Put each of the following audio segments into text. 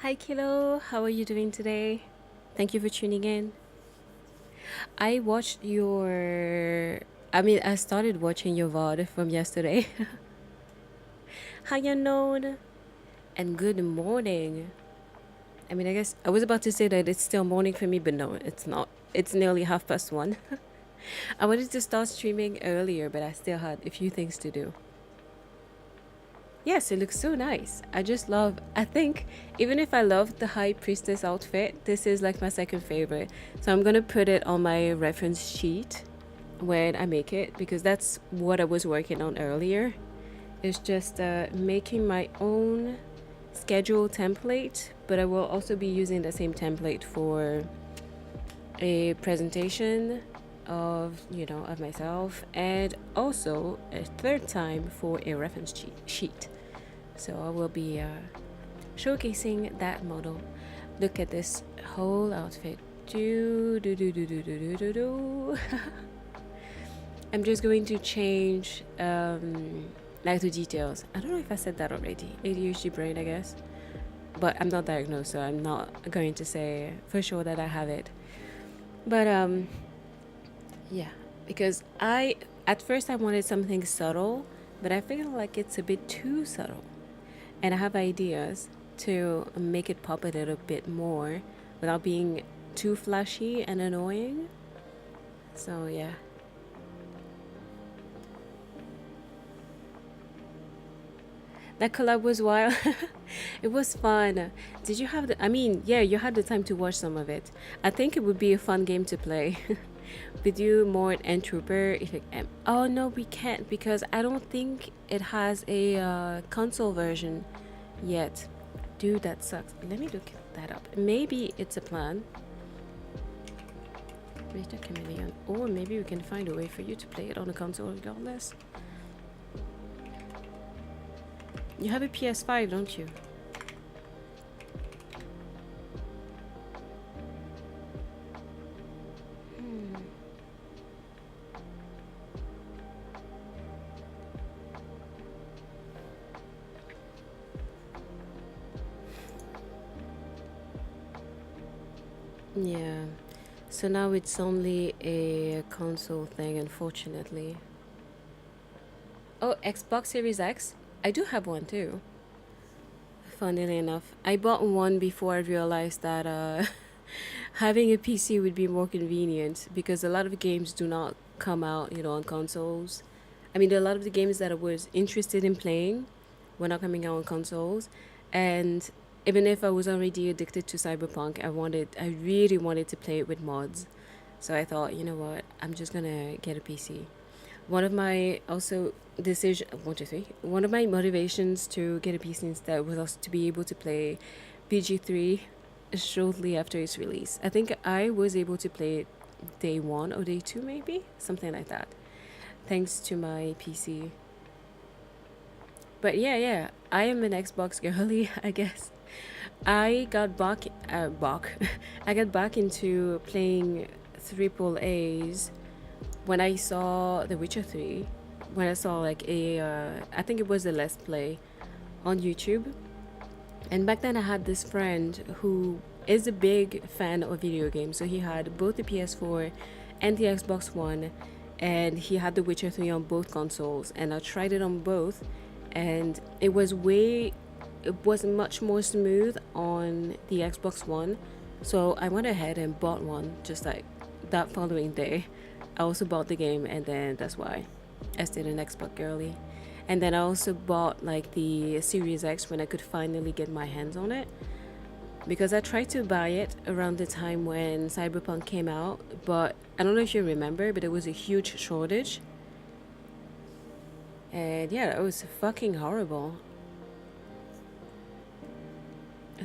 Hi Kilo, how are you doing today? Thank you for tuning in. I watched I started watching your VOD from yesterday. How you known? And good morning. I guess I was about to say that it's still morning for me, but no, it's not. It's nearly 1:30. I wanted to start streaming earlier, but I still had a few things to do. Yes, it looks so nice. I think, even if I love the High Priestess outfit, this is like my second favorite. So I'm gonna put it on my reference sheet when I make it because that's what I was working on earlier. It's just making my own schedule template, but I will also be using the same template for a presentation of myself, and also a third time for a reference sheet. So I will be showcasing that model. Look at this whole outfit. Do do do do do do do do do. I'm just going to change like the details. I don't know if I said that already. ADHD brain, I guess. But I'm not diagnosed, so I'm not going to say for sure that I have it. But yeah, because I at first I wanted something subtle, but I feel like it's a bit too subtle. And I have ideas to make it pop a little bit more without being too flashy and annoying. So yeah. That collab was wild. It was fun. Did you have yeah, you had the time to watch some of it. I think it would be a fun game to play. With you, Mort, and Trooper. Oh no, we can't because I don't think it has a console version yet. Dude, that sucks. Let me look that up. Maybe it's a plan. Rita Chameleon. Or maybe we can find a way for you to play it on a console regardless. You have a PS5, don't you? Yeah. So now it's only a console thing, unfortunately. Oh, Xbox Series X? I do have one too. Funnily enough, I bought one before I realized that having a PC would be more convenient because a lot of games do not come out, on consoles. A lot of the games that I was interested in playing were not coming out on consoles, and even if I was already addicted to Cyberpunk, I really wanted to play it with mods. So I thought, you know what, I'm just gonna get a PC. One of my also decision one two three one of my motivations to get a PC instead was also to be able to play PG3 shortly after its release. I think I was able to play it day one or day two, maybe something like that, thanks to my PC. But yeah, I am an Xbox girly, I guess. I got back I got back into playing triple A's when I saw The Witcher 3, when I saw like I think it was a Let's Play on YouTube. And back then I had this friend who is a big fan of video games. So he had both the PS4 and the Xbox One, and he had The Witcher 3 on both consoles. And I tried it on both, and it was much more smooth on the Xbox One. So I went ahead and bought one just like that following day. I also bought the game, and then that's why I stayed an Xbox girly. And then I also bought like the Series X when I could finally get my hands on it, because I tried to buy it around the time when Cyberpunk came out, but I don't know if you remember, but it was a huge shortage. And yeah, it was fucking horrible.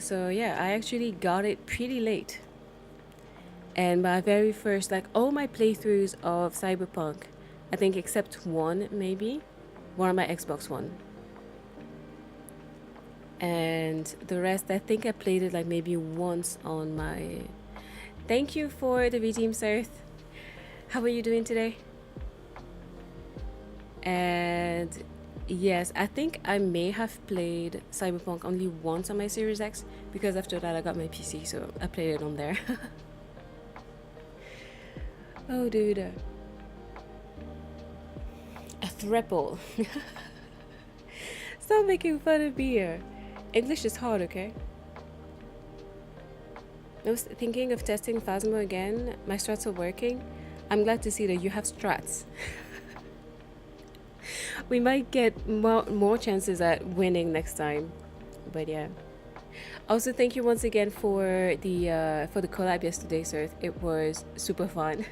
So yeah, I actually got it pretty late. And my very first, like all my playthroughs of Cyberpunk, I think except one maybe, were on my Xbox One. And the rest, I think I played it like maybe once on my... Thank you for the redeem, Sirth. How are you doing today? And Yes, I think I may have played Cyberpunk only once on my Series X because after that I got my PC, so I played it on there. Oh, dude. A threeple. Stop making fun of me here. English is hard, okay? I was thinking of testing Phasmo again. My strats are working. I'm glad to see that you have strats. We might get more chances at winning next time. But yeah. Also, thank you once again for the collab yesterday, sir. It was super fun.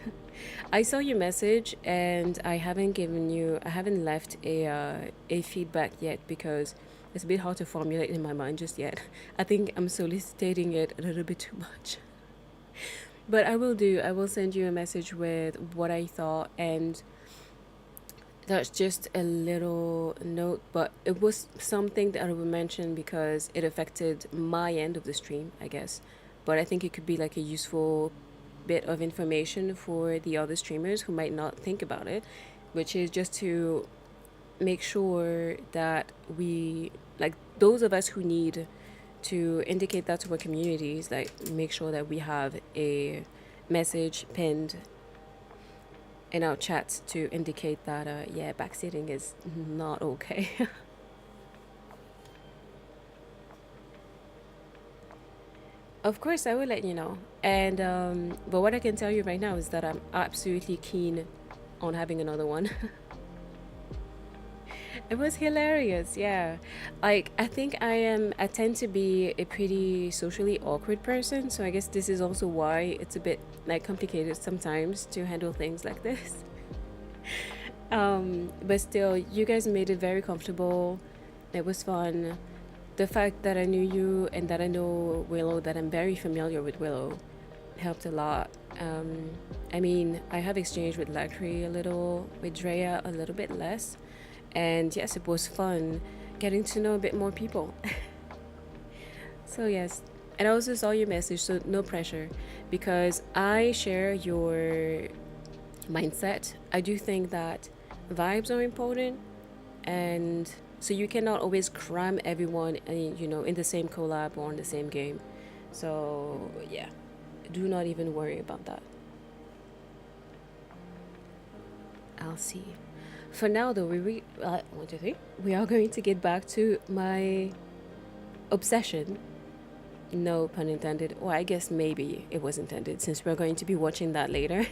I saw your message, and I haven't left a feedback yet because it's a bit hard to formulate in my mind just yet. I think I'm soliciting it a little bit too much. But I will do. I will send you a message with what I thought, and that's just a little note, but it was something that I will mention because it affected my end of the stream, I guess. But I think it could be like a useful bit of information for the other streamers who might not think about it, which is just to make sure that we, like those of us who need to indicate that to our communities, like make sure that we have a message pinned in our chats to indicate that yeah, backseating is not okay. Of course I will let you know. And but what I can tell you right now is that I'm absolutely keen on having another one. It was hilarious, yeah. Like I tend to be a pretty socially awkward person, so I guess this is also why it's a bit like complicated sometimes to handle things like this. But still, you guys made it very comfortable. It was fun. The fact that I knew you and that I know Willow, that I'm very familiar with Willow, helped a lot. I mean, I have exchanged with Lacry a little, with Drea a little bit less. And yes, it was fun getting to know a bit more people. So, yes. And I also saw your message, so no pressure, because I share your mindset. I do think that vibes are important, and so you cannot always cram everyone, in the same collab or in the same game. So yeah, do not even worry about that. I'll see. For now, though, 1, 2, 3. We are going to get back to my obsession. No pun intended. Or I guess maybe it was intended, since we're going to be watching that later.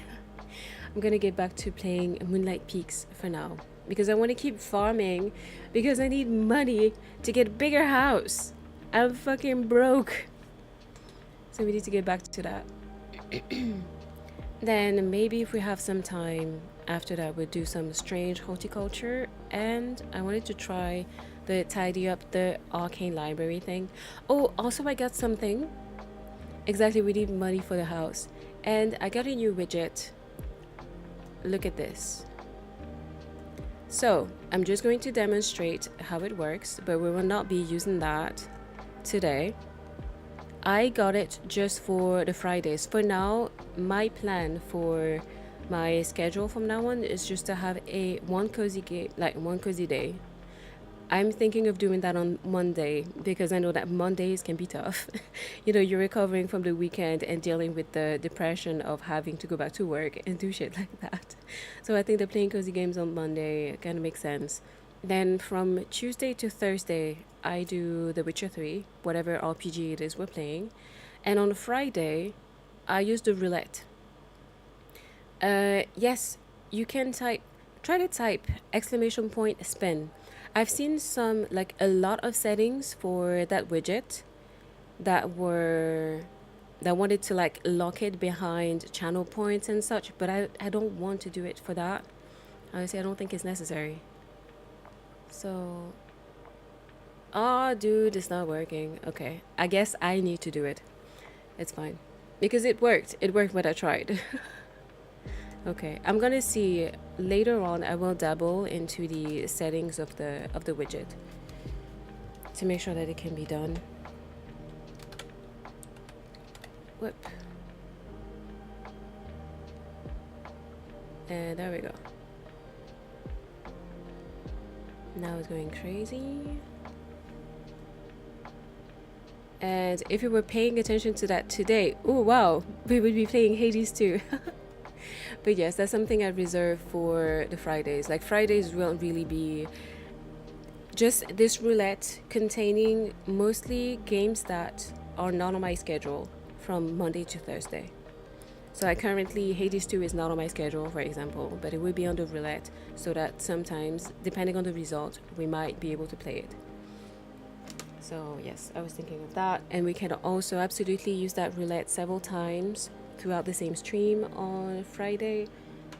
I'm gonna get back to playing Moonlight Peaks for now because I want to keep farming because I need money to get a bigger house. I'm fucking broke. So we need to get back to that. Then maybe if we have some time after that, we'll do some strange horticulture. And I wanted to try the tidy up the arcane library thing. Oh, also I got something. Exactly, we need money for the house. And I got a new widget. Look at this. So I'm just going to demonstrate how it works, but we will not be using that today. I got it just for the Fridays. For now, my plan for my schedule from now on is just to have one cozy day. I'm thinking of doing that on Monday because I know that Mondays can be tough. You're recovering from the weekend and dealing with the depression of having to go back to work and do shit like that. So I think that playing cozy games on Monday kind of makes sense. Then from Tuesday to Thursday, I do The Witcher 3, whatever RPG it is we're playing. And on Friday, I use the roulette. Yes, you can try to type !spin. I've seen a lot of settings for that widget that wanted to lock it behind channel points and such, but I don't want to do it for that. Honestly, I don't think it's necessary. So, oh, dude, it's not working. Okay, I guess I need to do it. It's fine. Because it worked. It worked when I tried. Okay, I'm gonna see later on. I will dabble into the settings of the widget to make sure that it can be done. Whoop. And there we go. Now it's going crazy. And if you were paying attention to that today, oh wow, we would be playing Hades too. But yes, that's something I reserve for the Fridays. Like Fridays will really be just this roulette containing mostly games that are not on my schedule from Monday to Thursday. So I currently, Hades 2 is not on my schedule, for example, but it will be on the roulette so that sometimes, depending on the result, we might be able to play it. So yes, I was thinking of that. And we can also absolutely use that roulette several times throughout the same stream on Friday,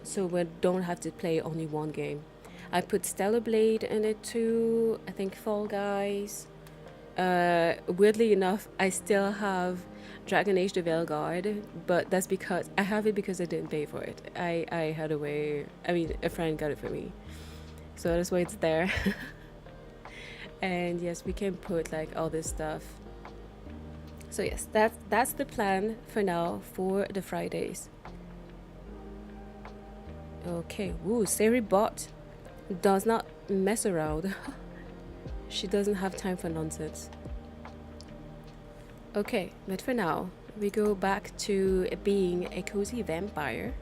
so we don't have to play only one game. I put Stellar Blade in it too, I think Fall Guys. Weirdly enough, I still have Dragon Age the Veilguard, but that's because I have it because I didn't pay for it. I had a way, I mean, a friend got it for me. So that's why it's there. And yes, we can put like all this stuff. So yes, that's the plan for now for the Fridays. Okay, woo, Seri bot does not mess around. She doesn't have time for nonsense. Okay, but for now, we go back to being a cozy vampire.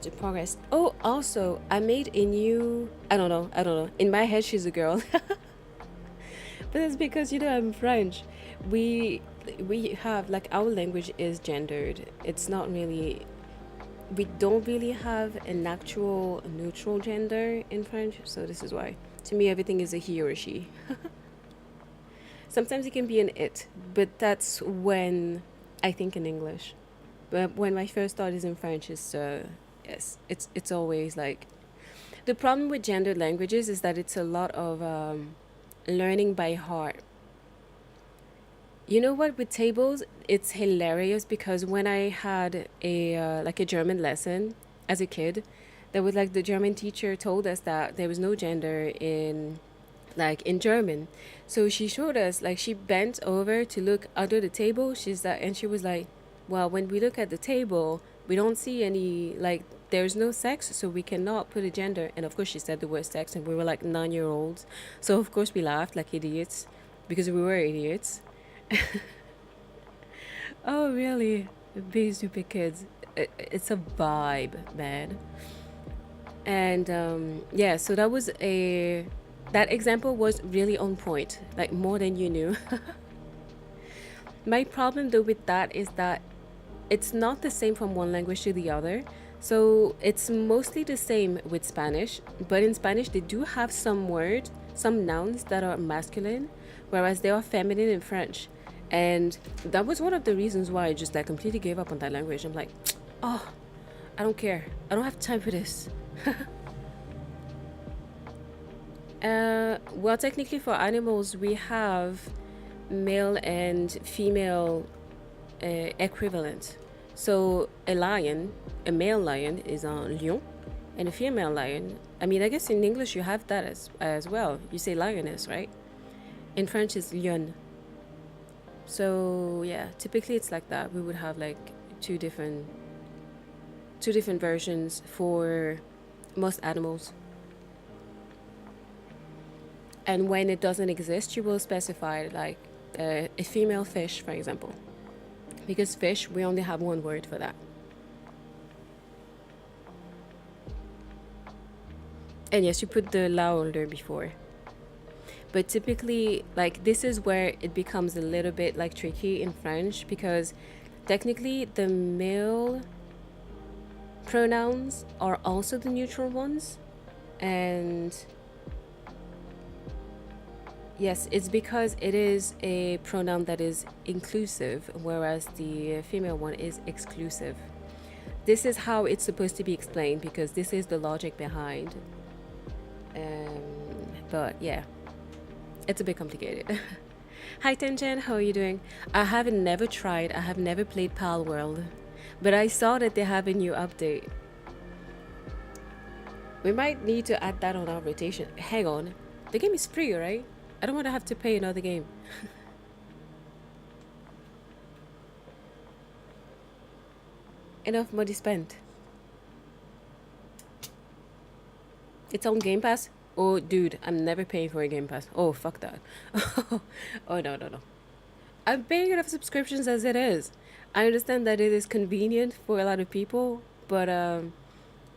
To progress. Oh, also, I made a new. I don't know. In my head, she's a girl, but it's because I'm French. We have like our language is gendered. It's not really. We don't really have an actual neutral gender in French, so this is why. To me, everything is a he or she. Sometimes it can be an it, but that's when I think in English. But when my first thought is in French, yes, it's always like the problem with gendered languages is that it's a lot of learning by heart. You know what? With tables, it's hilarious because when I had a like a German lesson as a kid, there was like the German teacher told us that there was no gender in German. So she showed us, like, she bent over to look under the table. And she was like, well, when we look at the table, we don't see any, like, there's no sex, so we cannot put a gender. And of course, she said the word sex, and we were like 9 year olds. So of course, we laughed like idiots because we were idiots. Oh, really? Being stupid kids. It's a vibe, man. And yeah, so that example was really on point, like more than you knew. My problem though with that is that it's not the same from one language to the other. So it's mostly the same with Spanish, but in Spanish they do have some nouns that are masculine, whereas they are feminine in French. And that was one of the reasons why I just like completely gave up on that language. I'm like, oh, I don't care. I don't have time for this. Well, technically for animals, we have male and female equivalent. So a male lion is un lion, and a female lion. I mean, I guess in English you have that as well. You say lioness, right? In French, it's lion. So yeah, typically it's like that. We would have like two different versions for most animals. And when it doesn't exist, you will specify like a female fish, for example. Because fish, we only have one word for that. And yes, you put the la older before. But typically, like, this is where it becomes a little bit like tricky in French because technically the male pronouns are also the neutral ones. And yes, it's because it is a pronoun that is inclusive, whereas the female one is exclusive. This is how it's supposed to be explained because this is the logic behind. But yeah, it's a bit complicated. Hi Tenjen, how are you doing? I have never played Pal World, but I saw that they have a new update. We might need to add that on our rotation. Hang on, the game is free, right? I don't want to have to pay another game. Enough money spent. It's on Game Pass. Oh, dude, I'm never paying for a Game Pass. Oh, fuck that. Oh, no, no, no. I'm paying enough subscriptions as it is. I understand that it is convenient for a lot of people, but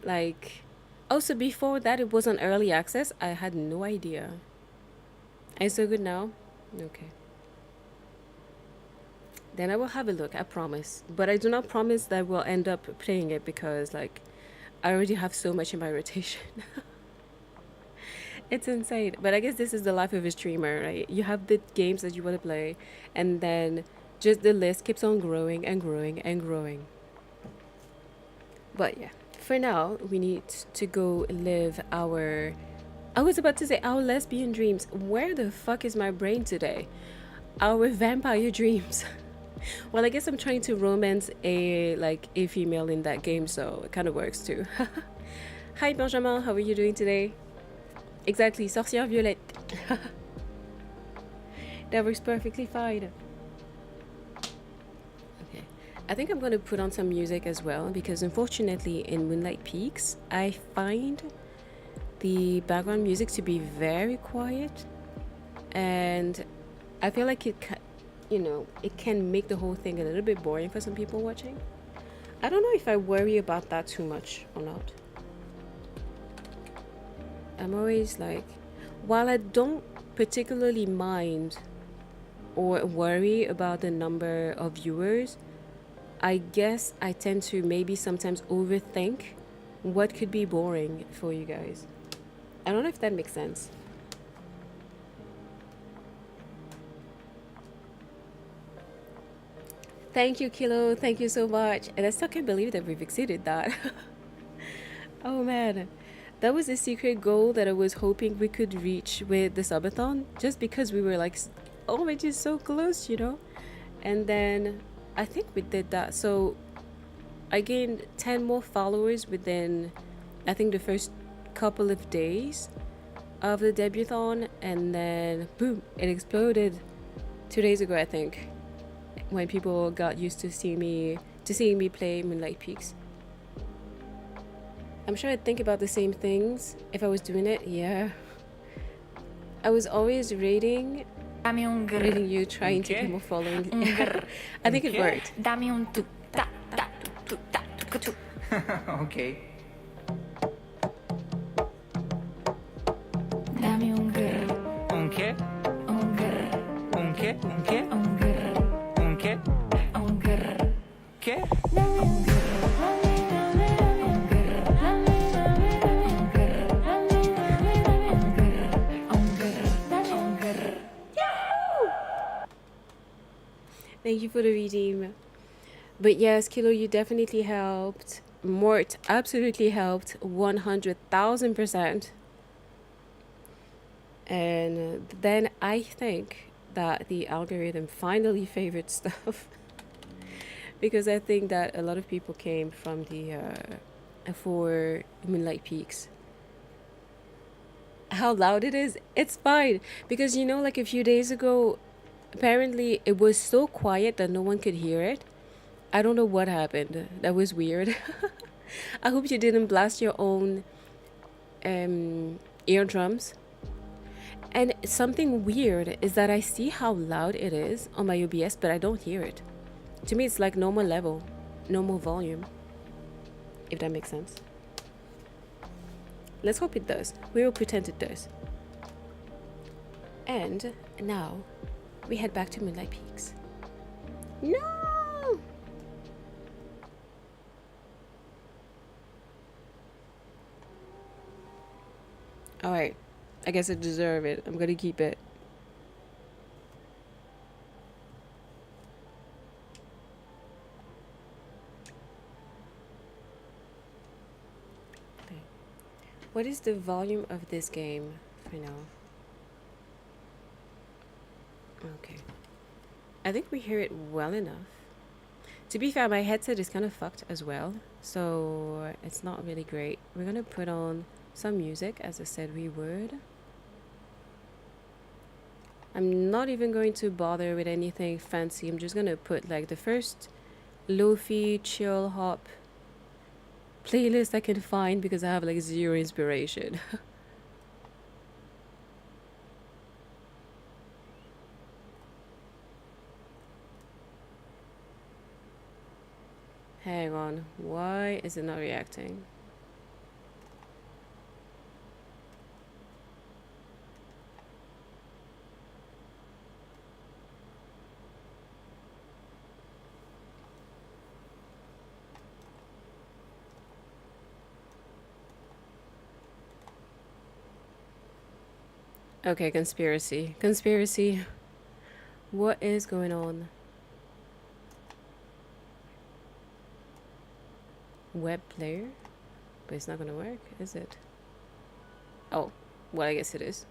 like, also before that it was on early access. I had no idea. Are so good now? Okay. Then I will have a look. I promise. But I do not promise that we'll end up playing it because like, I already have so much in my rotation. It's insane. But I guess this is the life of a streamer, right? You have the games that you want to play, and then just the list keeps on growing and growing and growing. But yeah, for now, we need to go live our. I was about to say our lesbian dreams. Where the fuck is my brain today? Our vampire dreams. Well, I guess I'm trying to romance a female in that game, so it kind of works too. Hi Benjamin, how are you doing today? Exactly, sorcière violette. That works perfectly fine. Okay, I think I'm gonna put on some music as well because unfortunately in Moonlight Peaks I find the background music to be very quiet, and I feel like it can make the whole thing a little bit boring for some people watching. I don't know if I worry about that too much or not. I'm always like, while I don't particularly mind or worry about the number of viewers, I guess I tend to maybe sometimes overthink what could be boring for you guys. I don't know if that makes sense. Thank you, Kilo. Thank you so much. And I still can't believe that we've exceeded that. Oh man. That was a secret goal that I was hoping we could reach with the subathon just because we were like, oh, we're just so close, you know? And then I think we did that. So I gained 10 more followers within, I think, the first couple of days of the debuthon. And then, boom, it exploded 2 days ago, I think, when people got used to seeing me play Moonlight Peaks. I'm sure I'd think about the same things if I was doing it. Yeah. I was always rating you, trying to get more following. I think it worked. Okay. Unke? ¿Qué? Thank you for the redeem. But yes, Kilo, you definitely helped. Mort absolutely helped 100,000%. And then I think that the algorithm finally favored stuff. Because I think that a lot of people came from for Moonlight Peaks. How loud it is, it's fine. Because like a few days ago, apparently it was so quiet that no one could hear it. I don't know what happened. That was weird. I hope you didn't blast your own eardrums. And something weird is that I see how loud it is on my OBS, but I don't hear it. To me, it's like normal level, normal volume, if that makes sense. Let's hope it does. We will pretend it does. And now, we head back to Moonlight Peaks. No! Alright, I guess I deserve it. I'm gonna keep it. Okay. What is the volume of this game for now? Okay. I think we hear it well enough. To be fair, my headset is kind of fucked as well, so it's not really great. We're gonna put on some music, as I said we would. I'm not even going to bother with anything fancy. I'm just gonna put like the first lo-fi chill hop playlist I can find because I have like zero inspiration. Hang on. Why is it not reacting? Okay, conspiracy. Conspiracy. What is going on? Web player? But it's not gonna work, is it? Oh, well, I guess it is.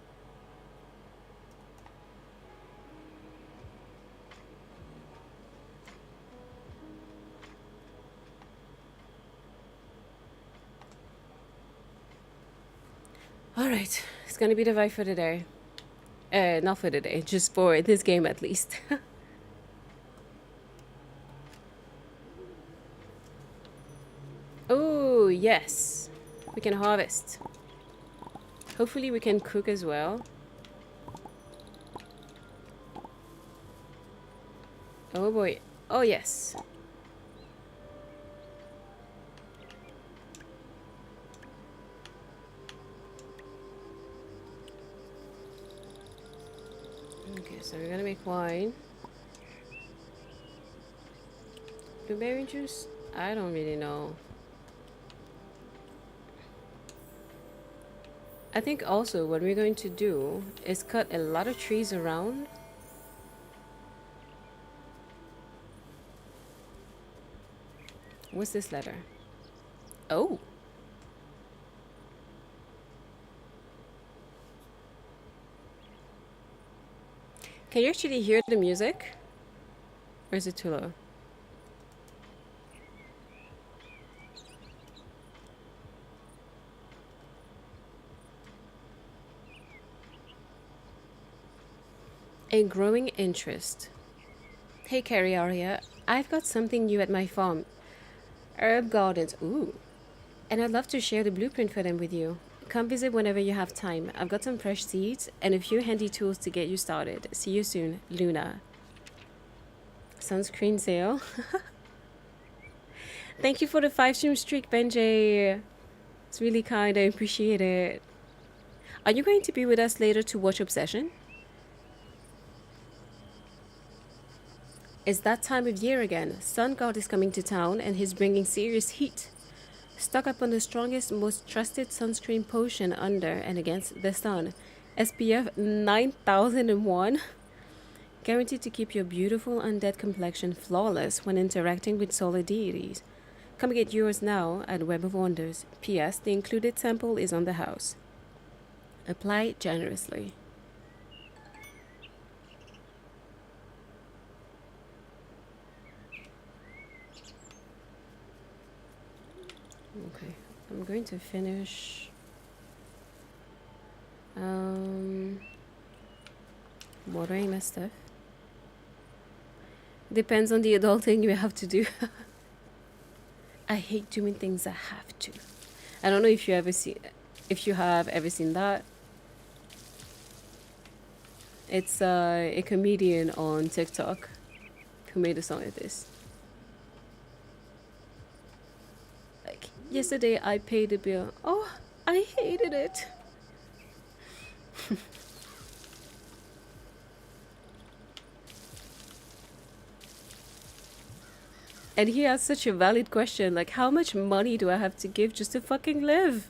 Alright, it's gonna be the vibe for the day. Not for the day, just for this game at least. Oh, yes. We can harvest. Hopefully we can cook as well. Oh boy. Oh yes. Okay, so we're gonna make wine. Blueberry juice? I don't really know. I think also what we're going to do is cut a lot of trees around. What's this letter? Oh. Can you actually hear the music? Or is it too low? A growing interest. Hey, Keri Aria, I've got something new at my farm. Herb gardens. Ooh. And I'd love to share the blueprint for them with you. Come visit whenever you have time. I've got some fresh seeds and a few handy tools to get you started. See you soon, Luna. Sunscreen sale. Thank you for the 5-stream streak, Benjay. It's really kind. I appreciate it. Are you going to be with us later to watch Obsession? It's that time of year again. Sun God is coming to town and he's bringing serious heat. Stock up on the strongest, most trusted sunscreen potion under and against the sun. SPF 9001. Guaranteed to keep your beautiful undead complexion flawless when interacting with solar deities. Come get yours now at Web of Wonders. P.S. The included sample is on the house. Apply generously. Okay, I'm going to finish watering my stuff. Depends on the adulting you have to do. I hate doing things I have to. I don't know if you have ever seen that. It's a comedian on TikTok who made a song like this. Like, yesterday I paid the bill. Oh, I hated it. And he has such a valid question, like, how much money do I have to give just to fucking live?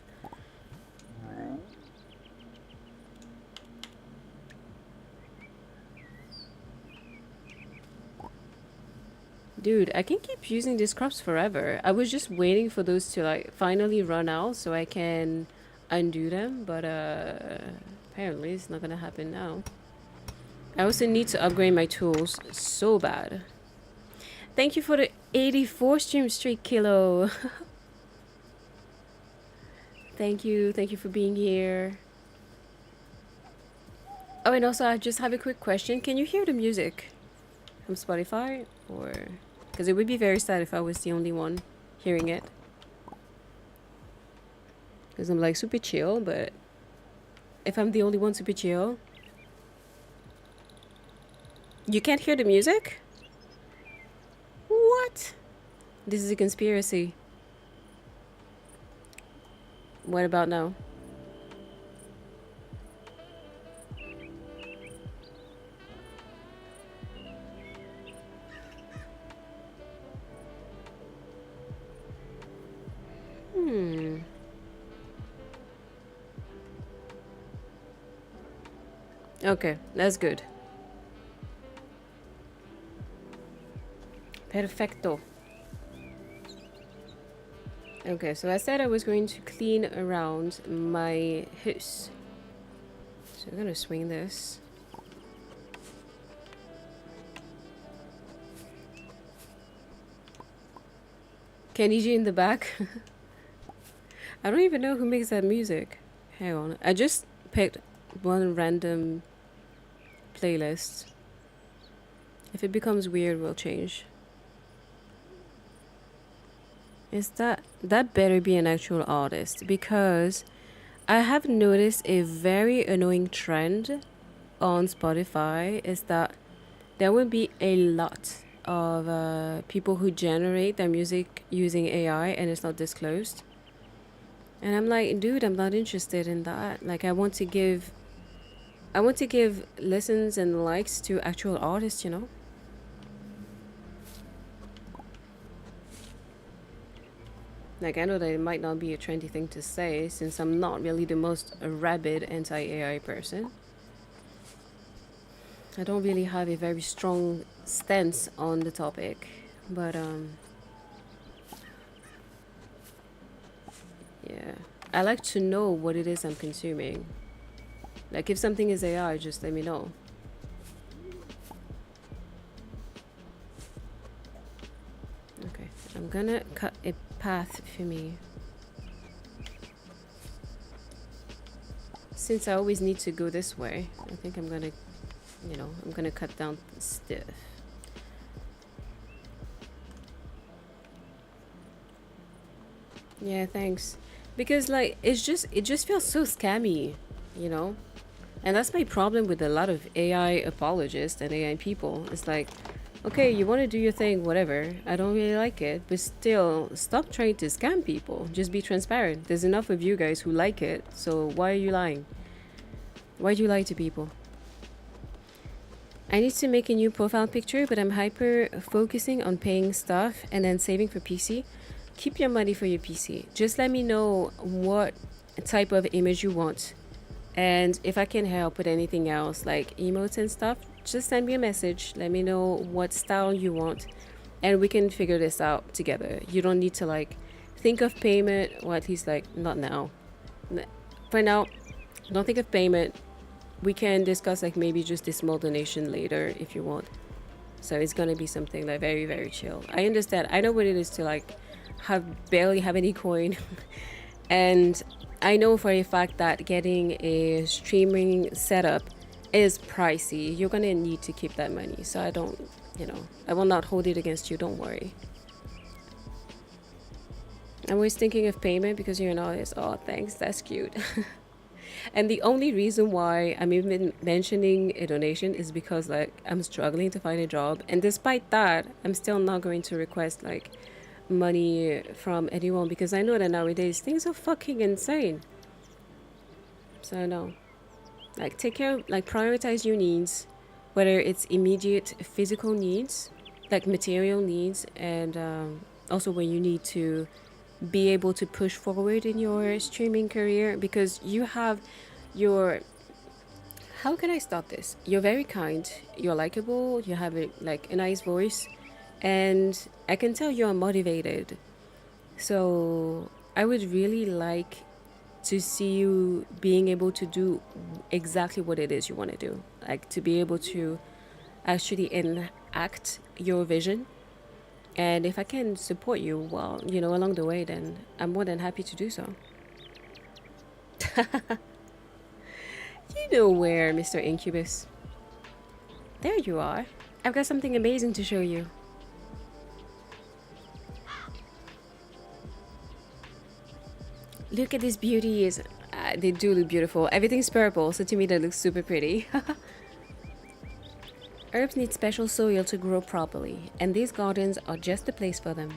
Dude, I can keep using these crops forever. I was just waiting for those to, like, finally run out so I can undo them, but apparently it's not gonna happen now. I also need to upgrade my tools so bad. Thank you for the 84 stream streak, Kilo. Thank you for being here. Oh, and also I just have a quick question. Can you hear the music from Spotify? Or, because it would be very sad if I was the only one hearing it. Because I'm like super chill, but if I'm the only one super chill, you can't hear the music? What? This is a conspiracy. What about now? Hmm. Okay, that's good. Perfecto. Okay, so I said I was going to clean around my house. So I'm gonna swing this. Kenny G in the back. I don't even know who makes that music. Hang on. I just picked one random playlist. If it becomes weird, we'll change. Is that better be an actual artist? Because I have noticed a very annoying trend on Spotify is that there will be a lot of people who generate their music using AI and it's not disclosed. And I'm like, dude, I'm not interested in that. Like I want to give listens and likes to actual artists, you know? Like, I know that it might not be a trendy thing to say since I'm not really the most rabid anti AI person. I don't really have a very strong stance on the topic, but yeah. I like to know what it is I'm consuming. Like, if something is AI, just let me know. Okay, I'm gonna cut a path for me. Since I always need to go this way, I think I'm gonna, I'm gonna cut down stuff. Yeah, thanks. Because like it just feels so scammy, you know? And that's my problem with a lot of AI apologists and AI people. It's like, okay, you want to do your thing, whatever. I don't really like it, but still, stop trying to scam people. Just be transparent. There's enough of you guys who like it, so why are you lying? Why do you lie to people? I need to make a new profile picture, but I'm hyper focusing on paying stuff and then saving for PC. Keep your money for your PC. Just let me know what type of image you want. And if I can help with anything else, like emotes and stuff, just send me a message. Let me know what style you want. And we can figure this out together. You don't need to like think of payment, or at least like not now. For now, don't think of payment. We can discuss like maybe just a small donation later if you want. So it's gonna be something like very, very chill. I understand. I know what it is to like barely have any coin. And I know for a fact that getting a streaming setup is pricey. You're gonna need to keep that money. So I don't, I will not hold it against you. Don't worry. I'm always thinking of payment because you're an artist. Oh, thanks. That's cute. And the only reason why I'm even mentioning a donation is because like I'm struggling to find a job. And despite that, I'm still not going to request like money from anyone because I know that nowadays things are fucking insane. So no. Like take care, like prioritize your needs, whether it's immediate physical needs, like material needs, and also when you need to be able to push forward in your streaming career because you have your how can I start this? You're very kind, you're likable, you have like a nice voice, and I can tell you're motivated. So I would really like to see you being able to do exactly what it is you want to do, like to be able to actually enact your vision. And if I can support you, well, along the way, then I'm more than happy to do so. You know where, Mr. Incubus. There you are. I've got something amazing to show you. Look at these beauties. They do look beautiful. Everything's purple, so to me that looks super pretty. Herbs need special soil to grow properly, and these gardens are just the place for them.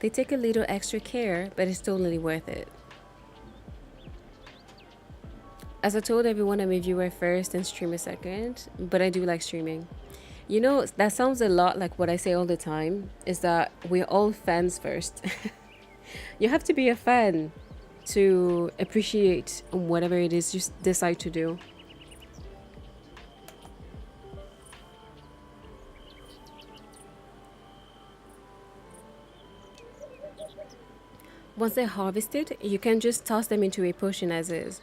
They take a little extra care, but it's totally worth it. As I told everyone, I'm a viewer first and streamer second, but I do like streaming. You know, that sounds a lot like what I say all the time, is that we're all fans first. You have to be a fan to appreciate whatever it is you decide to do. Once they're harvested, you can just toss them into a potion as is.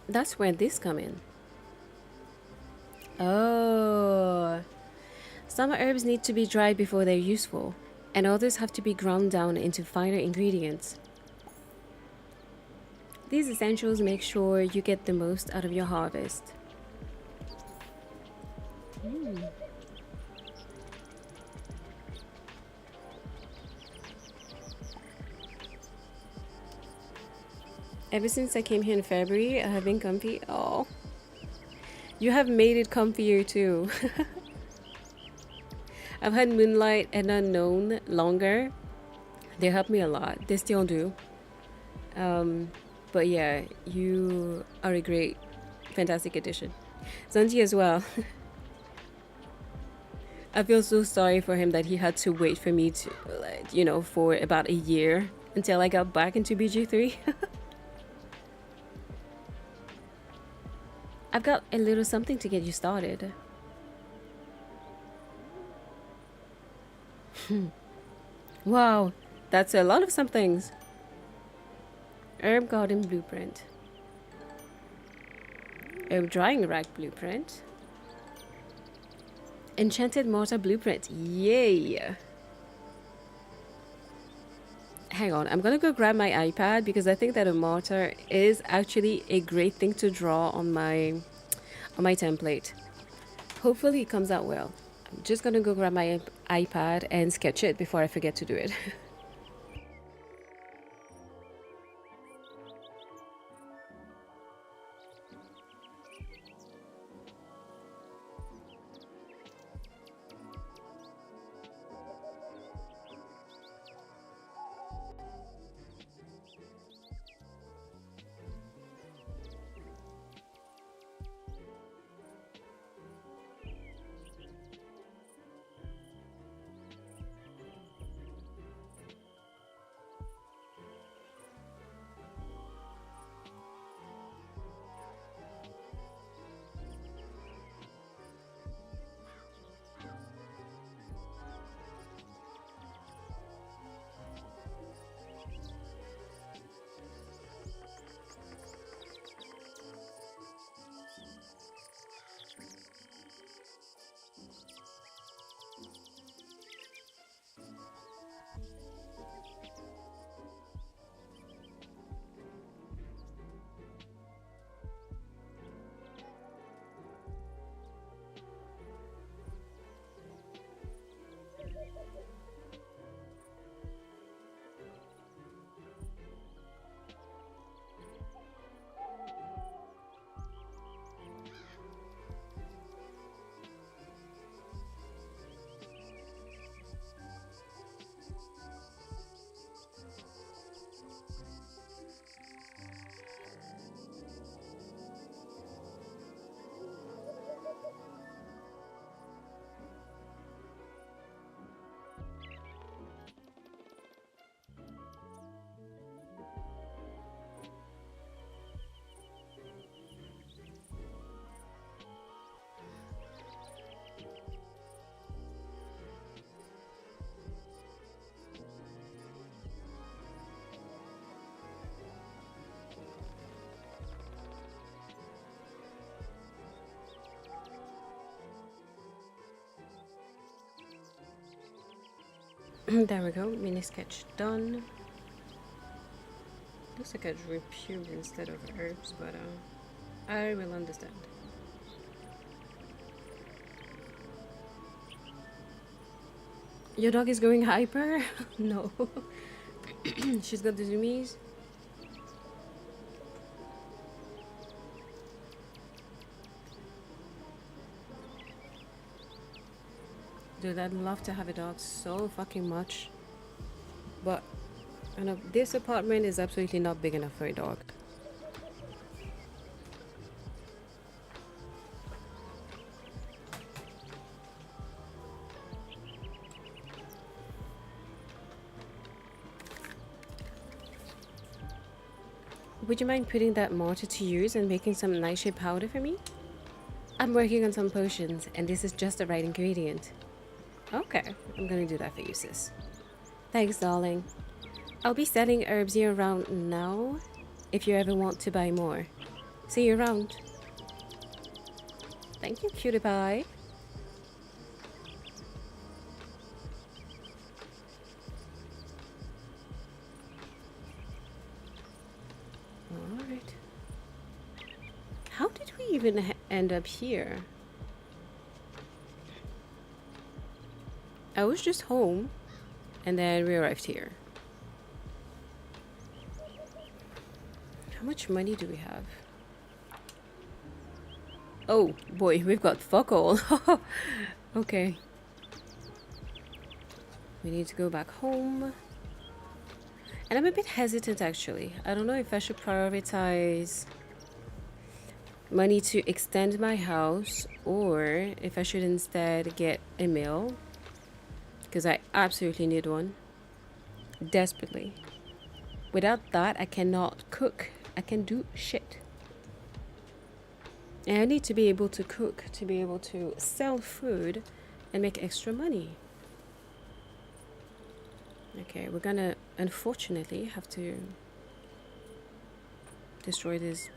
That's where this come in. Oh. Some herbs need to be dried before they're useful, and others have to be ground down into finer ingredients. These essentials make sure you get the most out of your harvest. Ever since I came here in February, I have been comfy. Oh, you have made it comfier too. I've had Moonlight and Unknown longer. They help me a lot. They still do. But yeah, you are a great, fantastic addition. Zanji as well. I feel so sorry for him that he had to wait for me to, like, for about a year until I got back into BG3. I've got a little something to get you started. Wow, that's a lot of somethings. Herb Garden Blueprint. Herb Drying Rack Blueprint. Enchanted Mortar Blueprint. Yay! Hang on, I'm gonna go grab my iPad because I think that a mortar is actually a great thing to draw on my template. Hopefully it comes out well. I'm just gonna go grab my iPad and sketch it before I forget to do it. There we go, mini sketch done. Looks like I drew pubes instead of herbs, but I will understand. Your dog is going hyper? No. She's got the zoomies. Dude, I'd love to have a dog so fucking much. But you know, this apartment is absolutely not big enough for a dog. Would you mind putting that mortar to use and making some nightshade powder for me? I'm working on some potions, and this is just the right ingredient. Okay, I'm gonna do that for you, sis. Thanks, darling. I'll be selling herbs year round now, if you ever want to buy more. See you around. Thank you, cutie pie. Alright. How did we even end up here? I was just home, and then we arrived here. How much money do we have? Oh boy, we've got fuck all. Okay. We need to go back home. And I'm a bit hesitant actually. I don't know if I should prioritize money to extend my house or if I should instead get a mill. Because I absolutely need one. Desperately. Without that, I cannot cook. I can do shit. And I need to be able to cook, to be able to sell food and make extra money. Okay, we're gonna unfortunately have to destroy this.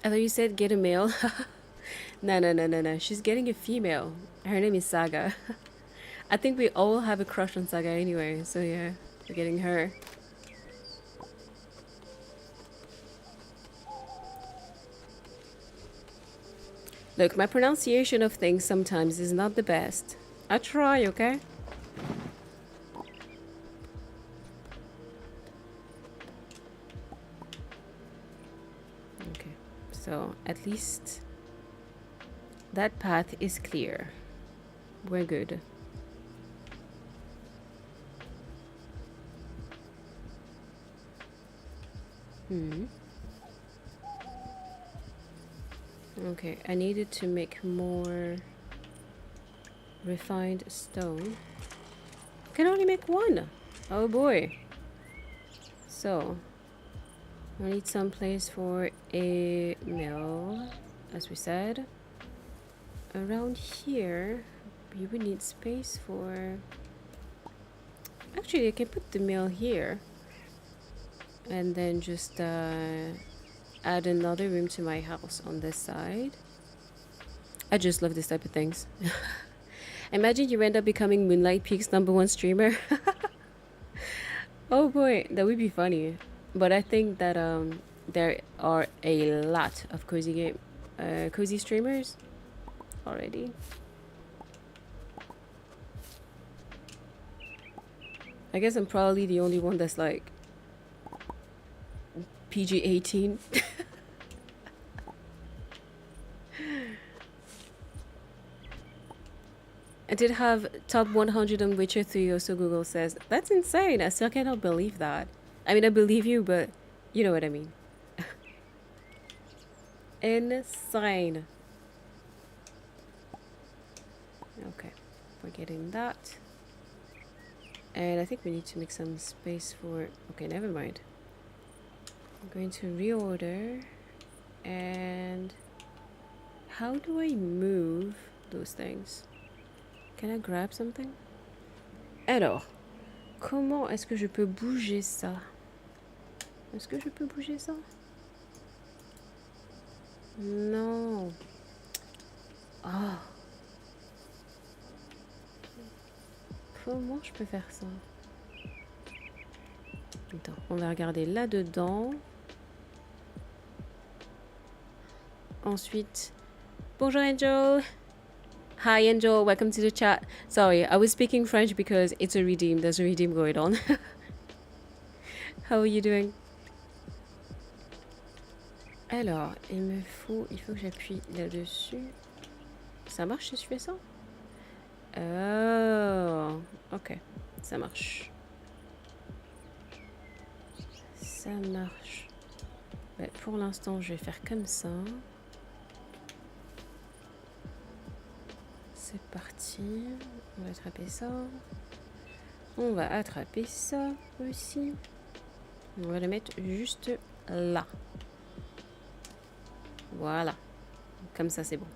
I thought you said get a male. No. She's getting a female. Her name is Saga. I think we all have a crush on Saga anyway, so yeah, we're getting her. Look, my pronunciation of things sometimes is not the best. I try, okay? Okay, so at least that path is clear. We're good. Okay, I needed to make more refined stone. I can only make one. Oh boy. So, I need some place for a mill, as we said. Around here, we would need space for... Actually, I can put the mill here. And then just add another room to my house on this side. I just love this type of things. Imagine you end up becoming Moonlight Peak's #1 streamer. Oh boy, that would be funny. But I think that there are a lot of cozy streamers already. I guess I'm probably the only one that's like PG-18. I did have top 100 on Witcher 3, also Google says. That's insane. I still cannot believe that. I mean, I believe you, but you know what I mean. Insane. Okay, we're getting that. And I think we need to make some space for... Okay, never mind. I'm going to reorder. And how do I move those things? Can I grab something? Alors, comment est-ce que je peux bouger ça? Est-ce que je peux bouger ça? Non. Ah. Comment je peux faire ça? Attends, on va regarder là-dedans. Ensuite, bonjour Angel. Hi Angel, welcome to the chat. Sorry, I was speaking French because it's a redeem. There's a redeem going on. How are you doing? Alors, il faut que j'appuie là-dessus. Ça marche si je fais ça? Oh, ok. Ça marche. Ça marche. Ouais, pour l'instant, je vais faire comme ça. C'est parti. On va attraper ça. On va attraper ça aussi. On va le mettre juste là. Voilà. Comme ça, c'est bon.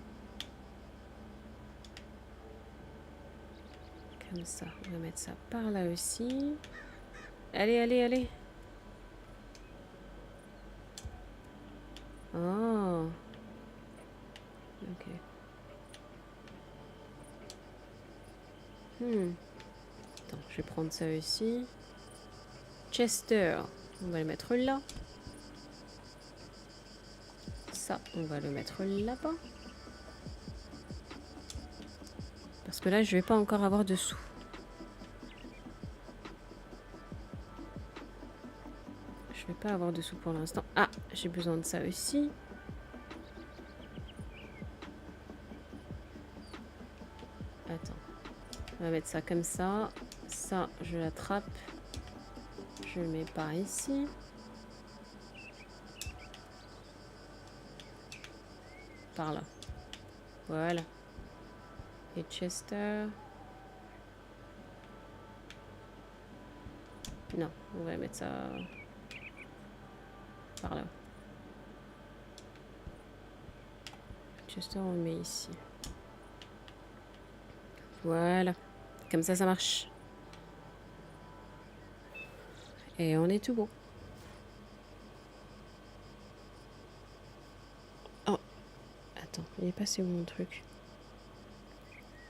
Comme ça. On va mettre ça par là aussi. Allez, allez, allez. Oh. Ok. Attends, je vais prendre ça aussi. Chester. On va le mettre là. Ça, on va le mettre là-bas. Parce que là, je vais pas encore avoir de sous. Je vais pas avoir de sous pour l'instant. Ah, j'ai besoin de ça aussi. Attends. On va mettre ça comme ça. Ça, je l'attrape. Je le mets par ici. Par là. Voilà. Et Chester. Non, on va mettre ça par là. Chester, on le met ici. Voilà. Comme ça marche. Et on est tout bon. Oh. Attends, il est passé où mon truc?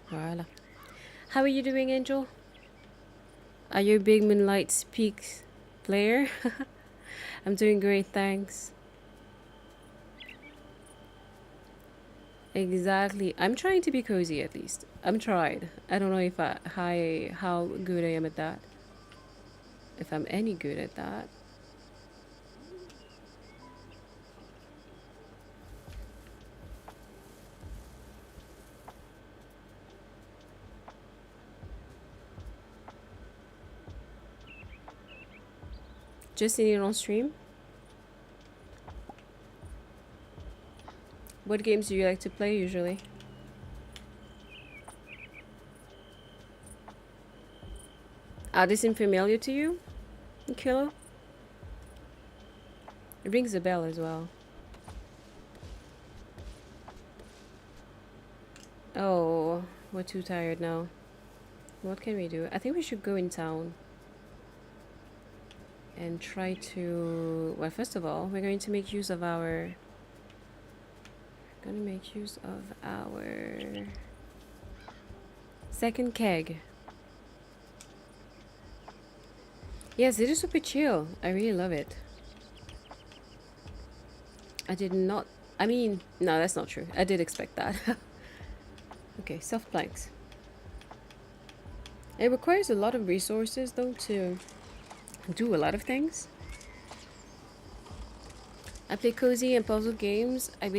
Voilà. How are you doing, Angel? Are you a big Moonlight Speaks player? I'm doing great, thanks. Exactly. I'm trying to be cozy at least. I'm tried. I don't know if how good I am at that. If I'm any good at that. Just seen it on stream. What games do you like to play usually? Are they seem familiar to you, Kilo? It rings a bell as well. Oh, we're too tired now. What can we do? I think we should go in town and try to... Well, first of all, we're going to make use of our... second keg. Yes, it is super chill. I really love it. I did not... I mean, no, that's not true. I did expect that. Okay, soft planks. It requires a lot of resources, though, to do a lot of things. I play cozy and puzzle games. I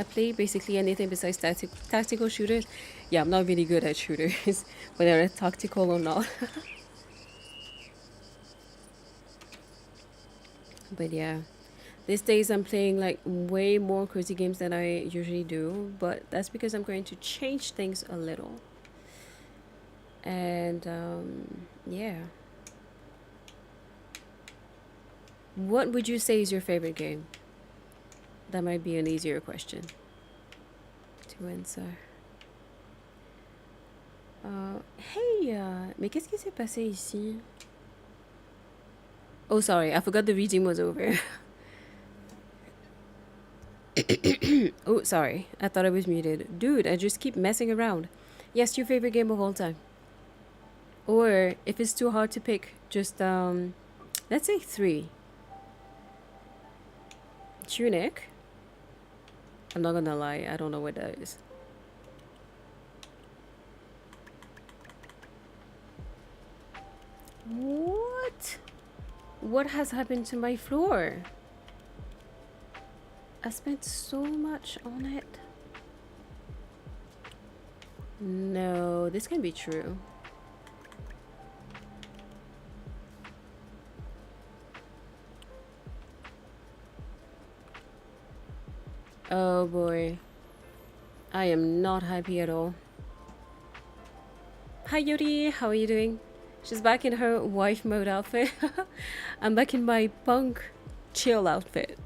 play basically anything besides tactical shooters. Yeah, I'm not really good at shooters, whether they're tactical or not. But yeah, these days I'm playing like way more cozy games than I usually do. But that's because I'm going to change things a little. And yeah. What would you say is your favorite game? That might be an easier question to answer. Hey, mais qu'est-ce qui s'est passé ici? Oh, sorry, I forgot the reading was over. Oh, sorry, I thought I was muted. Dude, I just keep messing around. Yes, your favorite game of all time. Or, if it's too hard to pick, just, let's say 3. Tunic. I'm not gonna lie, I don't know what that is. What? What has happened to my floor? I spent so much on it. No, this can be true. Oh boy. I am not happy at all. Hi Yuri, how are you doing? She's back in her wife mode outfit. I'm back in my punk chill outfit.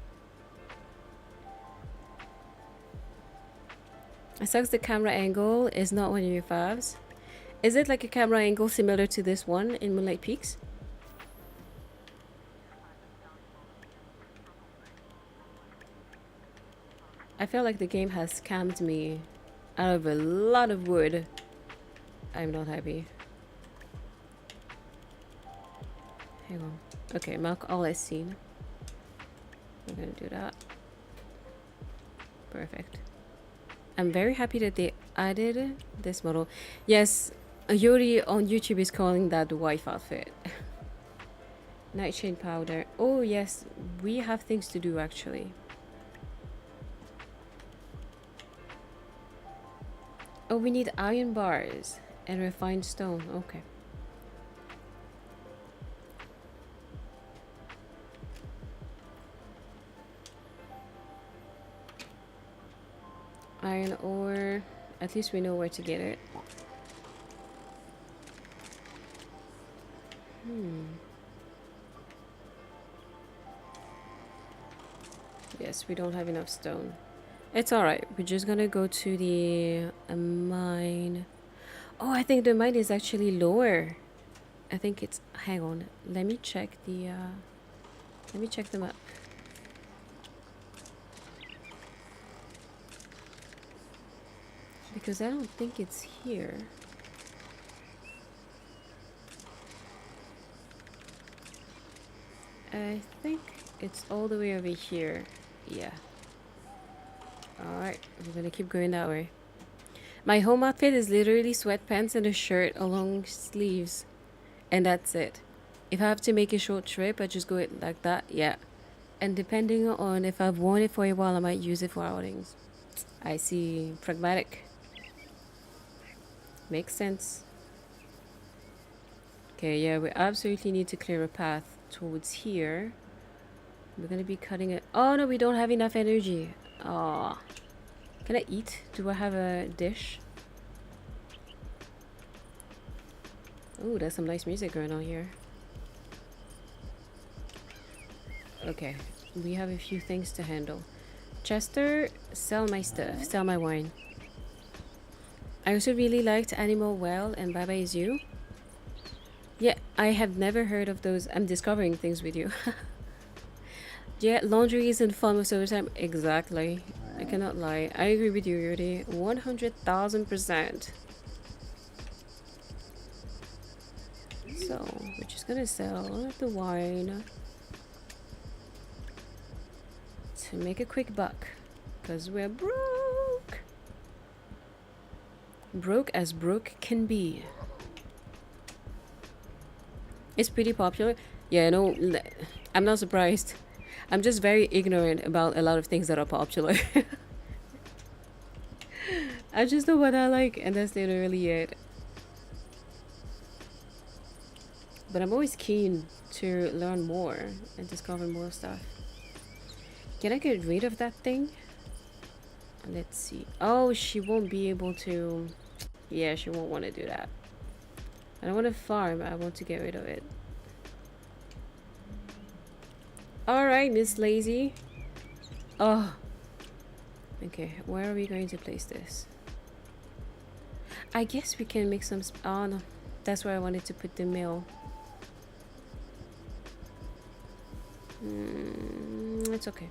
It sucks the camera angle is not one of your faves. Is it like a camera angle similar to this one in Moonlight Peaks? I feel like the game has scammed me out of a lot of wood. I'm not happy. Hang on. Okay, mark all as seen. I'm gonna do that. Perfect. I'm very happy that they added this model. Yes, Yuri on YouTube is calling that the wife outfit. Nightshade powder. Oh yes, we have things to do actually. Oh, we need iron bars and refined stone. Okay. Iron ore. At least we know where to get it. Yes, we don't have enough stone. It's alright. We're just gonna go to the mine. Oh, I think the mine is actually lower. I think it's... Hang on. Let me check the... Let me check the map. Because I don't think it's here. I think it's all the way over here. Yeah. Alright, we're gonna keep going that way. My home outfit is literally sweatpants and a shirt along sleeves. And that's it. If I have to make a short trip, I just go it like that. Yeah. And depending on if I've worn it for a while, I might use it for outings. I see. Pragmatic. Makes sense. Okay, yeah, we absolutely need to clear a path towards here. We're gonna be cutting it. Oh no, we don't have enough energy. Oh. Can I eat? Do I have a dish? Oh, there's some nice music going on here. Okay, we have a few things to handle. Chester, sell my stuff. Sell my wine. I also really liked Animal Well and Baba Is You. Yeah, I have never heard of those. I'm discovering things with you. Yeah, laundry isn't fun most of the time. Exactly. I cannot lie. I agree with you, Yuri. 100,000%. So, we're just gonna sell the wine to make a quick buck. Because we're broke. Broke as broke can be. It's pretty popular. Yeah, no, I'm not surprised. I'm just very ignorant about a lot of things that are popular. I just know what I like, and that's literally it. But I'm always keen to learn more and discover more stuff. Can I get rid of that thing? Let's see. Oh, she won't be able to... Yeah, she won't want to do that. I don't want to farm. I want to get rid of it. Alright, Miss Lazy. Oh. Okay, where are we going to place this? I guess we can make some... Oh, no. That's where I wanted to put the mill. It's okay.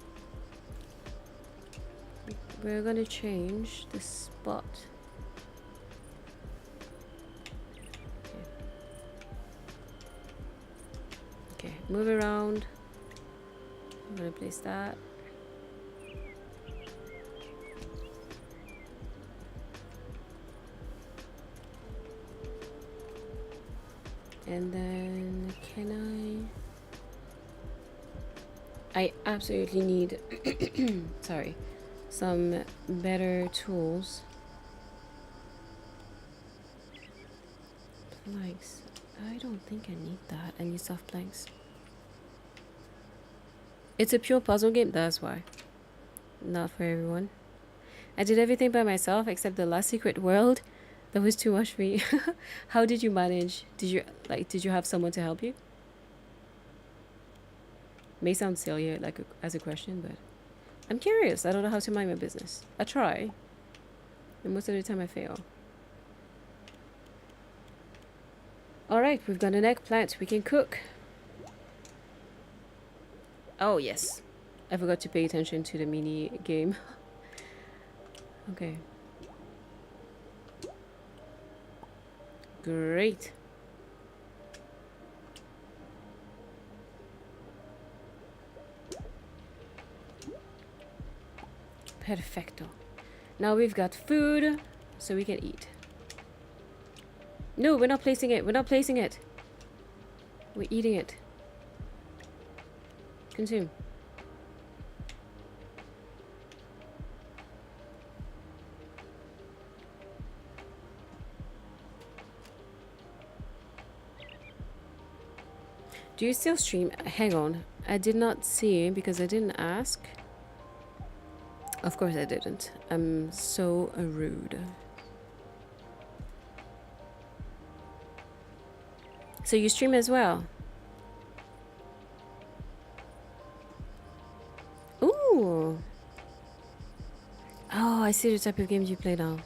We're gonna change the spot. Okay, move around. I'm gonna place that. And then can I absolutely need sorry, some better tools. Planks. I don't think I need that. I need soft planks. It's a pure puzzle game, that's why. Not for everyone. I did everything by myself except the last secret world. That was too much for me. How did you manage? Did you have someone to help you? May sound silly as a question, but I'm curious. I don't know how to mind my business. I try. And most of the time I fail. Alright, we've got an eggplant we can cook. Oh, yes. I forgot to pay attention to the mini game. Okay. Great. Perfecto. Now we've got food, so we can eat. No, we're not placing it. We're not placing it. We're eating it. Consume. Do you still stream? Hang on. I did not see because I didn't ask. Of course I didn't. I'm so rude. So you stream as well? Ooh. Oh, I see the type of games you play now.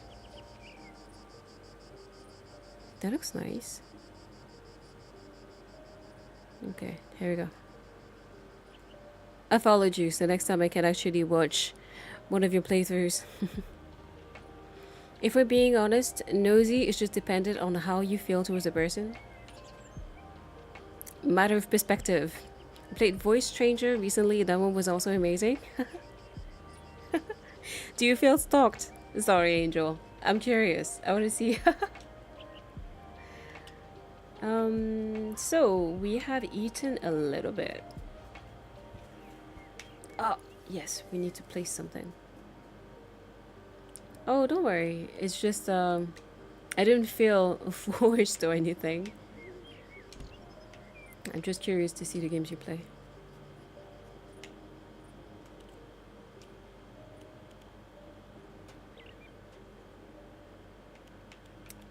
That looks nice. Okay, here we go. I followed you, so next time I can actually watch one of your playthroughs. If we're being honest, nosy is just dependent on how you feel towards a person. Matter of perspective. I played Voice Stranger recently, that one was also amazing. Do you feel stalked? Sorry, Angel. I'm curious. I want to see. So we have eaten a little bit. Oh, yes, we need to place something. Oh, don't worry. It's just, I didn't feel forced or anything. I'm just curious to see the games you play.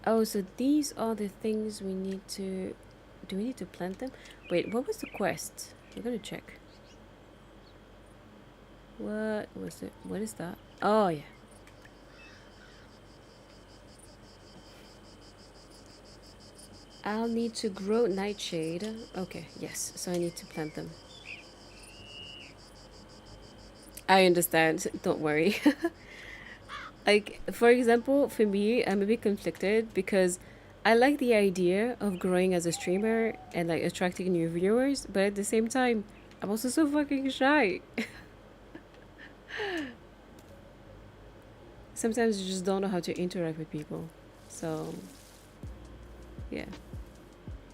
Oh, so these are the things we need to... Do we need to plant them? Wait, what was the quest? We're gonna check. What was it? What is that? Oh, yeah. I'll need to grow nightshade. Okay, yes. So I need to plant them. I understand. Don't worry. Like, for example, for me, I'm a bit conflicted because I like the idea of growing as a streamer and like attracting new viewers, but at the same time, I'm also so fucking shy. Sometimes you just don't know how to interact with people. So, yeah.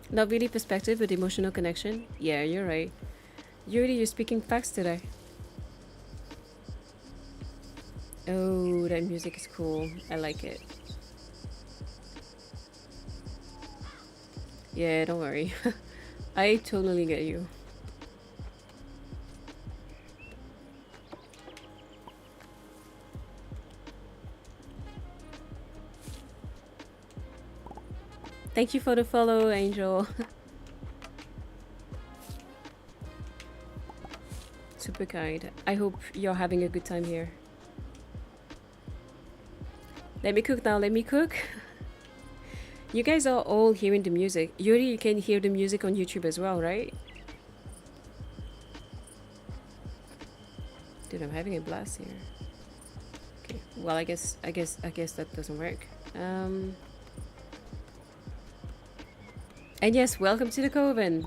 Not really perspective, but emotional connection. Yeah, you're right. Yuri, you're speaking facts today. Oh, that music is cool. I like it. Yeah, don't worry. I totally get you. Thank you for the follow, Angel. Super kind. I hope you're having a good time here. Let me cook now, let me cook. You guys are all hearing the music. Yuri, you can hear the music on YouTube as well, right? Dude, I'm having a blast here. Okay, well, I guess that doesn't work. And yes, welcome to the Coven.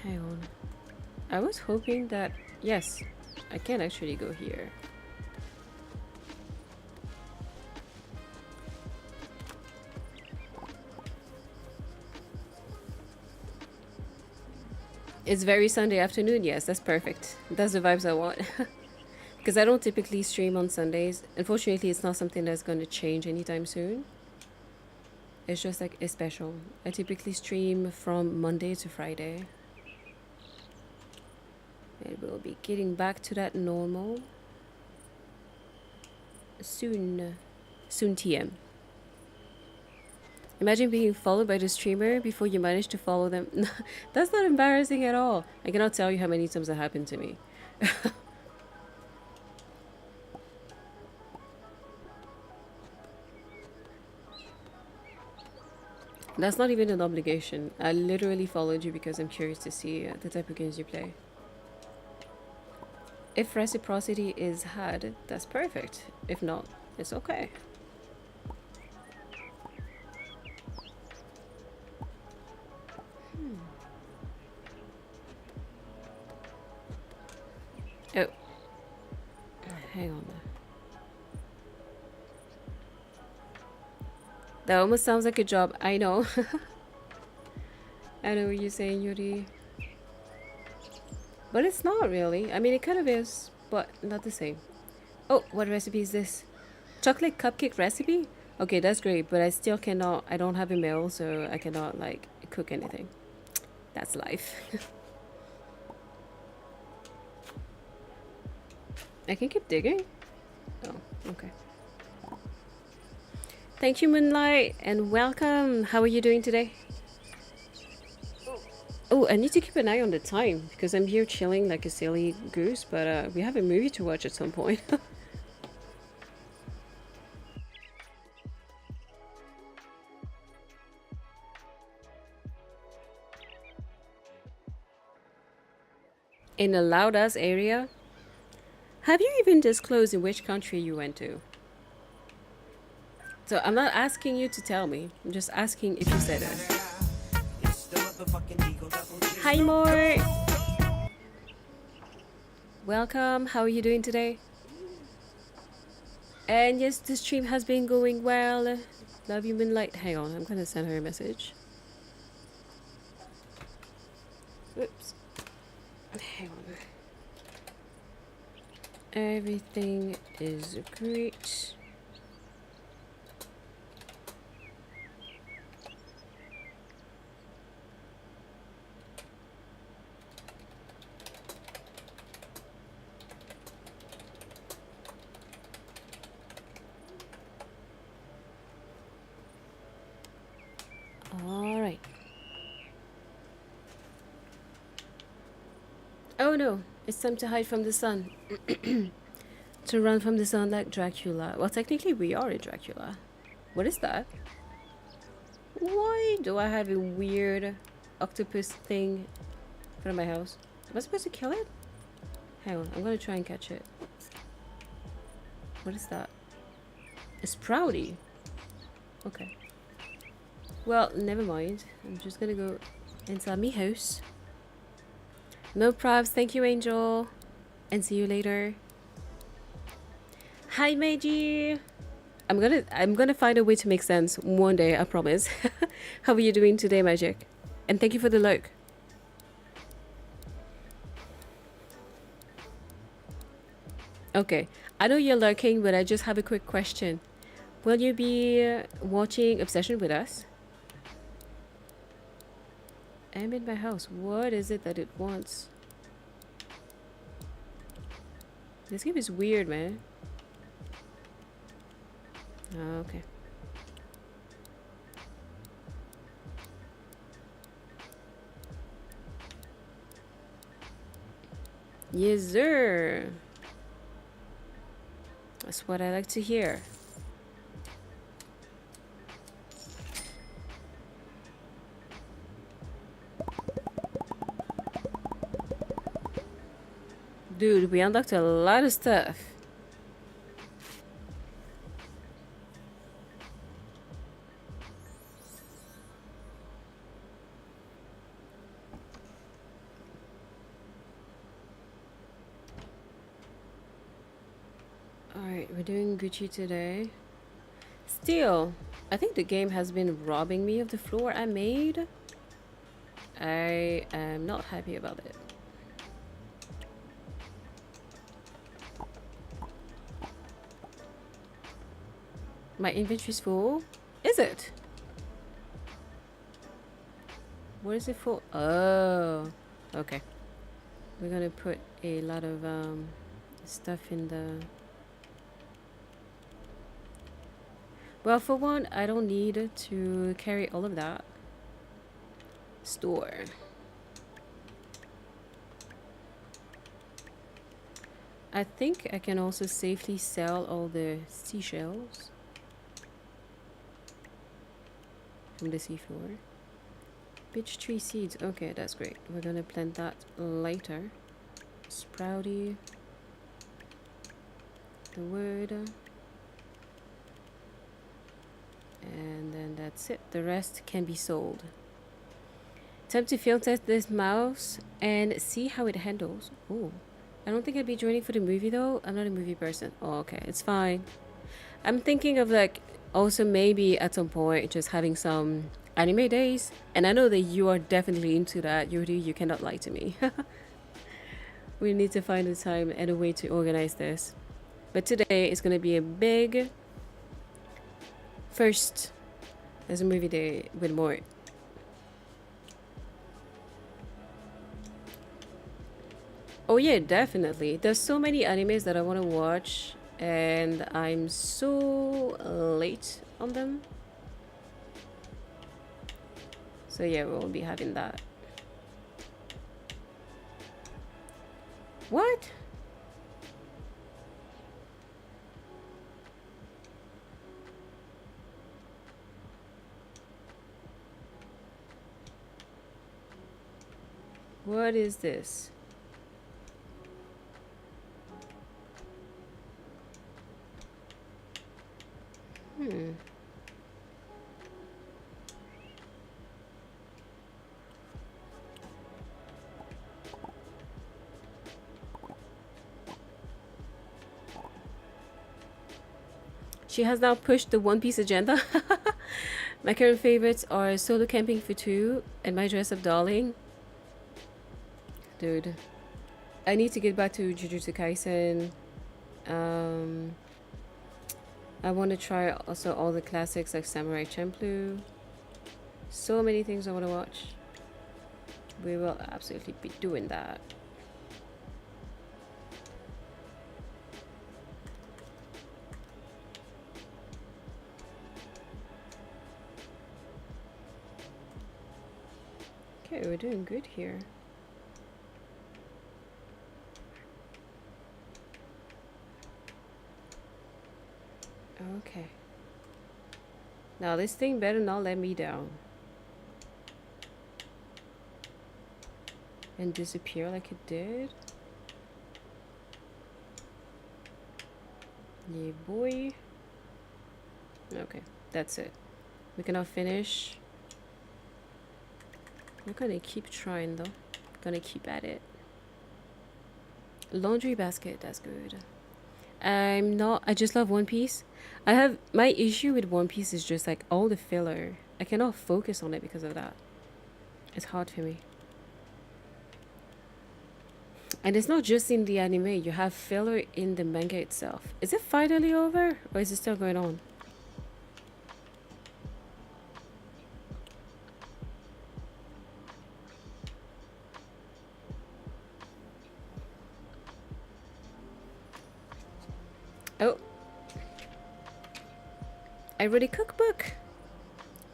Hang on. I was hoping that... Yes, I can actually go here. It's very Sunday afternoon. Yes, that's perfect. That's the vibes I want. Because I don't typically stream on Sundays. Unfortunately, it's not something that's going to change anytime soon. It's just like a special. I typically stream from Monday to Friday. And we'll be getting back to that normal soon. Soon TM. Imagine being followed by the streamer before you manage to follow them. That's not embarrassing at all. I cannot tell you how many times that happened to me. That's not even an obligation. I literally followed you because I'm curious to see the type of games you play. If reciprocity is had, that's perfect. If not, it's okay. Oh, hang on. That almost sounds like a job. I know. I know what you're saying, Yuri. But it's not really. I mean, it kind of is, but not the same. Oh, what recipe is this? Chocolate cupcake recipe? Okay, that's great, but I still cannot. I don't have a mill, so I cannot, like, cook anything. That's life. I can keep digging? Oh, okay. Thank you, Moonlight, and welcome. How are you doing today? Oh, I need to keep an eye on the time because I'm here chilling like a silly goose, but we have a movie to watch at some point. In a loud ass area? Have you even disclosed in which country you went to? So I'm not asking you to tell me. I'm just asking if you said it. Hi, Mort. Welcome. How are you doing today? And yes, the stream has been going well. Love you, Moonlight. Hang on, I'm gonna send her a message. Whoops. Hang on. Everything is great. All right. Oh no, it's time to hide from the sun. To run from the sun like Dracula. Well, technically we are in Dracula. What is that? Why do I have a weird octopus thing in front of my house? Am I supposed to kill it? Hang on, I'm gonna try and catch it. What is that? A sprouty. Okay. Well, never mind. I'm just gonna go inside my house. No props. Thank you, Angel. And see you later. Hi, Meiji. I'm gonna find a way to make sense one day, I promise. How are you doing today, Magic? And thank you for the lurk. Okay, I know you're lurking, but I just have a quick question. Will you be watching Obsession with us? I'm in my house. What is it that it wants? This game is weird, man. Oh, okay. Yes, sir. That's what I like to hear. Dude, we unlocked a lot of stuff. Alright, we're doing Gucci today. Still, I think the game has been robbing me of the floor I made. I am not happy about it. My inventory's full. Is it? What is it for? Oh, okay. We're gonna put a lot of stuff in the... Well, for one, I don't need to carry all of that. Store. I think I can also safely sell all the seashells from the seafloor. Beech tree seeds. Okay, that's great. We're gonna plant that later. Sprouty. The wood. And then that's it. The rest can be sold. Time to field test this mouse and see how it handles. Oh, I don't think I'd be joining for the movie though. I'm not a movie person. Oh, okay, it's fine. I'm thinking of like also maybe at some point just having some anime days. And I know that you are definitely into that. Yuri, you cannot lie to me. We need to find a time and a way to organize this. But today is going to be a big first as a movie day with more. Oh yeah, definitely. There's so many animes that I want to watch and I'm so late on them. So yeah, we won't be having that. What? What is this? She has now pushed the One Piece agenda. My current favorites are Solo Camping for Two and My Dress Up Darling. Dude, I need to get back to Jujutsu Kaisen. I want to try also all the classics like Samurai Champloo. So many things I want to watch. We will absolutely be doing that. Okay, we're doing good here. Okay. Now this thing better not let me down. And disappear like it did. Yeah, boy. Okay, that's it. We cannot finish. We're gonna keep trying though. Gonna keep at it. Laundry basket, that's good. I just love One Piece. My issue with One Piece is just like all the filler. I cannot focus on it because of that. It's hard for me. And it's not just in the anime, you have filler in the manga itself. Is it finally over or is it still going on? Oh. I wrote a cookbook.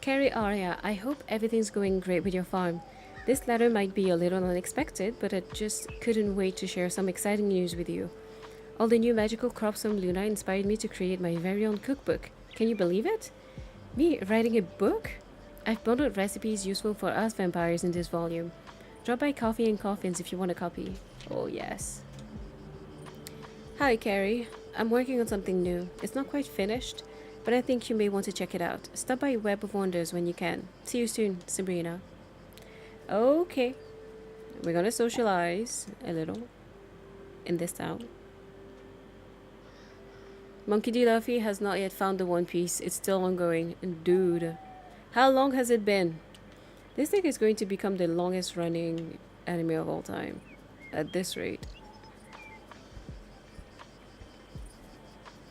Keri Arya, I hope everything's going great with your farm. This letter might be a little unexpected, but I just couldn't wait to share some exciting news with you. All the new magical crops from Luna inspired me to create my very own cookbook. Can you believe it? Me writing a book? I've bundled recipes useful for us vampires in this volume. Drop by Coffee and Coffins if you want a copy. Oh yes. Hi Keri, I'm working on something new. It's not quite finished, but I think you may want to check it out. Stop by Web of Wonders when you can. See you soon, Sabrina. Okay. We're gonna socialize a little in this town. Monkey D. Luffy has not yet found the One Piece. It's still ongoing. And dude, how long has it been? This thing is going to become the longest running anime of all time. At this rate.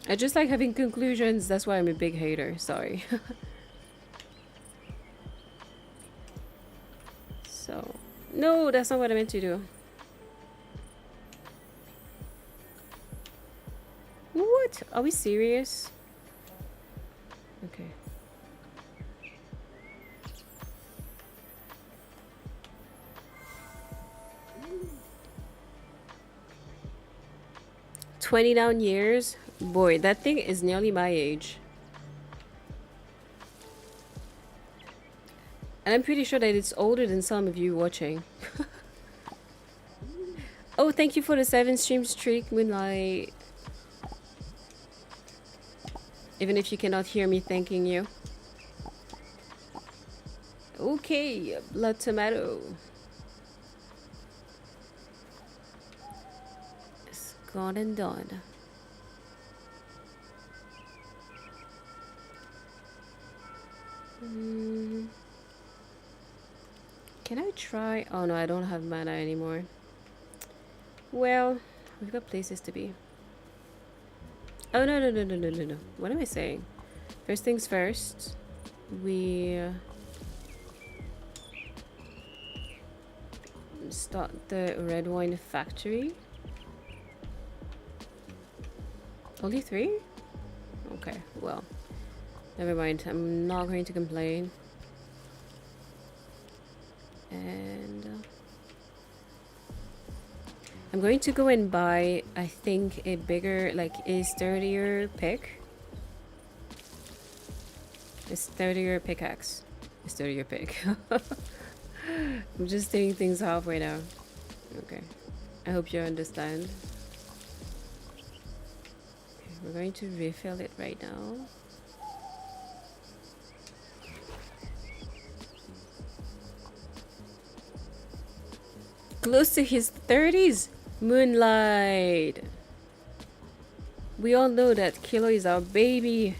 I just like having conclusions. That's why I'm a big hater. Sorry. So, no, that's not what I meant to do. What? Are we serious? Okay. $20 down years? Boy, that thing is nearly my age. And I'm pretty sure that it's older than some of you watching. Oh, thank you for the 7 stream streak, Moonlight. Even if you cannot hear me thanking you. Okay, blood tomato. It's gone and done. Can I try? Oh no, I don't have mana anymore. Well, we've got places to be. Oh no, no, no, no, no, no, no. What am I saying? First things first. We start the red wine factory. Only 3? Okay, well. Never mind. I'm not going to complain. And I'm going to go and buy, I think, a bigger, like a sturdier pick. A sturdier pickaxe. A sturdier pick. I'm just taking things halfway now. Okay. I hope you understand. Okay, we're going to refill it right now. Close to his 30s. Moonlight. We all know that Kilo is our baby.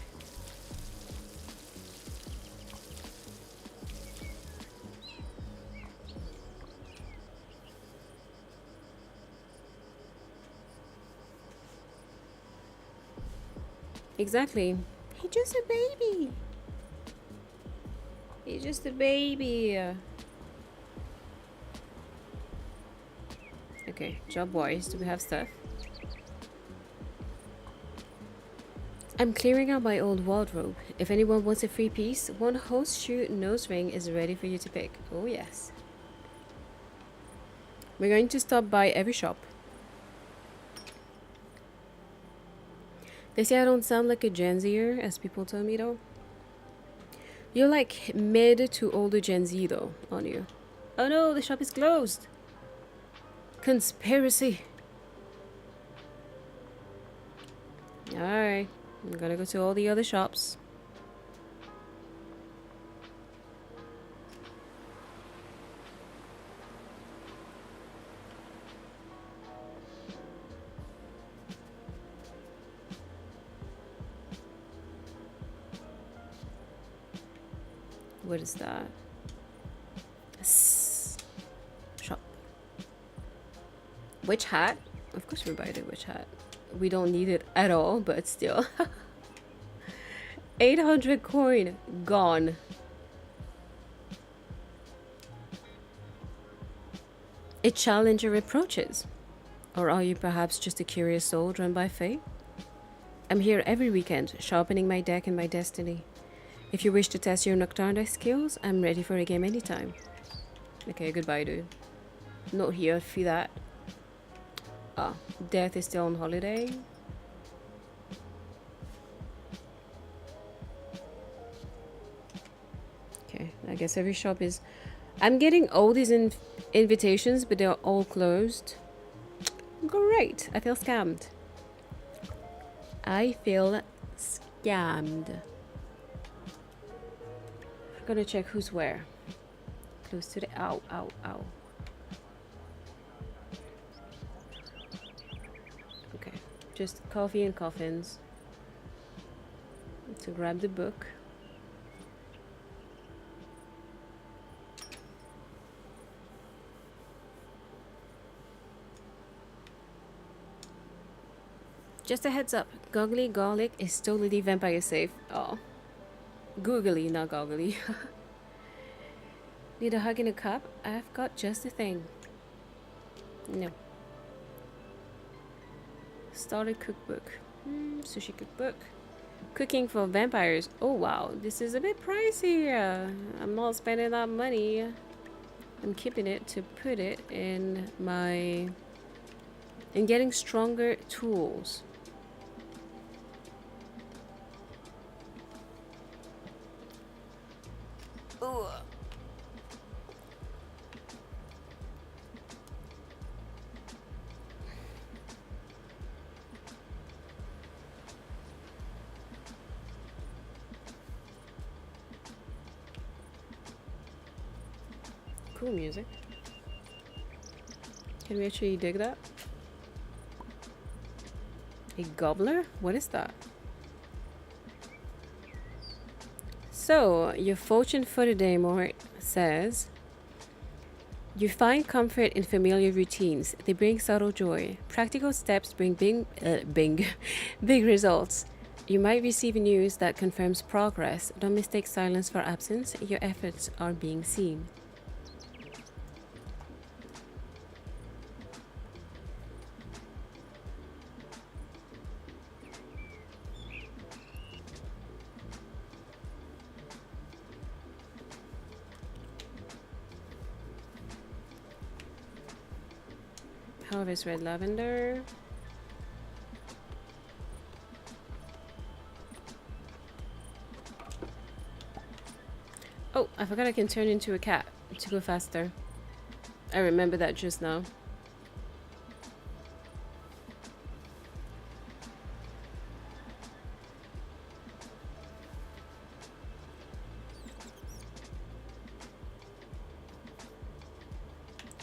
Exactly. He's just a baby. He's just a baby. Okay, job-wise, do we have stuff? I'm clearing out my old wardrobe. If anyone wants a free piece, one horseshoe nose ring is ready for you to pick. Oh yes. We're going to stop by every shop. They say I don't sound like a Gen Zer, as people tell me though. You're like mid to older Gen Z though, aren't you? Oh no, the shop is closed. Conspiracy. Alright, I'm gonna go to all the other shops. What is that? Shop. Witch hat? Of course we buy the witch hat. We don't need it at all, but still. 800 coin. Gone. A challenger approaches. Or are you perhaps just a curious soul drawn by fate? I'm here every weekend, sharpening my deck and my destiny. If you wish to test your Nocturne skills, I'm ready for a game anytime. Okay, goodbye, dude. Not here for that. Ah, Death is still on holiday. Okay, I guess every shop is... I'm getting all these invitations, but they're all closed. Great, I feel scammed. I feel scammed. I'm gonna check who's where. Close to the... Ow, ow, ow. Okay, just coffee and coffins. To grab the book. Just a heads up, goggly garlic is totally vampire safe. Oh. Googly, not goggly. Need a hug in a cup? I've got just the thing. No. Started cookbook. Sushi cookbook. Cooking for vampires. Oh wow, this is a bit pricey. I'm not spending that money. I'm keeping it to put it in my... in getting stronger tools. Ooh. Cool music. Can we actually dig that? A gobbler? What is that? So, your fortune for the day, Mort, says... You find comfort in familiar routines. They bring subtle joy. Practical steps bring big results. You might receive news that confirms progress. Don't mistake silence for absence. Your efforts are being seen. Harvest red lavender. Oh, I forgot I can turn into a cat to go faster. I remember that just now.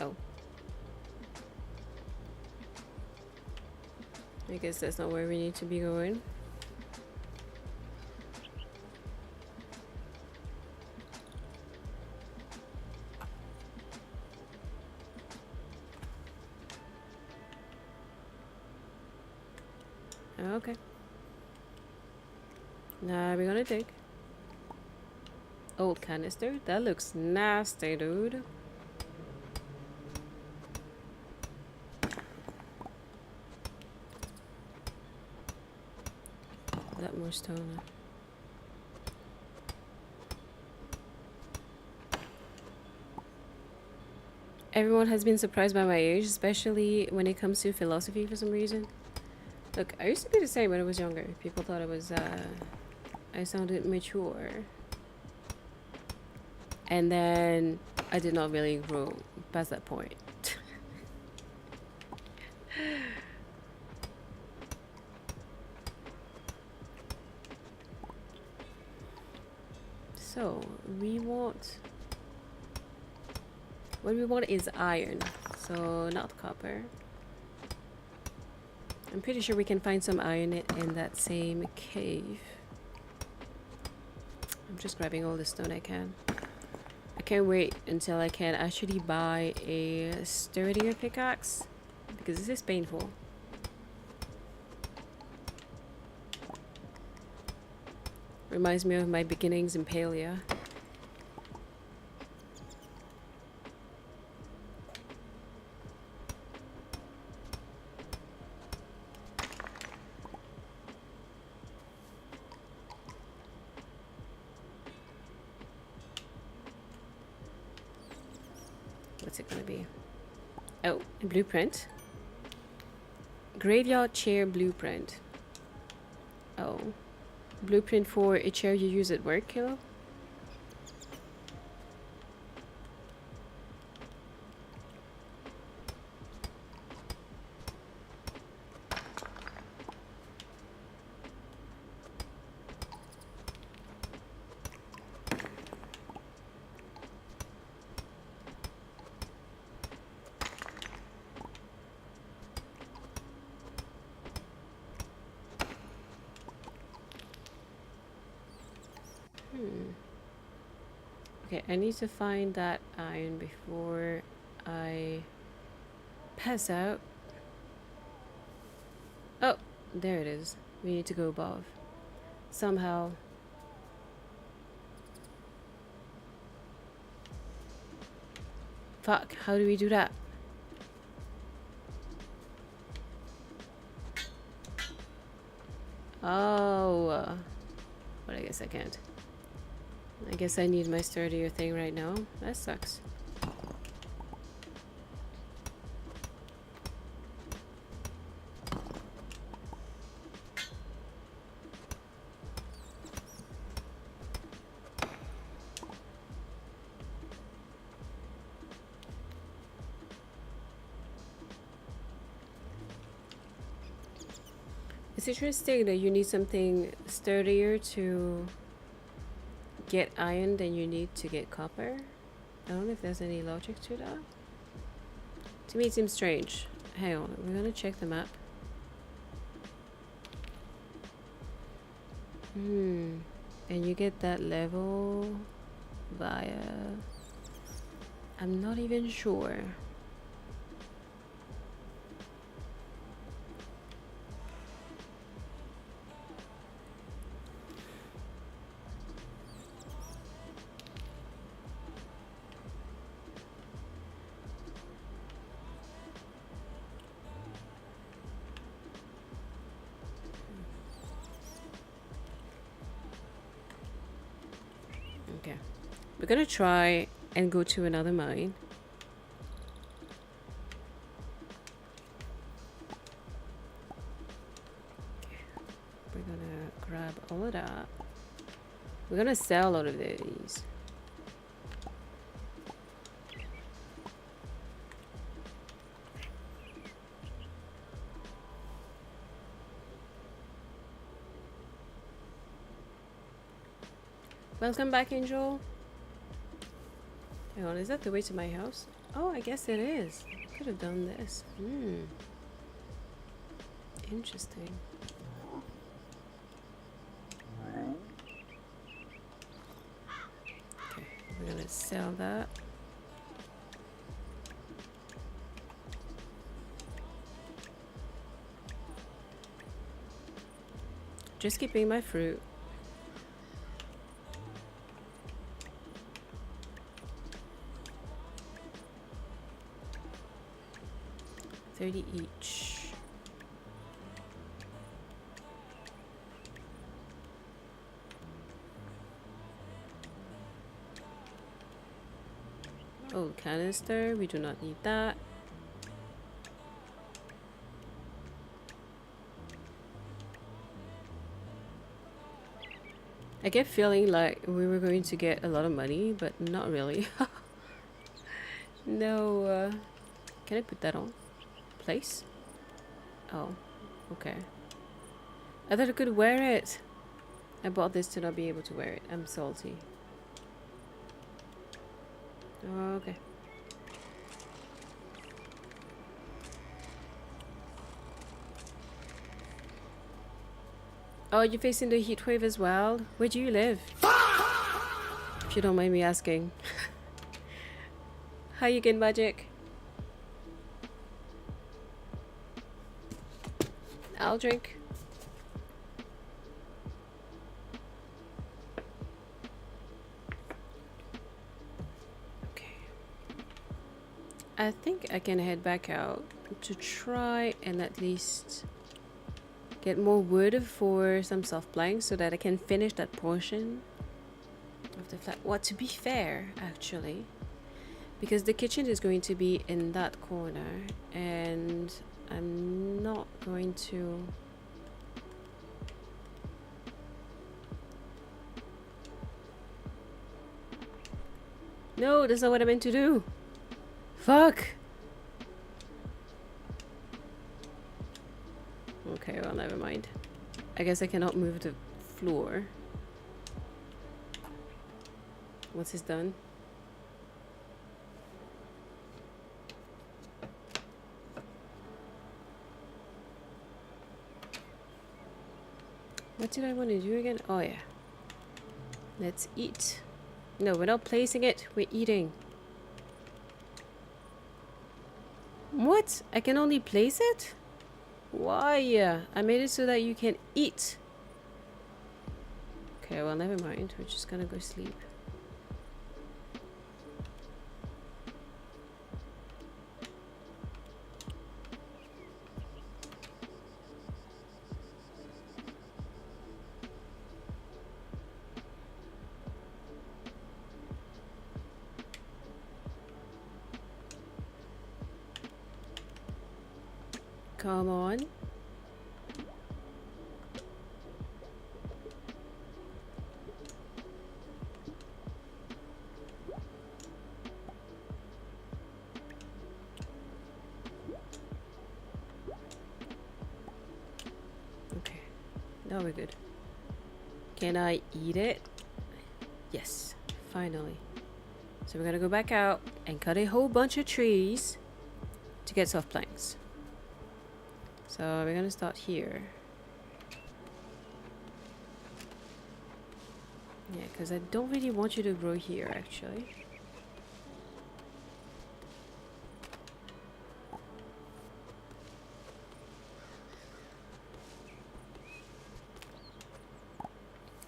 Oh. I guess that's not where we need to be going. Okay. Now we're gonna dig. Old canister. That looks nasty, dude. That more stone. Everyone has been surprised by my age, especially when it comes to philosophy for some reason. Look, I used to be the same when I was younger. People thought I sounded mature. And then I did not really grow past that point. So, what we want is iron, so not copper. I'm pretty sure we can find some iron in that same cave. I'm just grabbing all the stone I can. I can't wait until I can actually buy a sturdier pickaxe, because this is painful. Reminds me of my beginnings in Palea. What's it gonna be? Oh, a blueprint. Graveyard chair blueprint. Oh. Blueprint for a chair you use at work, Kilo? Okay, I need to find that iron before I pass out. Oh, There it is. We need to go above. Somehow. Fuck, how do we do that? Oh. But I guess I can't. I guess I need my sturdier thing right now. That sucks. It's interesting that you need something sturdier to get iron than you need to get copper. I don't know if there's any logic to that. To me it seems strange. Hang on, we're gonna check the map. And you get that level via... I'm not even sure. Okay. We're gonna try and go to another mine. We're gonna grab all of that. We're gonna sell all of these. Welcome back, Angel. Hang on, is that the way to my house? Oh, I guess it is. I could have done this. Interesting. Okay, we're gonna sell that. Just keeping my fruit. 30 each. Oh, canister. We do not need that. I get feeling like we were going to get a lot of money, but not really. No. Can I put that on? Place? Oh, okay. I thought I could wear it. I bought this to not be able to wear it. I'm salty. Okay. Oh, you're facing the heat wave as well? Where do you live? If you don't mind me asking. How you get magic? I'll drink. Okay. I think I can head back out to try and at least get more wood for some soft planks so that I can finish that portion of the flat. Well, to be fair, actually, because the kitchen is going to be in that corner and I'm not going to... No, that's not what I meant to do. Fuck. Okay, well, never mind. I guess I cannot move the floor. Once it's done. What did I want to do again? Oh, yeah. Let's eat. No, we're not placing it. We're eating. What? I can only place it? Why? I made it so that you can eat. Okay, well, never mind. We're just gonna go sleep. Come on. Okay, now we're good. Can I eat it? Yes, finally. So we're gonna go back out and cut a whole bunch of trees to get soft planks. So we're gonna start here. Yeah, because I don't really want you to grow here actually.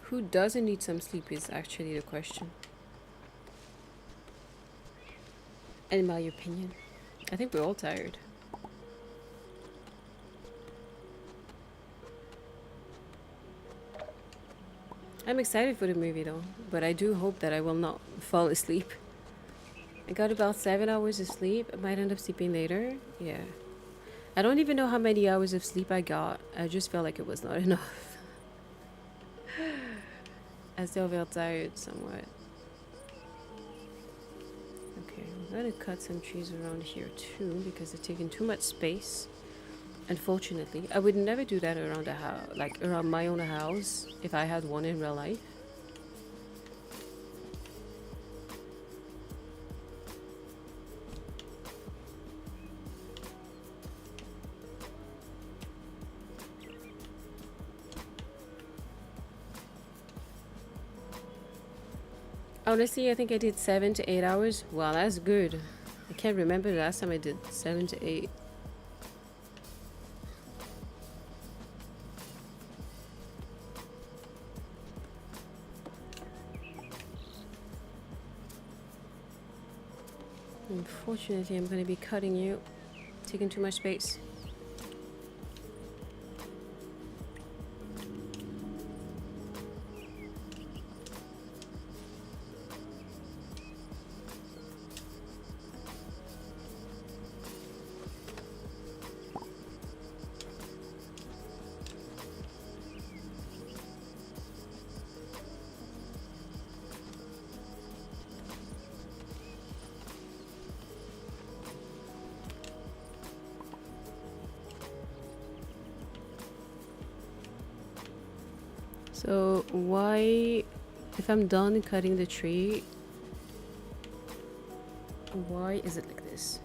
Who doesn't need some sleep is actually the question. In my opinion. I think we're all tired. I'm excited for the movie though, but I do hope that I will not fall asleep. I got about 7 hours of sleep. I might end up sleeping later. Yeah. I don't even know how many hours of sleep I got. I just felt like it was not enough. I still feel tired somewhat. Okay, I'm gonna cut some trees around here too because they're taking too much space. Unfortunately, I would never do that around a house, like around my own house, if I had one in real life. Honestly, I think I did 7 to 8 hours. Wow, that's good. I can't remember the last time I did 7 to 8. Unfortunately, I'm going to be cutting you, taking too much space. So why, if I'm done cutting the tree, why is it like this?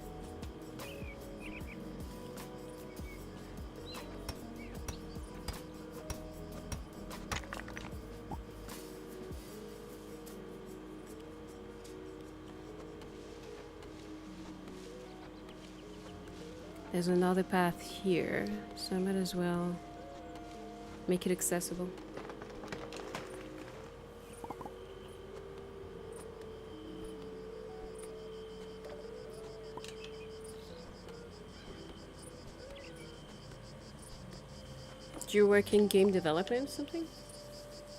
There's another path here, so I might as well make it accessible. Do you work in game development or something?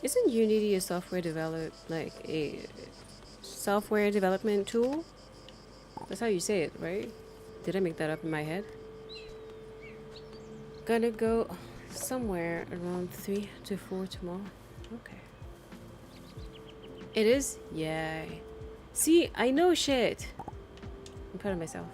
Isn't Unity a software software development tool? That's how you say it, right? Did I make that up in my head? Gonna go somewhere around 3 to 4 tomorrow. Okay. It is? Yeah. See, I know shit. I'm proud of myself.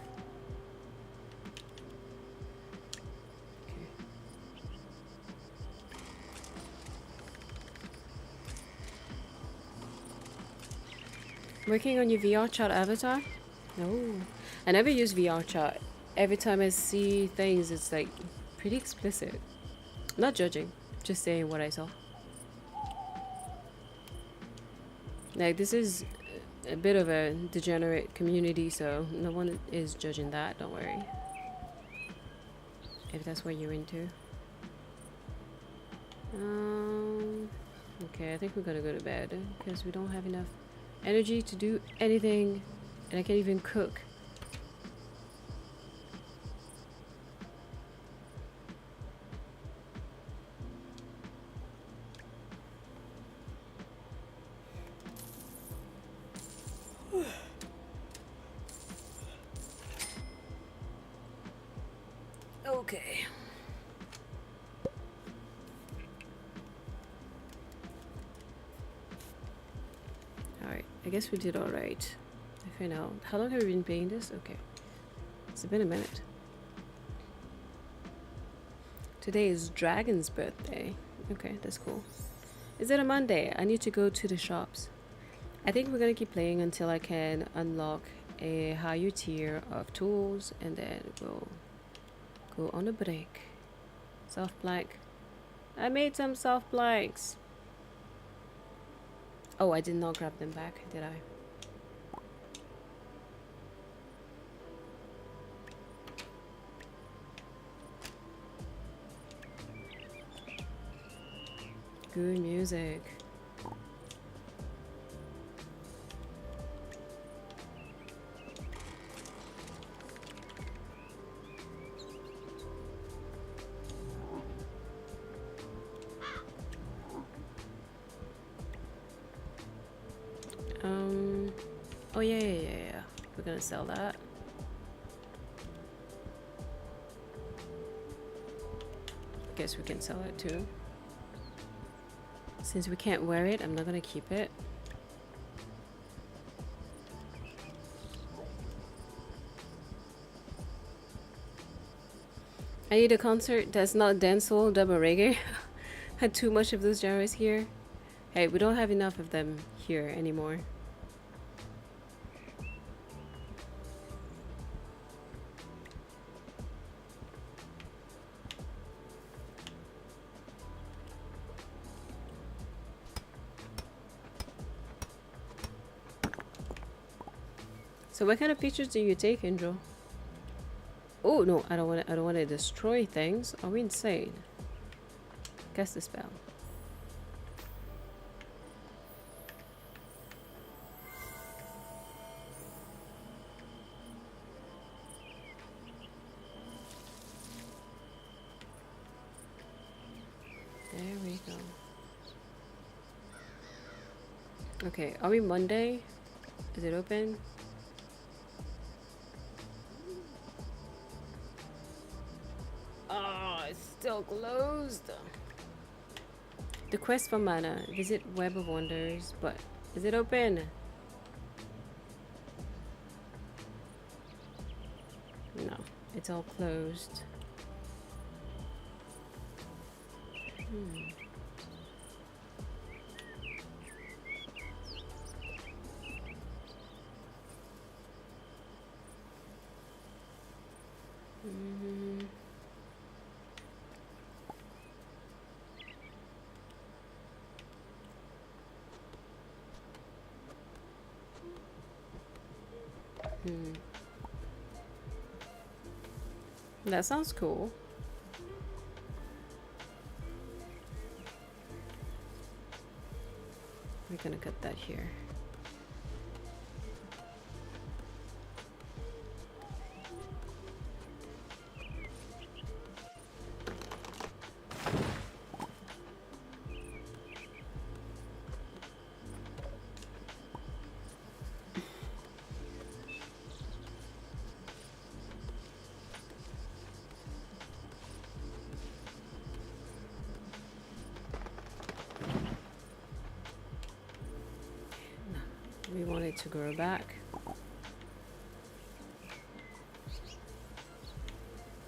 Working on your VR chat avatar? No. I never use VR chat. Every time I see things, it's like pretty explicit. Not judging, just saying what I saw. Like, this is a bit of a degenerate community, so no one is judging that, don't worry. if that's what you're into. Okay, I think we're gonna go to bed because we don't have enough energy to do anything, and I can't even cook. Okay. Alright, I guess we did alright. If I know. How long have we been playing this? Okay. It's been a minute. Today is Dragon's birthday. Okay, that's cool. Is it a Monday? I need to go to the shops. I think we're gonna keep playing until I can unlock a higher tier of tools, and then we'll go on a break. Soft blank. I made some soft blanks. Oh, I did not grab them back, did I? Good music. Oh yeah. We're gonna sell that. Guess we can sell it too. Since we can't wear it, I'm not gonna keep it. I need a concert that's not dancehall, double reggae. Had too much of those genres here. Hey, we don't have enough of them here anymore. So what kind of pictures do you take, Angel? Oh no, I don't want to destroy things. Are we insane? Cast the spell. There we go. Okay, are we Monday? Is it open? Oh, it's still closed. The quest for mana. Visit Web of Wonders. But is it open? No, it's all closed. That sounds cool. We're gonna cut that here. We want it to grow back.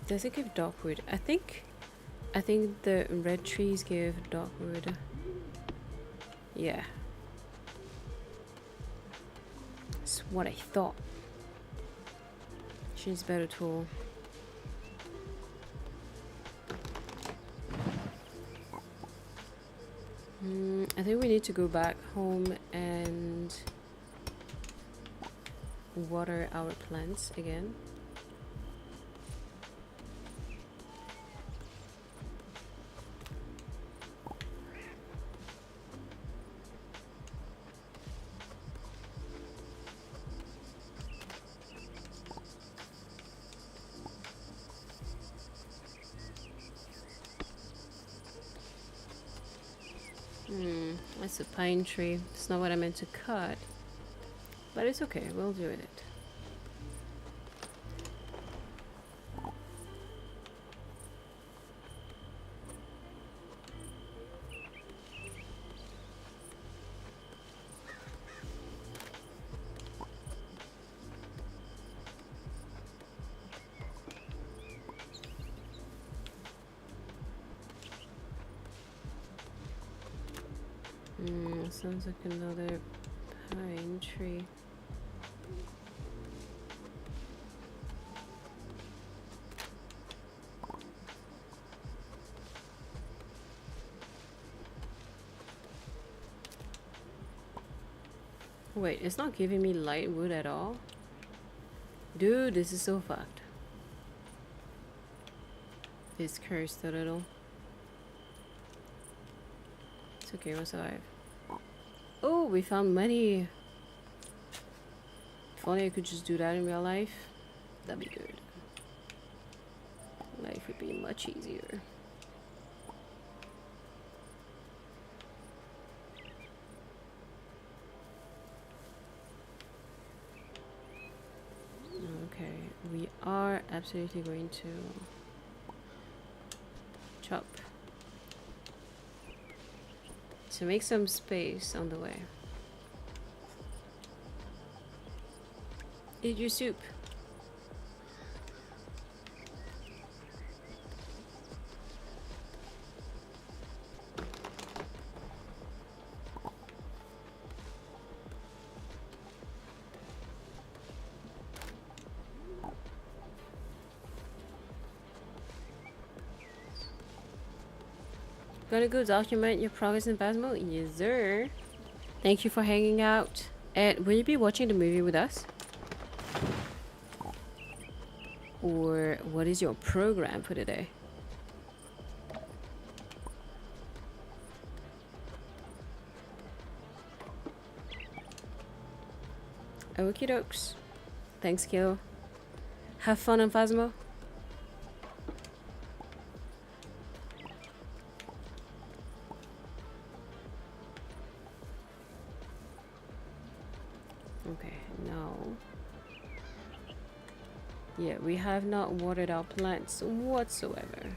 Does it give darkwood? I think the red trees give darkwood. Yeah. That's what I thought. She's better tool. I think we need to go back home and water our plants again. That's a pine tree. It's not what I meant to cut. But it's okay, we'll do it. Sounds like another pine tree. Wait, it's not giving me light wood at all? Dude, this is so fucked. It's cursed a little. It's okay, we'll survive. Oh, we found money. If only I could just do that in real life, that'd be good. Life would be much easier. Okay, we are absolutely going to chop to make some space on the way. Eat your soup. Gonna go document your progress in Phasmo? Yes, sir. Thank you for hanging out. And will you be watching the movie with us? Or what is your program for today? Okie dokes. Thanks, Kilo. Have fun on Phasmo. Okay, now. Yeah, we have not watered our plants whatsoever.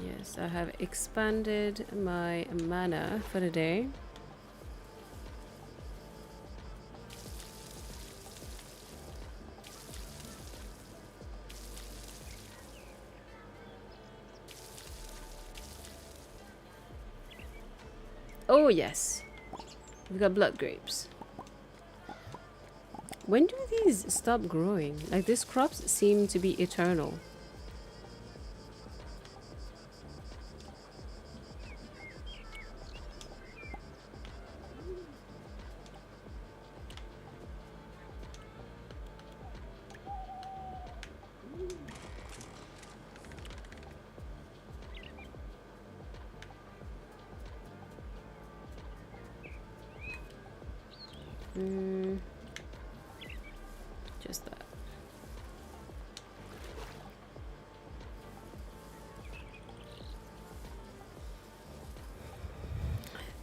Yes, I have expanded my mana for the day. Oh yes, we got blood grapes. When do these stop growing? Like, these crops seem to be eternal. Just that.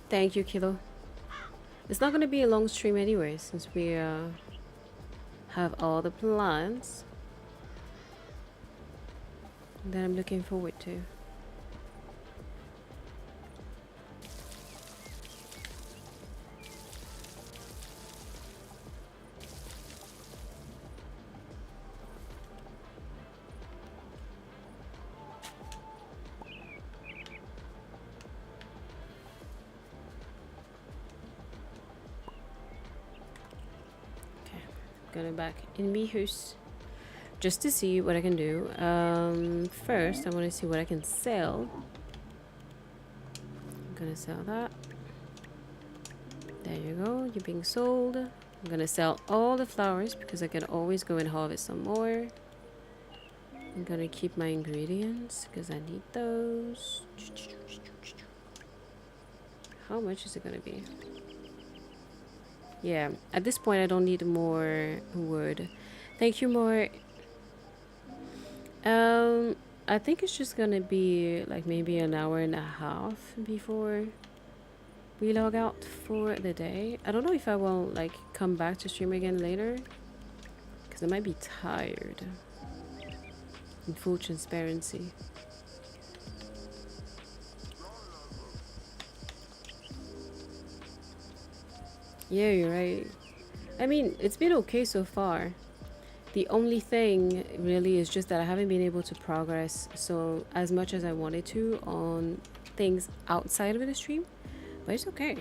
Thank you, Kilo. It's not going to be a long stream anyway, since we have all the plants that I'm looking forward to. Going back in my house just to see what I can do. First I want to see what I can sell. I'm gonna sell that. There you go, you're being sold. I'm gonna sell all the flowers because I can always go and harvest some more. I'm gonna keep my ingredients because I need those. How much is it gonna be? Yeah, at this point I don't need more wood. Thank you, more. I think it's just gonna be like maybe an hour and a half before we log out for the day. I don't know if I will like come back to stream again later because I might be tired. In full transparency. Yeah, you're right. I mean, it's been okay so far. The only thing really is just that I haven't been able to progress so as much as I wanted to on things outside of the stream, but it's okay.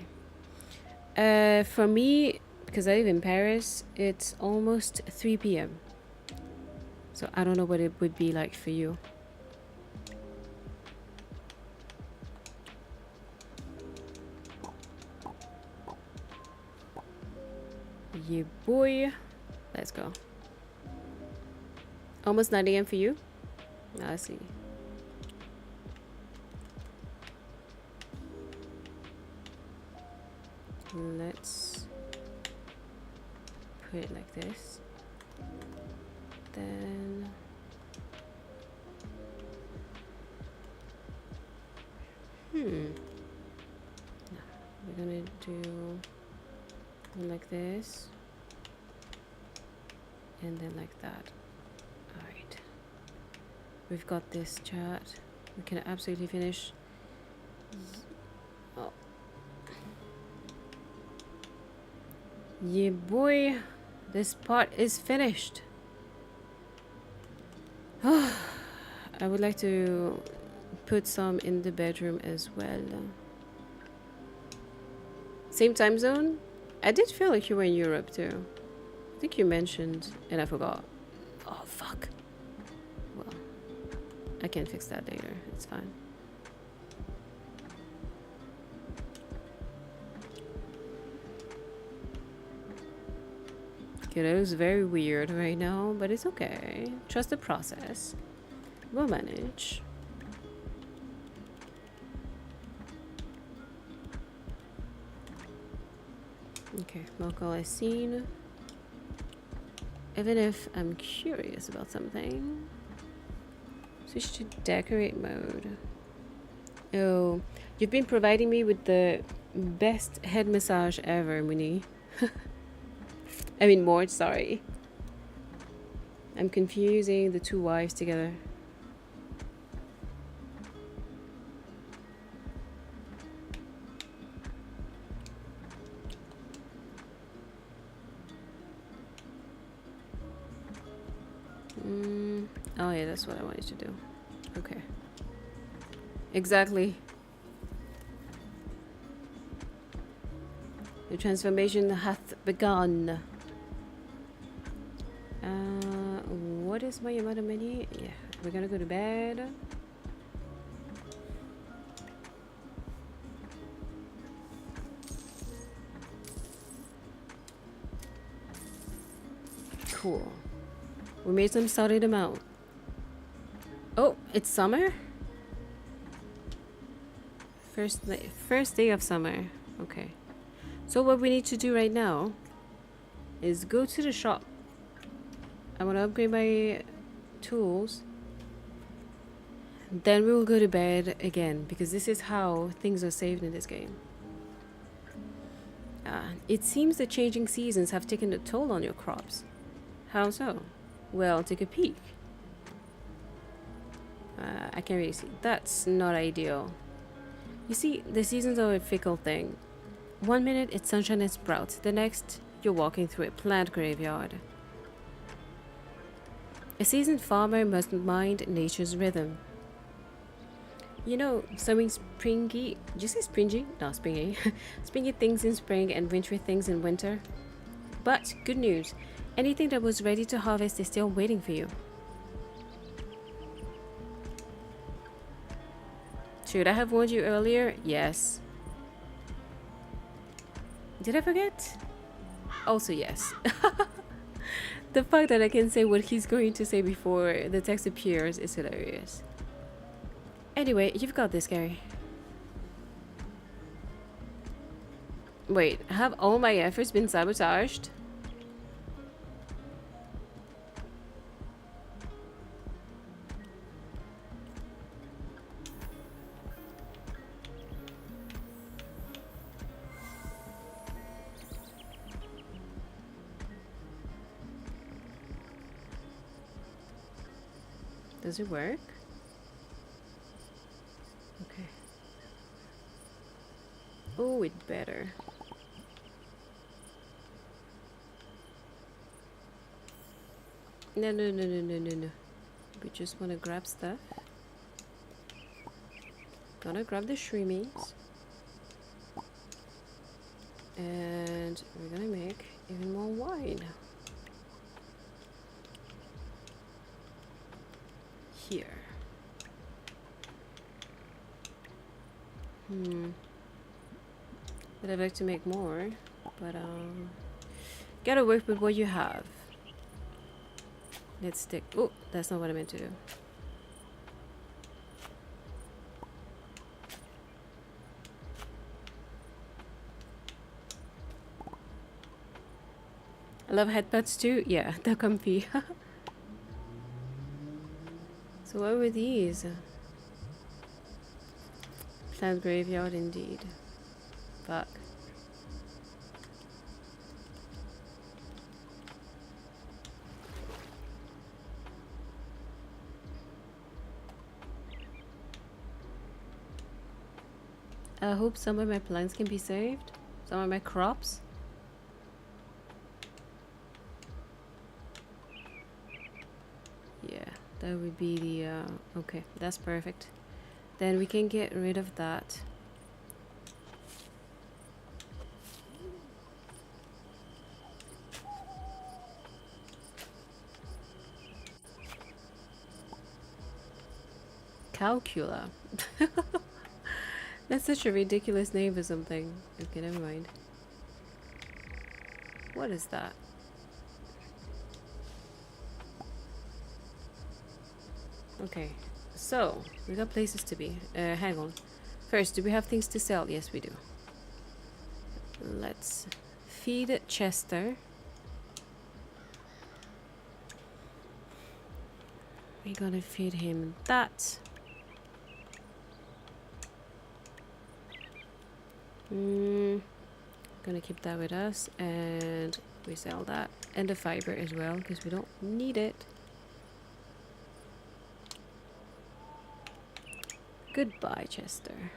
For me, because I live in Paris, it's almost 3 p.m. So I don't know what it would be like for you. Yeah, boy. Let's go. Almost 9 a.m. for you? I see. Let's put it like this. Then we're gonna do one like this and then like that. All right, we've got this chat. We can absolutely finish. Oh, yeah, boy, this part is finished. I would like to put some in the bedroom as well. Same time zone? I did feel like you were in Europe too. I think you mentioned, and I forgot. Oh, fuck. Well, I can fix that later. It's fine. Okay, that is very weird right now, but it's okay. Trust the process. We'll manage. Okay, local is seen. Even if I'm curious about something. Switch to decorate mode. Oh, you've been providing me with the best head massage ever, Muni. I mean, Mort, sorry. I'm confusing the two wives together. Oh yeah, that's what I wanted to do. Okay. Exactly. The transformation hath begun. What is my amount of money? Yeah, we're gonna go to bed. Cool. We made some solid amount. Oh, it's summer? First day of summer. Okay. So what we need to do right now is go to the shop. I want to upgrade my tools. Then we will go to bed again because this is how things are saved in this game. It seems the changing seasons have taken a toll on your crops. How so? Well, take a peek. I can't really see. That's not ideal. You see, the seasons are a fickle thing. One minute it's sunshine and sprouts, the next you're walking through a plant graveyard. A seasoned farmer must mind nature's rhythm. You know, sowing springy... Did you say springy? No, springy. Springy things in spring and wintry things in winter. But, good news. Anything that was ready to harvest is still waiting for you. Should I have warned you earlier? Yes. Did I forget? Also yes. The fact that I can say what he's going to say before the text appears is hilarious. Anyway, you've got this, Keri. Wait, have all my efforts been sabotaged? Does it work? Okay. Oh, it better. No, no, no, no, no, no, no. We just want to grab stuff. Gonna grab the shroomies. And we're gonna make even more wine. Here. But I'd like to make more. But gotta work with what you have. Let's stick. Oh, that's not what I meant to do. I love headbuds too. Yeah, they're comfy. So what were these? Plant graveyard indeed. Fuck. I hope some of my plants can be saved. Some of my crops. Yeah, that would be the okay, that's perfect. Then we can get rid of that. Calcula. That's such a ridiculous name for something. Okay, never mind. What is that? Okay, so we got places to be. Hang on. First, do we have things to sell? Yes, we do. Let's feed Chester. We're gonna feed him that. Gonna keep that with us, and we sell that and the fiber as well because we don't need it. Goodbye, Chester.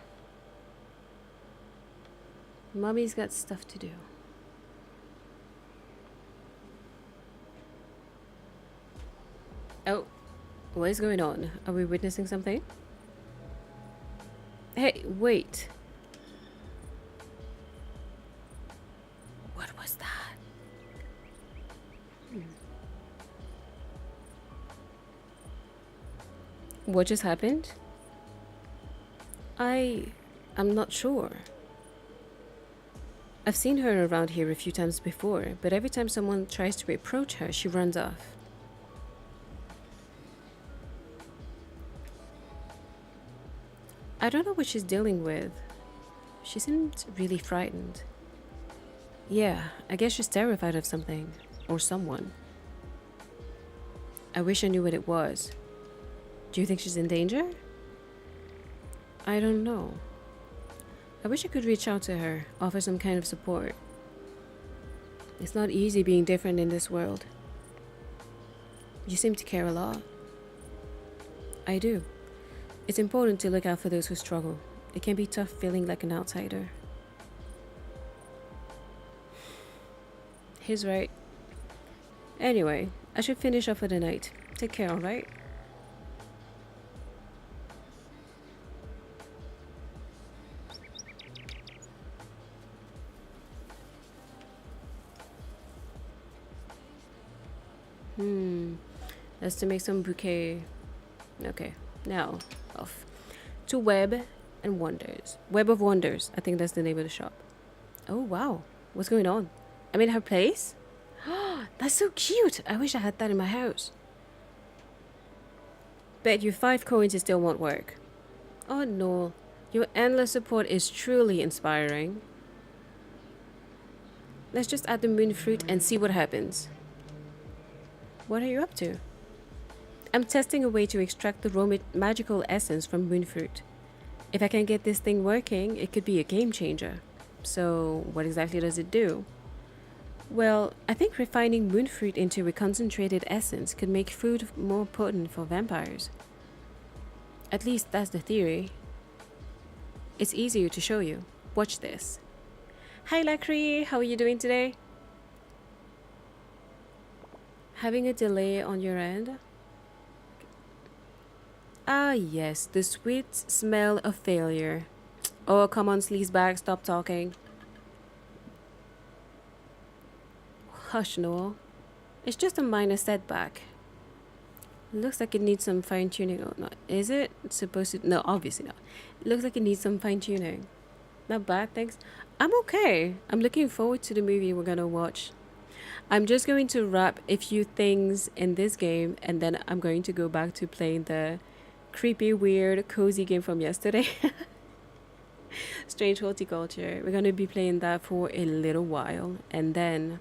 Mommy's got stuff to do. Oh, what is going on? Are we witnessing something? Hey, wait. What was that? What just happened? I'm not sure. I've seen her around here a few times before, but every time someone tries to approach her, she runs off. I don't know what she's dealing with. She seemed really frightened. Yeah, I guess she's terrified of something. Or someone. I wish I knew what it was. Do you think she's in danger? I don't know. I wish I could reach out to her, offer some kind of support. It's not easy being different in this world. You seem to care a lot. I do. It's important to look out for those who struggle. It can be tough feeling like an outsider. He's right. Anyway, I should finish up for the night. Take care, alright? That's to make some bouquet. Okay, now off to Web and Wonders. Web of Wonders. I think that's the name of the shop. Oh wow, what's going on? I'm in her place? That's so cute. I wish I had that in my house. Bet you 5 coins it still won't work. Oh no, your endless support is truly inspiring. Let's just add the moon fruit and see what happens. What are you up to? I'm testing a way to extract the raw magical essence from moonfruit. If I can get this thing working, it could be a game changer. So, what exactly does it do? Well, I think refining moon fruit into a concentrated essence could make food more potent for vampires. At least that's the theory. It's easier to show you. Watch this. Hi Lakri, how are you doing today? Having a delay on your end? Ah yes, the sweet smell of failure. Oh, come on, sleazebag, stop talking. Hush, Noel. It's just a minor setback. Looks like it needs some fine tuning. Oh, no. Is it supposed to? No, obviously not. It looks like it needs some fine tuning. Not bad, thanks. I'm okay. I'm looking forward to the movie we're gonna watch. I'm just going to wrap a few things in this game and then I'm going to go back to playing the creepy, weird, cozy game from yesterday. Strange Horticulture. We're gonna be playing that for a little while and then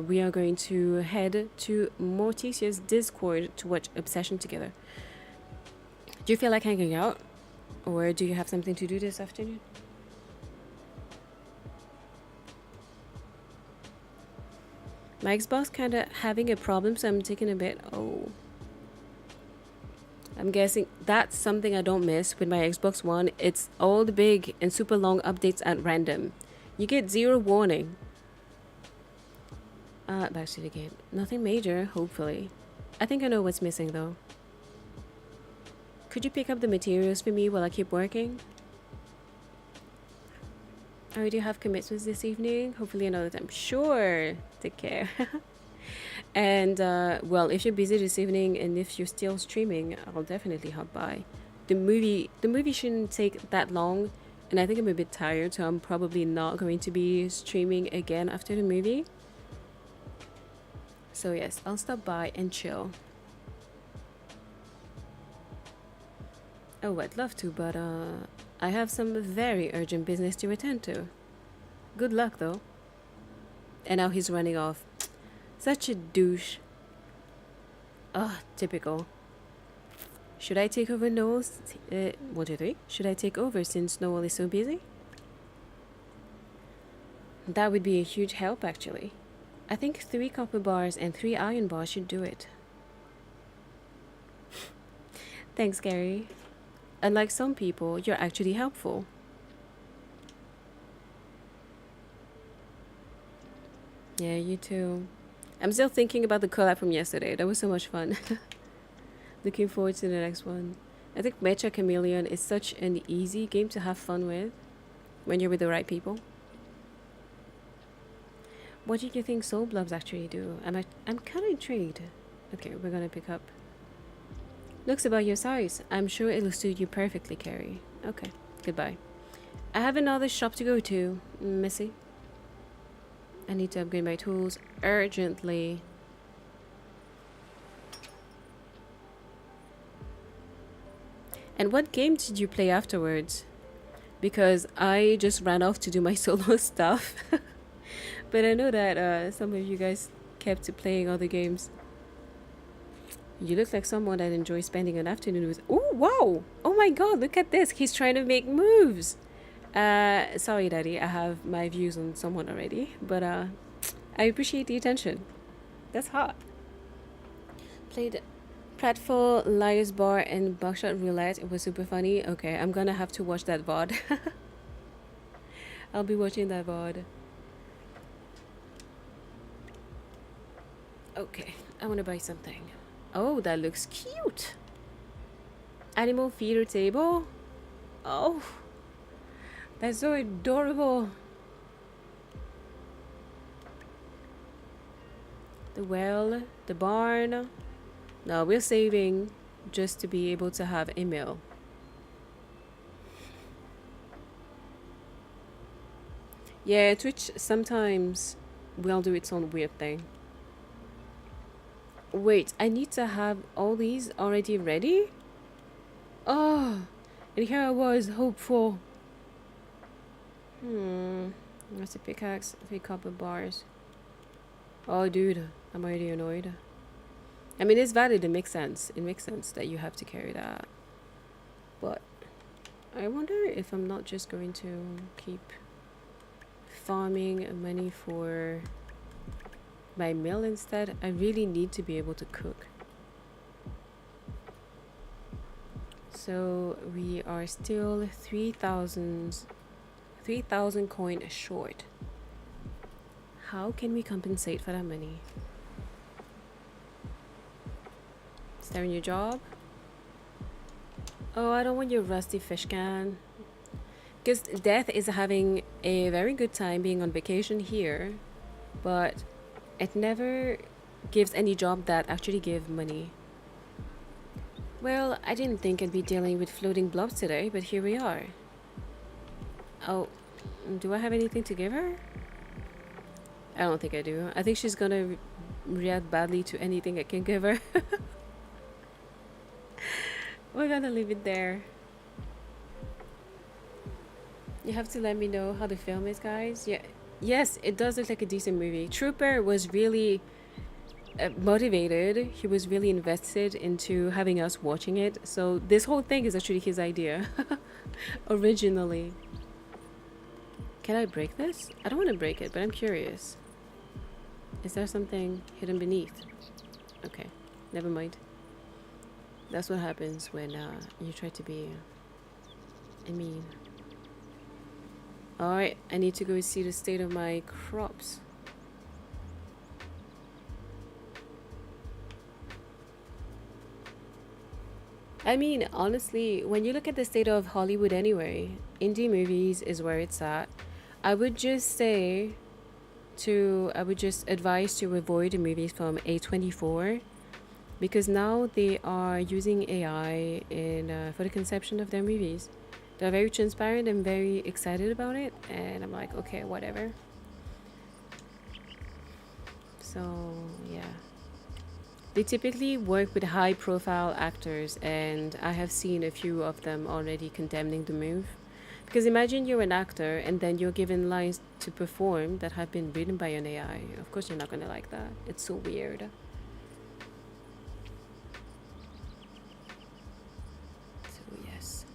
we are going to head to Morticia's Discord to watch Obsession together. Do you feel like hanging out? Or do you have something to do this afternoon? My Xbox kinda having a problem, so I'm taking a bit. Oh. I'm guessing that's something I don't miss with my Xbox One. It's all the big and super long updates at random. You get zero warning. Back to the game. Nothing major, hopefully. I think I know what's missing though. Could you pick up the materials for me while I keep working? I already have commitments this evening. Hopefully another time. Sure. Take care. And well, if you're busy this evening and if you're still streaming, I'll definitely hop by. The movie shouldn't take that long, and I think I'm a bit tired, so I'm probably not going to be streaming again after the movie. So yes, I'll stop by and chill. Oh, I'd love to, but I have some very urgent business to attend to. Good luck though. And now he's running off. Such a douche. Ugh, typical. Should I take over Noel's? 1, 2, 3. Should I take over since Noel is so busy? That would be a huge help, actually. I think 3 copper bars and 3 iron bars should do it. Thanks, Keri. Unlike some people, you're actually helpful. Yeah, you too. I'm still thinking about the collab from yesterday. That was so much fun. Looking forward to the next one. I think Mecha Chameleon is such an easy game to have fun with when you're with the right people. What do you think soul blobs actually do? I'm kind of intrigued. Okay, we're gonna pick up. Looks about your size. I'm sure it'll suit you perfectly, Keri. Okay, goodbye. I have another shop to go to, Missy. I need to upgrade my tools urgently. And what game did you play afterwards? Because I just ran off to do my solo stuff. But I know that some of you guys kept playing other games. You look like someone that enjoys spending an afternoon with... Oh, wow! Oh my god, look at this. He's trying to make moves. Sorry, Daddy. I have my views on someone already. But I appreciate the attention. That's hot. Played Pratfall, Liar's Bar, and Buckshot Roulette. It was super funny. Okay, I'm gonna have to watch that VOD. I'll be watching that VOD. Okay, I want to buy something. Oh, that looks cute. Animal feeder table. Oh, that's so adorable. The well, the barn. No, we're saving just to be able to have a meal. Yeah, Twitch sometimes will do its own weird thing. Wait, I need to have all these already ready? Oh, and here I was, hopeful. That's a pickaxe, 3 copper bars. Oh, dude, I'm already annoyed. I mean, it's valid, it makes sense. It makes sense that you have to carry that. But I wonder if I'm not just going to keep farming money for by mail instead. I really need to be able to cook. So we are still 3,000 coin short. How can we compensate for that money? Is there a new job? Oh, I don't want your rusty fish can. Because Death is having a very good time being on vacation here, but it never gives any job that actually give money. Well, I didn't think I'd be dealing with floating blobs today, but here we are. Oh, do I have anything to give her? I don't think I do. I think she's gonna react badly to anything I can give her. We're gonna leave it there. You have to let me know how the film is, guys. Yeah, yes, it does look like a decent movie. Trooper was really motivated. He was really invested into having us watching it. So this whole thing is actually his idea, originally. Can I break this? I don't want to break it, but I'm curious. Is there something hidden beneath? Okay, never mind. That's what happens when you try to be mean. Alright, I need to go see the state of my crops. I mean, honestly, when you look at the state of Hollywood anyway, indie movies is where it's at. I would just advise to avoid the movies from A24 because now they are using AI for the conception of their movies. They're very transparent and very excited about it, and I'm like, okay, whatever. So, yeah. They typically work with high-profile actors, and I have seen a few of them already condemning the move. Because imagine you're an actor, and then you're given lines to perform that have been written by an AI. Of course you're not gonna like that. It's so weird. So, yes.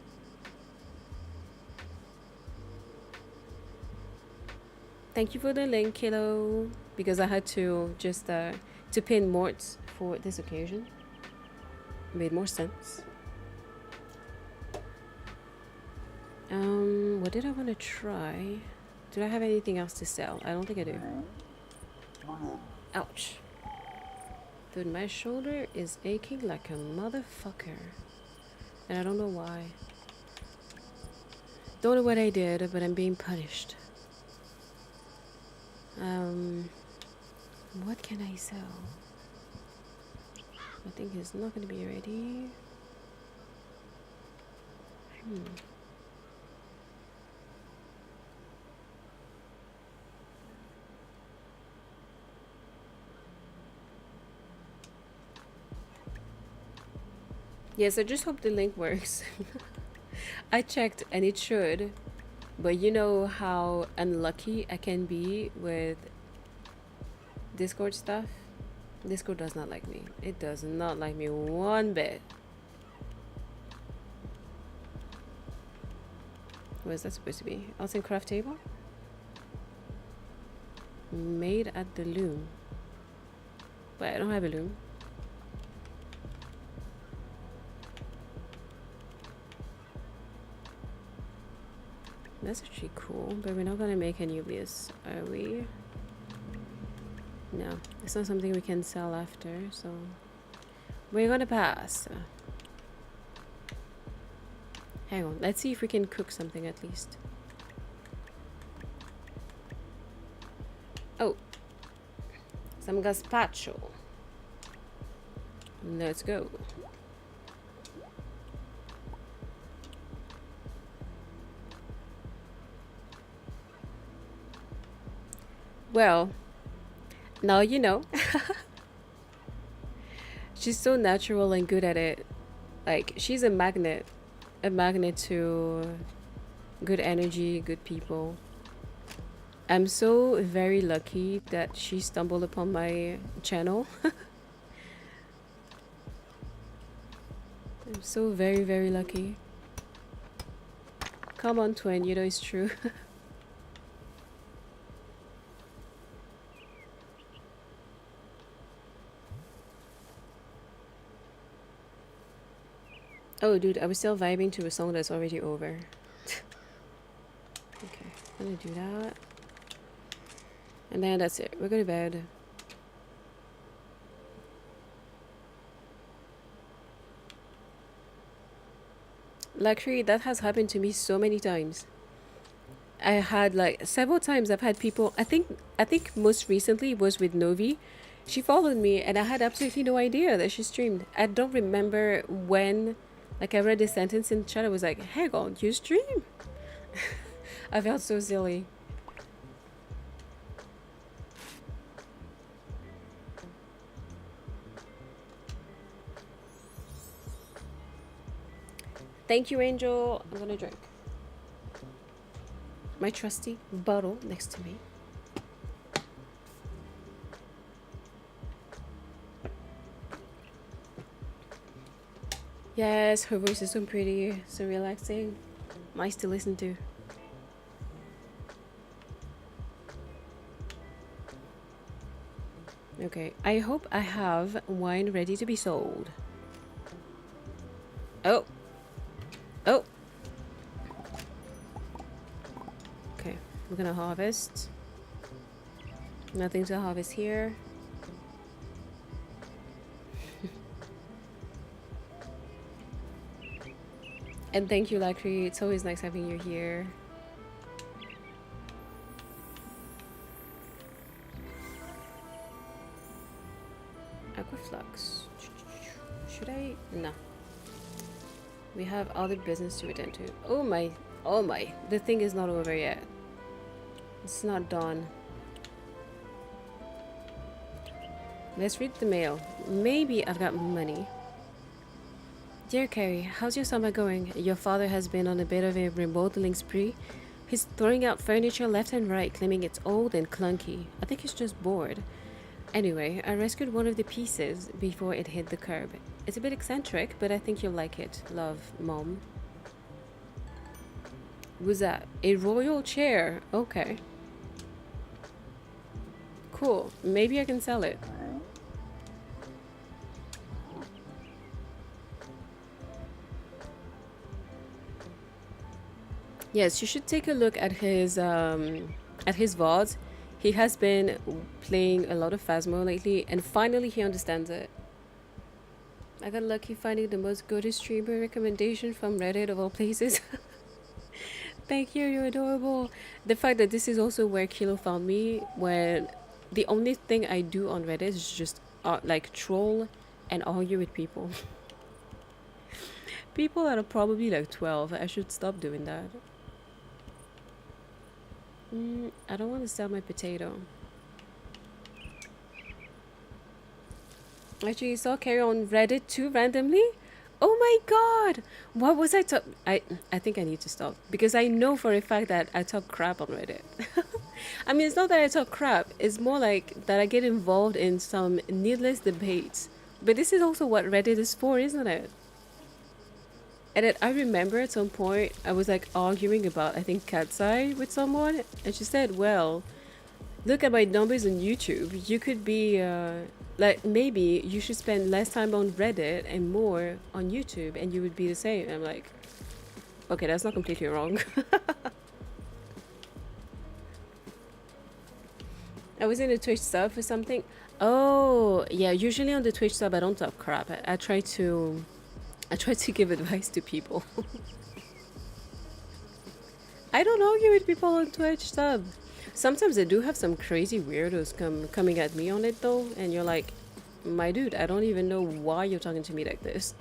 Thank you for the link, Kilo, because I had to just to pin Morts for this occasion. Made more sense. What did I want to try? Do I have anything else to sell? I don't think I do. Ouch. Dude, my shoulder is aching like a motherfucker. And I don't know why. Don't know what I did, but I'm being punished. What can I sell? I think it's not going to be ready. Yes, I just hope the link works. I checked and it should, but you know how unlucky I can be with Discord stuff? Discord does not like me. It does not like me one bit. What is that supposed to be? Arts and craft table? Made at the loom. But I don't have a loom. That's actually cool, but we're not gonna make any of this, are we? No, it's not something we can sell after, so we're gonna pass. Hang on, let's see if we can cook something at least. Oh, some gazpacho. Let's go. Well, now you know. She's so natural and good at it. Like, she's a magnet to good energy, good people. I'm so very lucky that she stumbled upon my channel. I'm so very, very lucky. Come on, twin, you know it's true. Oh, dude, I was still vibing to a song that's already over. Okay, I'm gonna do that. And then that's it. We're going to bed. Luckily, that has happened to me so many times. I had like several times I've had people I think most recently was with Novi. She followed me and I had absolutely no idea that she streamed. I don't remember when like I read a sentence in chat. I was like, hang on, you stream? I felt so silly. Thank you, Angel. I'm gonna drink. My trusty bottle next to me. Yes, her voice is so pretty, so relaxing. Nice to listen to. Okay, I hope I have wine ready to be sold. Oh, oh. Okay, we're gonna harvest. Nothing to harvest here. And thank you, Lakri. It's always nice having you here. Aquaflux. Should I? No. We have other business to attend to. Oh my. Oh my. The thing is not over yet. It's not done. Let's read the mail. Maybe I've got money. Dear Keri, how's your summer going? Your father has been on a bit of a remodeling spree. He's throwing out furniture left and right, claiming it's old and clunky. I think he's just bored. Anyway, I rescued one of the pieces before it hit the curb. It's a bit eccentric, but I think you'll like it. Love, Mom. Was that a royal chair? Okay. Cool. Maybe I can sell it. Yes, you should take a look at his VODs. He has been playing a lot of Phasmo lately, and finally he understands it. I got lucky finding the most goated streamer recommendation from Reddit of all places. Thank you, you're adorable. The fact that this is also where Kilo found me, when the only thing I do on Reddit is just like troll and argue with people. People that are probably like 12. I should stop doing that. I don't want to sell my potato. Actually, you saw Keri on Reddit too randomly? Oh my god! What was I think I need to stop. Because I know for a fact that I talk crap on Reddit. I mean, it's not that I talk crap. It's more like that I get involved in some needless debates. But this is also what Reddit is for, isn't it? And then I remember at some point I was like arguing about I think cat's eye with someone, and she said, "Well, look at my numbers on YouTube. You could be like maybe you should spend less time on Reddit and more on YouTube, and you would be the same." And I'm like, okay, that's not completely wrong. I was in a Twitch sub for something. Oh yeah, usually on the Twitch sub I don't talk crap. I try to give advice to people. I don't argue with people on Twitch sub. Sometimes I do have some crazy weirdos coming at me on it though, and you're like, my dude, I don't even know why you're talking to me like this.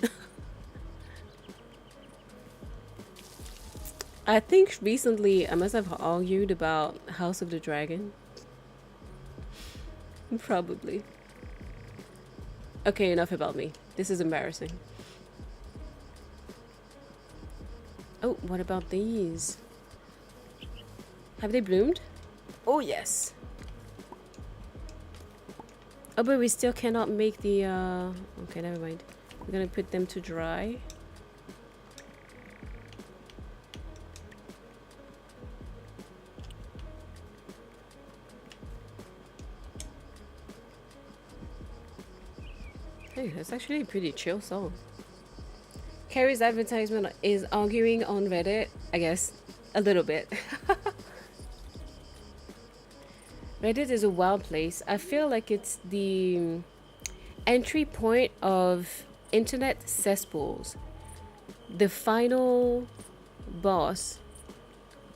I think recently I must have argued about House of the Dragon. Probably. Okay, enough about me. This is embarrassing. Oh, what about these? Have they bloomed? Oh, yes. Oh, but we still cannot make the, okay, never mind. We're gonna put them to dry. Hey, that's actually a pretty chill song. Keri's advertisement is arguing on Reddit, I guess, a little bit. Reddit is a wild place. I feel like it's the entry point of internet cesspools. The final boss,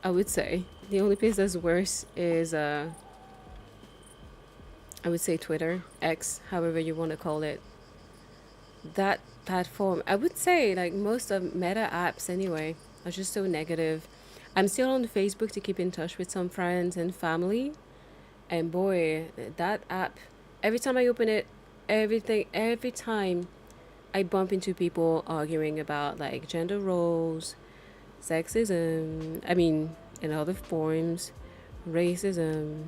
I would say. The only place that's worse is, I would say Twitter, X, however you want to call it. That platform, I would say, like most of Meta apps anyway, are just so negative. I'm still on Facebook to keep in touch with some friends and family. And boy, that app, every time I open it, every time I bump into people arguing about like gender roles, sexism, I mean, in other forms, racism,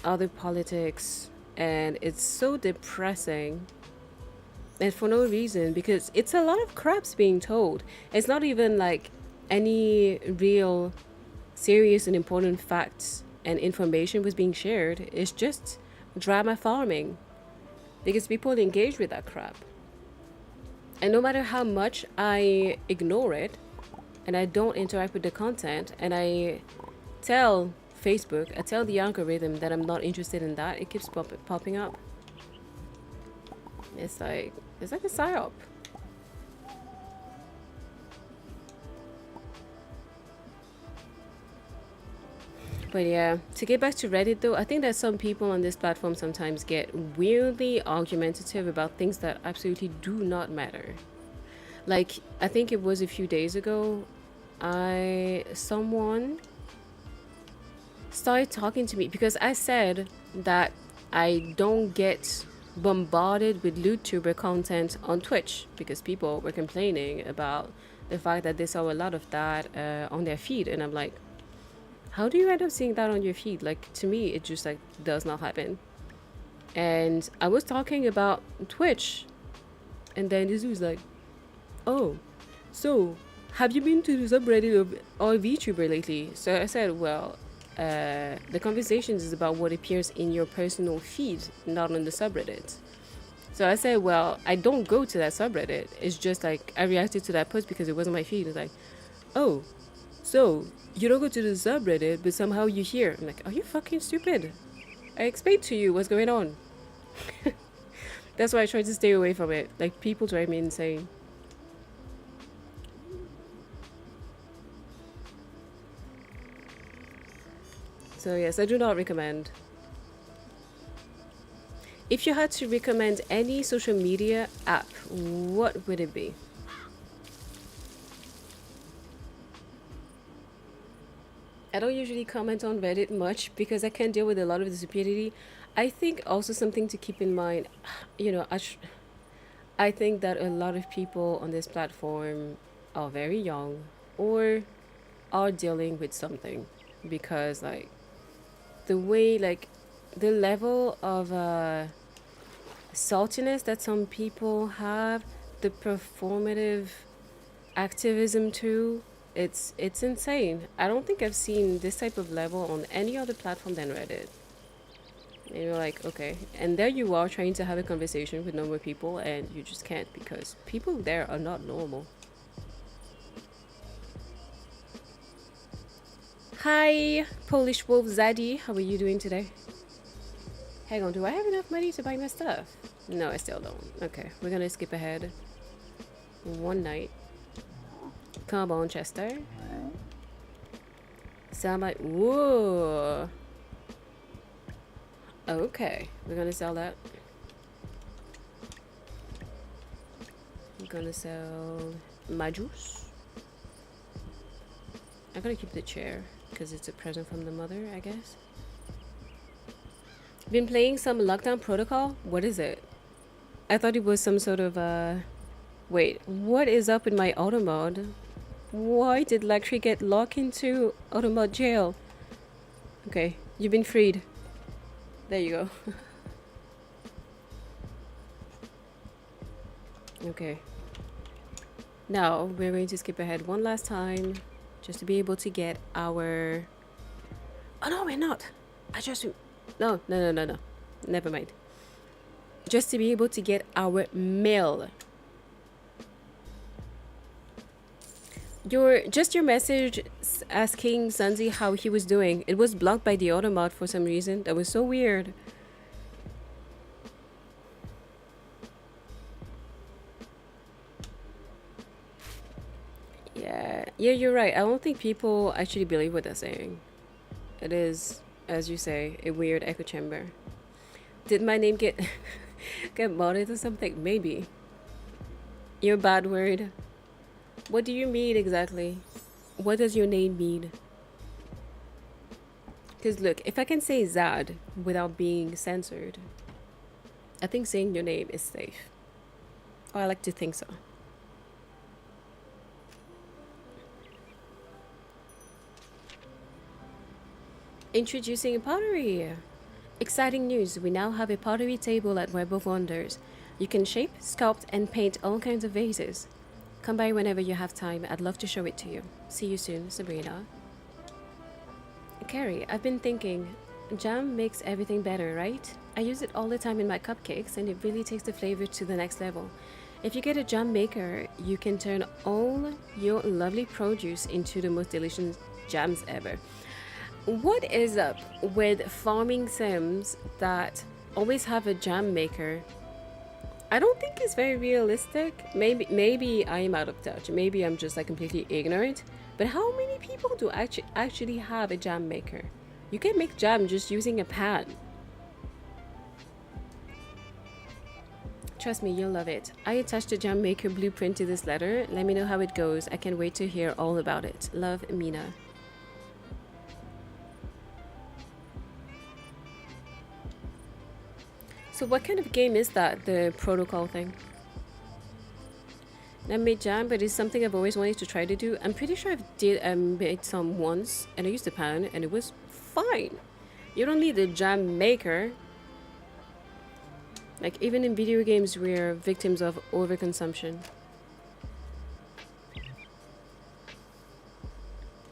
other politics. And it's so depressing. And for no reason, because it's a lot of crap's being told. It's not even like any real serious and important facts and information was being shared. It's just drama farming because people engage with that crap. And no matter how much I ignore it and I don't interact with the content and I tell Facebook, I tell the algorithm that I'm not interested in that, it keeps popping up. It's like a psyop. But yeah, to get back to Reddit though, I think that some people on this platform sometimes get weirdly argumentative about things that absolutely do not matter. Like, I think it was a few days ago, someone started talking to me because I said that I don't get bombarded with YouTuber content on Twitch because people were complaining about the fact that they saw a lot of that on their feed. And I'm like, how do you end up seeing that on your feed? Like, to me, it just like does not happen. And I was talking about Twitch, and then this was like, oh, so have you been to the subreddit of VTuber lately? So I said, well, the conversation is about what appears in your personal feed, not on the subreddit. So I said, well, I don't go to that subreddit. It's just like I reacted to that post because it wasn't my feed. It's like, oh, so you don't go to the subreddit, but somehow you're here. I'm like, are you fucking stupid? I explained to you what's going on. That's why I try to stay away from it. Like, people drive me insane. So yes, I do not recommend. If you had to recommend any social media app, what would it be? I don't usually comment on Reddit much because I can't deal with a lot of the stupidity. I think also something to keep in mind, you know, I think that a lot of people on this platform are very young or are dealing with something because like the way like the level of saltiness that some people have, the performative activism too, it's insane. I don't think I've seen this type of level on any other platform than Reddit. And you're like, okay. And there you are trying to have a conversation with normal people and you just can't because people there are not normal. Hi, Polish Wolf Zaddy. How are you doing today? Hang on, do I have enough money to buy my stuff? No, I still don't. Okay, we're gonna skip ahead. One night. Come on, Chester. Sell my... Whoa. Okay, we're gonna sell that. I'm gonna sell my juice. I'm gonna keep the chair because it's a present from the mother, I guess. Been playing some Lockdown Protocol? What is it? I thought it was some sort of wait, what is up in my auto mod? Why did Lectry get locked into auto mod jail? Okay, you've been freed. There you go. Okay. Now we're going to skip ahead one last time just to be able to get our... Oh no, we're not. No. Never mind. Just to be able to get our mail. Your message asking Sanzi how he was doing. It was blocked by the automat for some reason. That was so weird. Yeah, you're right. I don't think people actually believe what they're saying. It is, as you say, a weird echo chamber. Did my name get get modded or something? Maybe. Your bad word. What do you mean exactly? What does your name mean? Because look, if I can say Zad without being censored, I think saying your name is safe. Or I like to think so. Introducing pottery. Exciting news, we now have a pottery table at Web of Wonders. You can shape, sculpt, and paint all kinds of vases. Come by whenever you have time, I'd love to show it to you. See you soon, Sabrina. Keri, I've been thinking, jam makes everything better, right? I use it all the time in my cupcakes and it really takes the flavor to the next level. If you get a jam maker, you can turn all your lovely produce into the most delicious jams ever. What is up with farming sims that always have a jam maker? I don't think it's very realistic. Maybe I am out of touch. Maybe I'm just like completely ignorant. But how many people do actually have a jam maker? You can make jam just using a pan. Trust me, you'll love it. I attached a jam maker blueprint to this letter. Let me know how it goes. I can't wait to hear all about it. Love, Mina. So what kind of game is that, the protocol thing? I made jam, but it's something I've always wanted to try to do. I'm pretty sure I've made some once, and I used a pan, and it was fine. You don't need a jam maker. Like, even in video games, we're victims of overconsumption.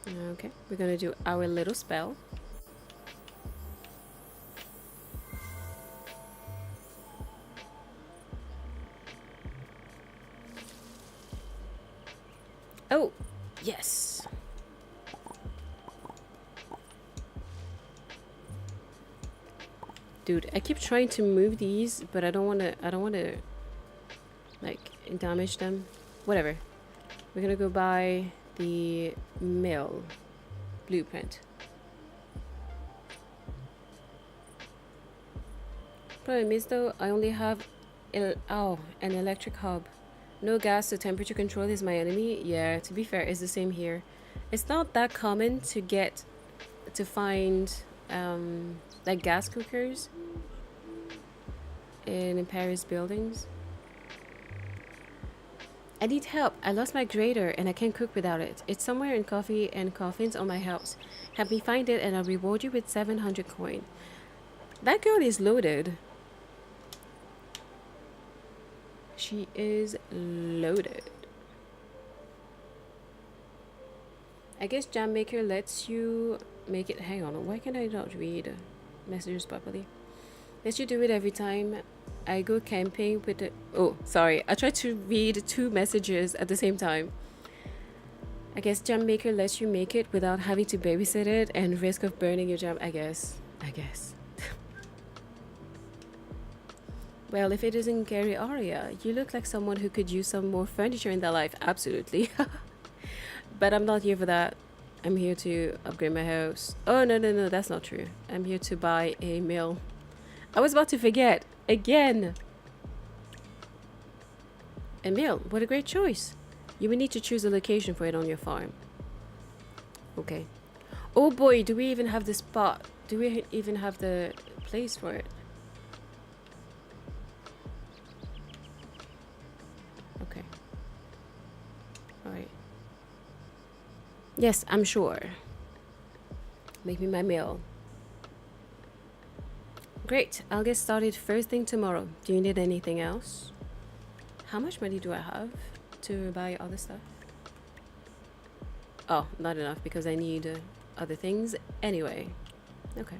Okay, we're gonna do our little spell. Oh, yes. Dude, I keep trying to move these, but I don't want to like damage them. Whatever. We're gonna go buy the mill blueprint. Problem is though, I only have an electric hub. No gas, so temperature control is my enemy. Yeah, to be fair, it's the same here. It's not that common to find like gas cookers in Paris buildings. I need help. I lost my grater and I can't cook without it. It's somewhere in coffee and coffins on my house. Help me find it and I'll reward you with 700 coin. That girl is loaded. She is loaded. I guess Jam Maker lets you make it. Hang on, why can I not read messages properly? Lets you do it every time I go camping with the. Oh, sorry. I tried to read 2 messages at the same time. I guess Jam Maker lets you make it without having to babysit it and risk of burning your jam. I guess. Well, if it isn't Keri Aria, you look like someone who could use some more furniture in their life. Absolutely. But I'm not here for that. I'm here to upgrade my house. Oh, no, that's not true. I'm here to buy a mill. I was about to forget. Again. A mill. What a great choice. You will need to choose a location for it on your farm. Okay. Oh boy, do we even have the spot? Do we even have the place for it? Okay. Alright. Yes, I'm sure. Make me my meal. Great, I'll get started first thing tomorrow. Do you need anything else? How much money do I have to buy other stuff? Oh, not enough because I need other things anyway. Okay.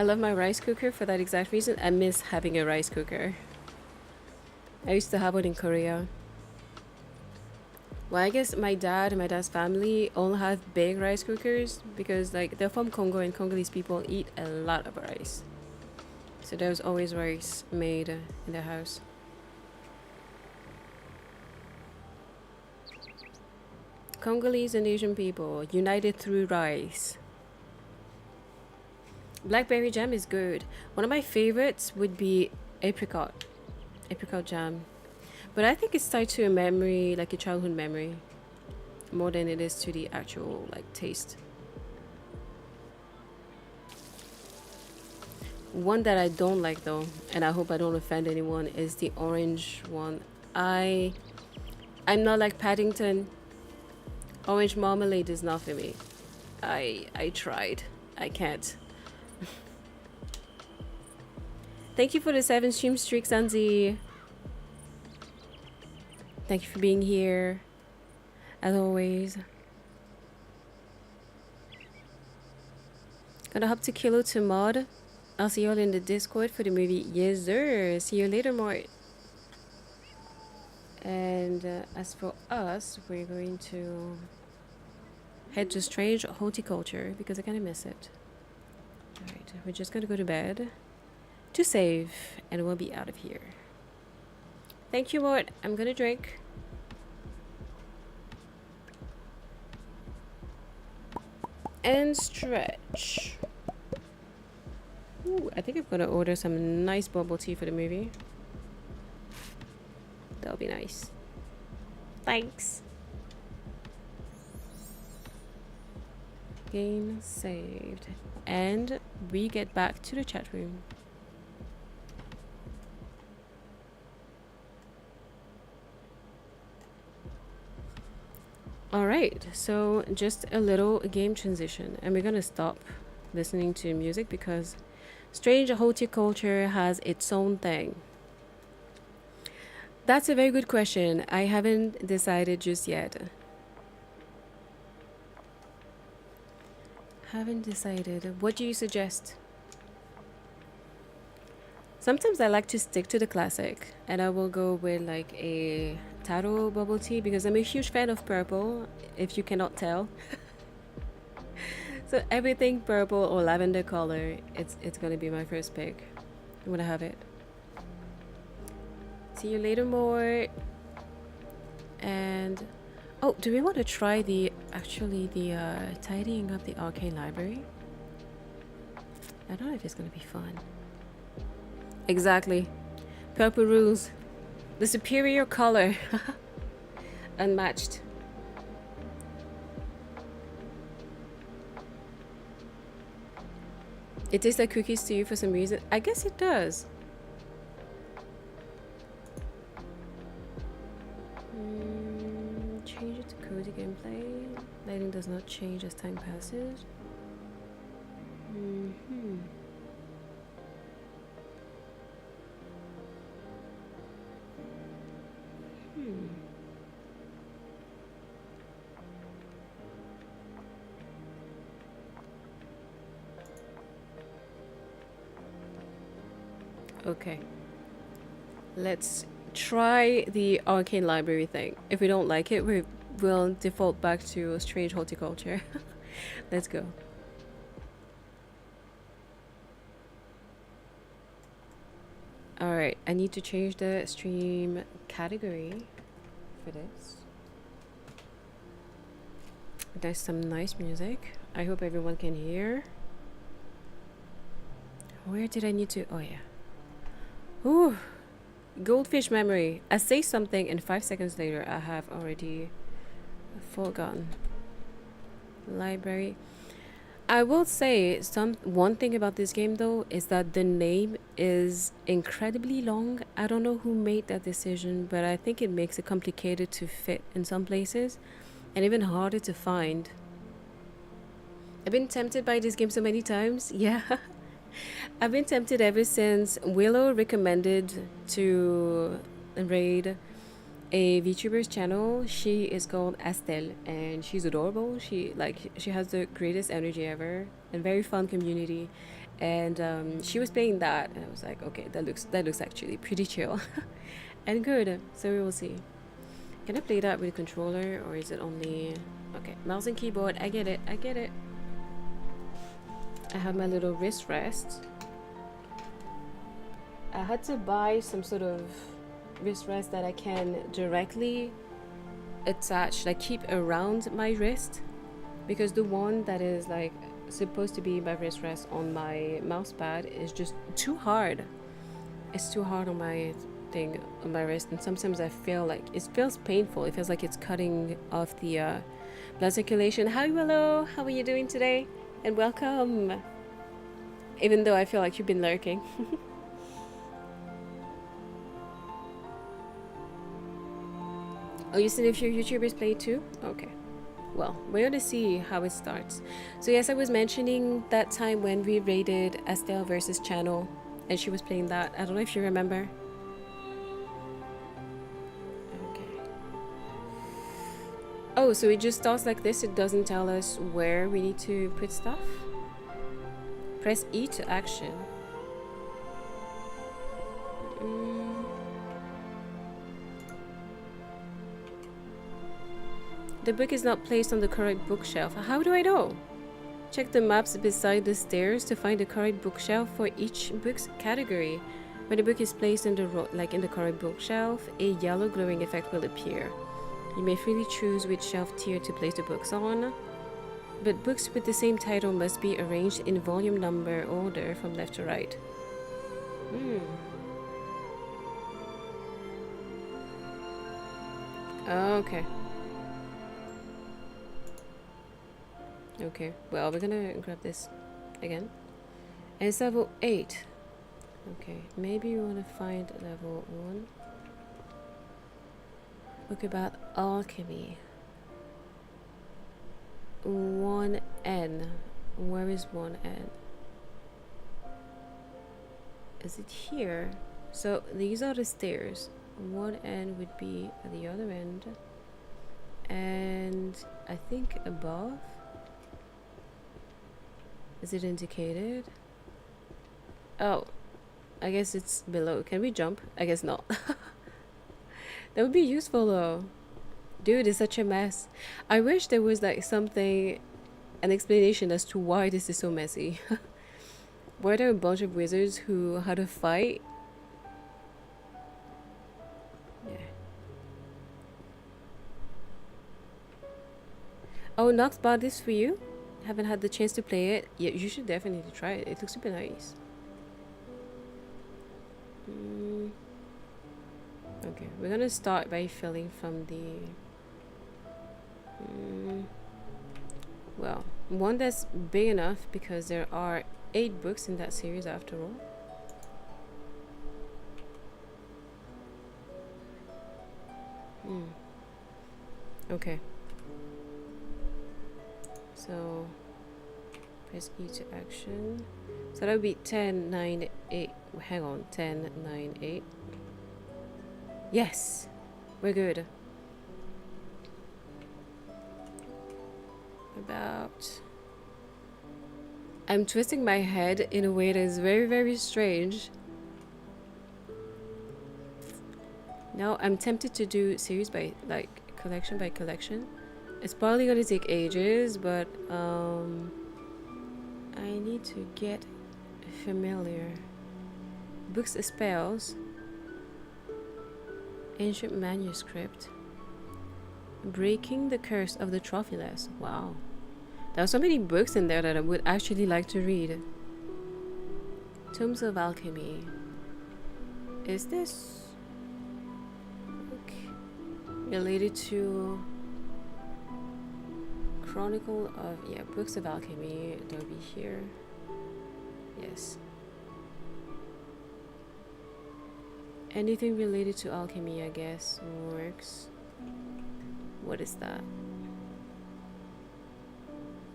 I love my rice cooker for that exact reason. I miss having a rice cooker. I used to have one in Korea. Well, I guess my dad and my dad's family all have big rice cookers because like they're from Congo and Congolese people eat a lot of rice. So there's always rice made in the house. Congolese and Asian people united through rice. Blackberry jam is good. One of my favorites would be apricot jam. But I think it's tied to a memory, like a childhood memory, more than it is to the actual like taste. One that I don't like though, and I hope I don't offend anyone, is the orange one. I'm not like Paddington. Orange marmalade is not for me. I tried. I can't. Thank you for the 7 stream streak, Sanzi. Thank you for being here, as always. Gonna hop to Kilo to mod. I'll see y'all in the Discord for the movie. Yes, sir. See you later, Mort. And as for us, we're going to head to Strange Horticulture because I kind of miss it. Alright, we're just gonna go to bed to save and we'll be out of here. Thank you, Mort. I'm gonna drink. And stretch. Ooh, I think I'm gonna order some nice bubble tea for the movie. That'll be nice. Thanks. Game saved. And we get back to the chat room. Alright, so just a little game transition. And we're gonna stop listening to music because Strange Horticulture has its own thing. That's a very good question. I haven't decided just yet. Haven't decided. What do you suggest? Sometimes I like to stick to the classic and I will go with like a taro bubble tea because I'm a huge fan of purple, if you cannot tell. So everything purple or lavender color, it's gonna be my first pick. I'm gonna have it. See you later, more. And oh, do we want to try the tidying up the arcane library? I don't know if it's gonna be fun. Exactly. Purple rules. The superior color. Unmatched. It tastes like cookies to you for some reason. I guess it does. Change it to cozy gameplay. Lighting does not change as time passes. Okay. Let's try the arcane library thing. If we don't like it, we'll default back to Strange Horticulture. Let's go. Alright, I need to change the stream category for this. There's some nice music. I hope everyone can hear. Where did I need to? Oh yeah. Ooh, goldfish memory. I say something and 5 seconds later I have already forgotten. Library. I will say one thing about this game though is that the name is incredibly long. I don't know who made that decision, but I think it makes it complicated to fit in some places and even harder to find. I've been tempted by this game so many times. Yeah. I've been tempted ever since Willow recommended to raid a VTuber's channel. She is called Estelle and she's adorable. She has the greatest energy ever and very fun community. and she was playing that, and I was like, okay, that looks actually pretty chill and good. So we will see. Can I play that with a controller, or is it only okay? Mouse and keyboard. I get it. I get it. I have my little wrist rest. I had to buy some sort of wrist rest that I can directly attach, like keep around my wrist, because the one that is like supposed to be my wrist rest on my mouse pad is just too hard. It's too hard on my thing, on my wrist, and sometimes I feel like it feels painful. It feels like it's cutting off the blood circulation. Hi Willow, how are you doing today? And welcome. Even though I feel like you've been lurking. Oh, you seen if your YouTubers play too? Okay. Well, we're gonna see how it starts. So yes, I was mentioning that time when we raided Estelle versus Channel, and she was playing that. I don't know if you remember. Okay. Oh, so it just starts like this. It doesn't tell us where we need to put stuff. Press E to action. The book is not placed on the correct bookshelf. How do I know? Check the maps beside the stairs to find the correct bookshelf for each book's category. When the book is placed in the in the correct bookshelf, a yellow glowing effect will appear. You may freely choose which shelf tier to place the books on, but books with the same title must be arranged in volume number order from left to right. Okay. Okay, well, we're gonna grab this again. And it's level 8. Okay, maybe we want to find level 1. Book about alchemy. 1N. Where is 1N? Is it here? So these are the stairs. 1N would be at the other end. And I think above. Is it indicated? Oh, I guess it's below. Can we jump? I guess not. That would be useful though. Dude, it's such a mess. I wish there was like something, an explanation as to why this is so messy. Were there a bunch of wizards who had a fight? Yeah. Oh, Nox bought this for you? Haven't had the chance to play it. Yeah, you should definitely try it. It looks super nice. Okay, we're gonna start by filling from the well, one that's big enough because there are 8 books in that series after all. Okay. So press E to action. So that would be 10, 9, 8. Hang on, 10, 9, 8. Yes, we're good. About. I'm twisting my head in a way that is very, very strange. Now I'm tempted to do series by like collection by collection. It's probably gonna take ages, but I need to get familiar. Books, spells, ancient manuscript, breaking the curse of the trophyless. Wow, there are so many books in there that I would actually like to read. Tomes of Alchemy. Is this book related to Chronicle of, yeah, Books of Alchemy? They'll be here. Yes. Anything related to alchemy, I guess, works. What is that?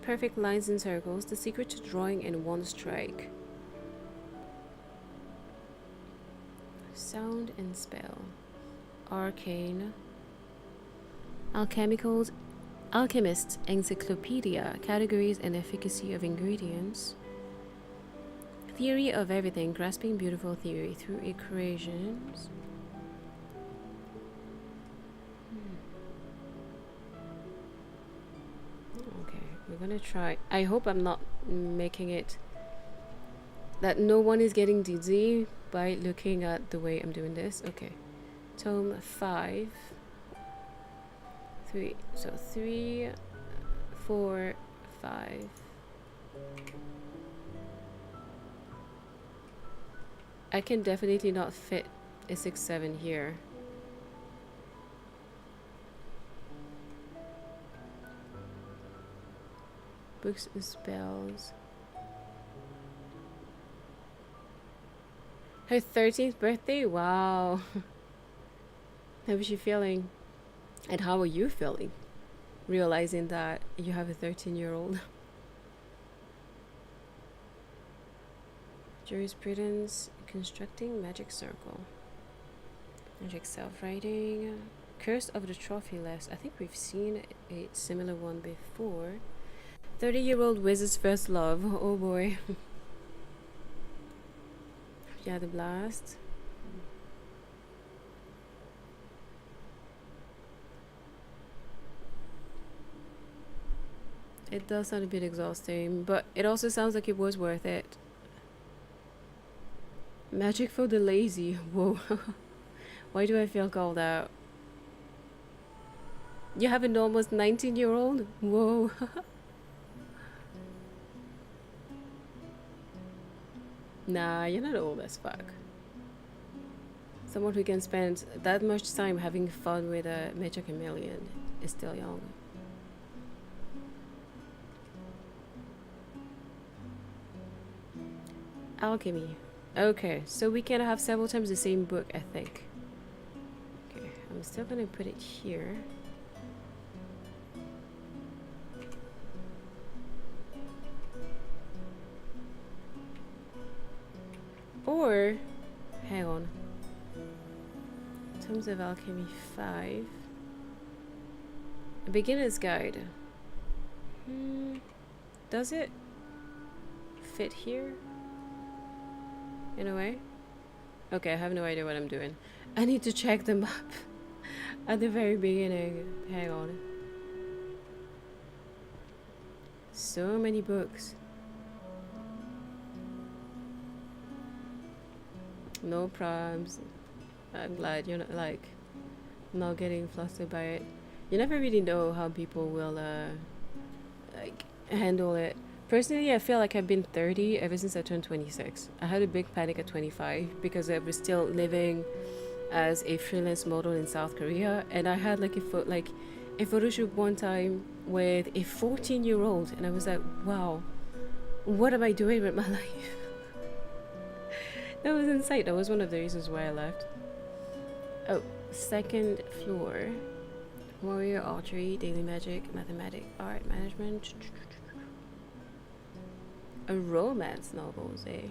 Perfect lines and circles, the secret to drawing in one strike. Sound and spell. Arcane. Alchemicals. Alchemist Encyclopedia. Categories and efficacy of ingredients. Theory of everything, grasping beautiful theory through equations. Okay, we're gonna try. I hope I'm not making it that no one is getting dizzy by looking at the way I'm doing this. Okay, tome 5, 3. So 3, 4, 5. I can definitely not fit a 6, 7 here. Books and spells. Her 13th birthday? Wow. How is she feeling? And how are you feeling? Realizing that you have a 13-year-old. Jurisprudence, constructing magic circle. Magic self-writing. Curse of the Trophyless. I think we've seen a similar one before. 30-year-old wizard's first love. Oh boy. Yeah, the blast. It does sound a bit exhausting, but it also sounds like it was worth it. Magic for the lazy. Whoa. Why do I feel called out? You have an almost 19-year-old? Whoa. Nah, you're not old as fuck. Someone who can spend that much time having fun with a Magic Chameleon is still young. Alchemy. Okay, so we can have several times the same book, I think. Okay, I'm still gonna put it here. Or, hang on. Tomes of Alchemy 5. A beginner's guide. Does it fit here? In a way? Okay, I have no idea what I'm doing. I need to check them up at the very beginning. Hang on. So many books. No problems. I'm glad you're not like not getting flustered by it. You never really know how people will like handle it. Personally, I feel like I've been 30 ever since I turned 26. I had a big panic at 25 because I was still living as a freelance model in South Korea, and I had like a photo shoot one time with a 14-year-old, and I was like, wow, what am I doing with my life? That was insane. That was one of the reasons why I left. Oh, second floor. Warrior, archery, daily magic, mathematics, art, management. A romance novels, eh?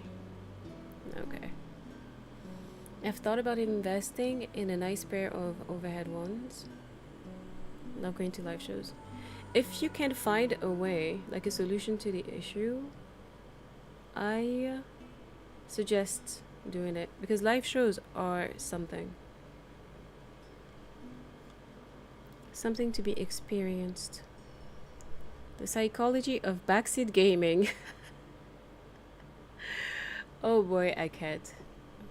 Okay. I've thought about investing in a nice pair of overhead ones. Love going to live shows. If you can find a way, like a solution to the issue, I suggest doing it, because live shows are something to be experienced. The psychology of backseat gaming. Oh boy, I can't.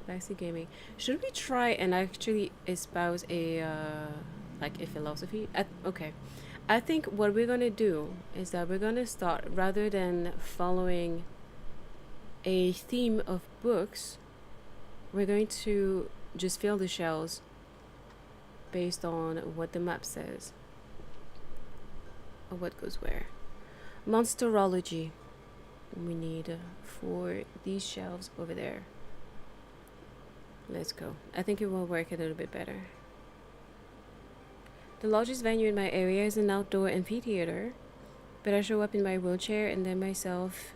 Backseat gaming. Should we try and actually espouse a like a philosophy? Okay, I think what we're gonna do is that we're gonna start, rather than following a theme of books, we're going to just fill the shelves based on what the map says or what goes where. Monsterology we need for these shelves over there. Let's go. I think it will work a little bit better. The largest venue in my area is an outdoor amphitheater, but I show up in my wheelchair and then myself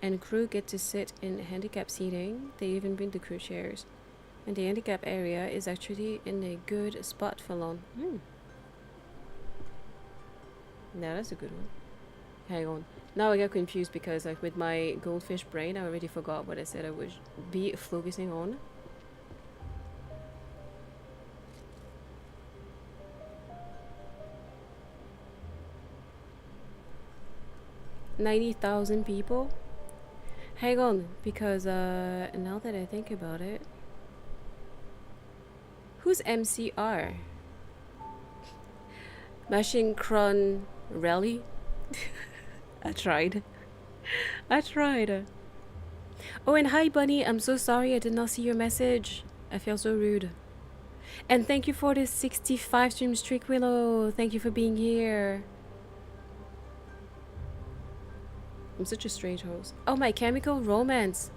and crew get to sit in handicap seating. They even bring the crew chairs. And the handicap area is actually in a good spot for lawn. Now that's a good one. Hang on. Now I got confused because like with my goldfish brain, I already forgot what I said I would be focusing on. $90,000 people? Hang on, because now that I think about it, who's MCR? Machine Cron Rally? I tried. I tried. Oh, and hi, Bunny. I'm so sorry I did not see your message. I feel so rude. And thank you for this 65 stream streak, Willow. Thank you for being here. I'm such a strange host. Oh, My Chemical Romance.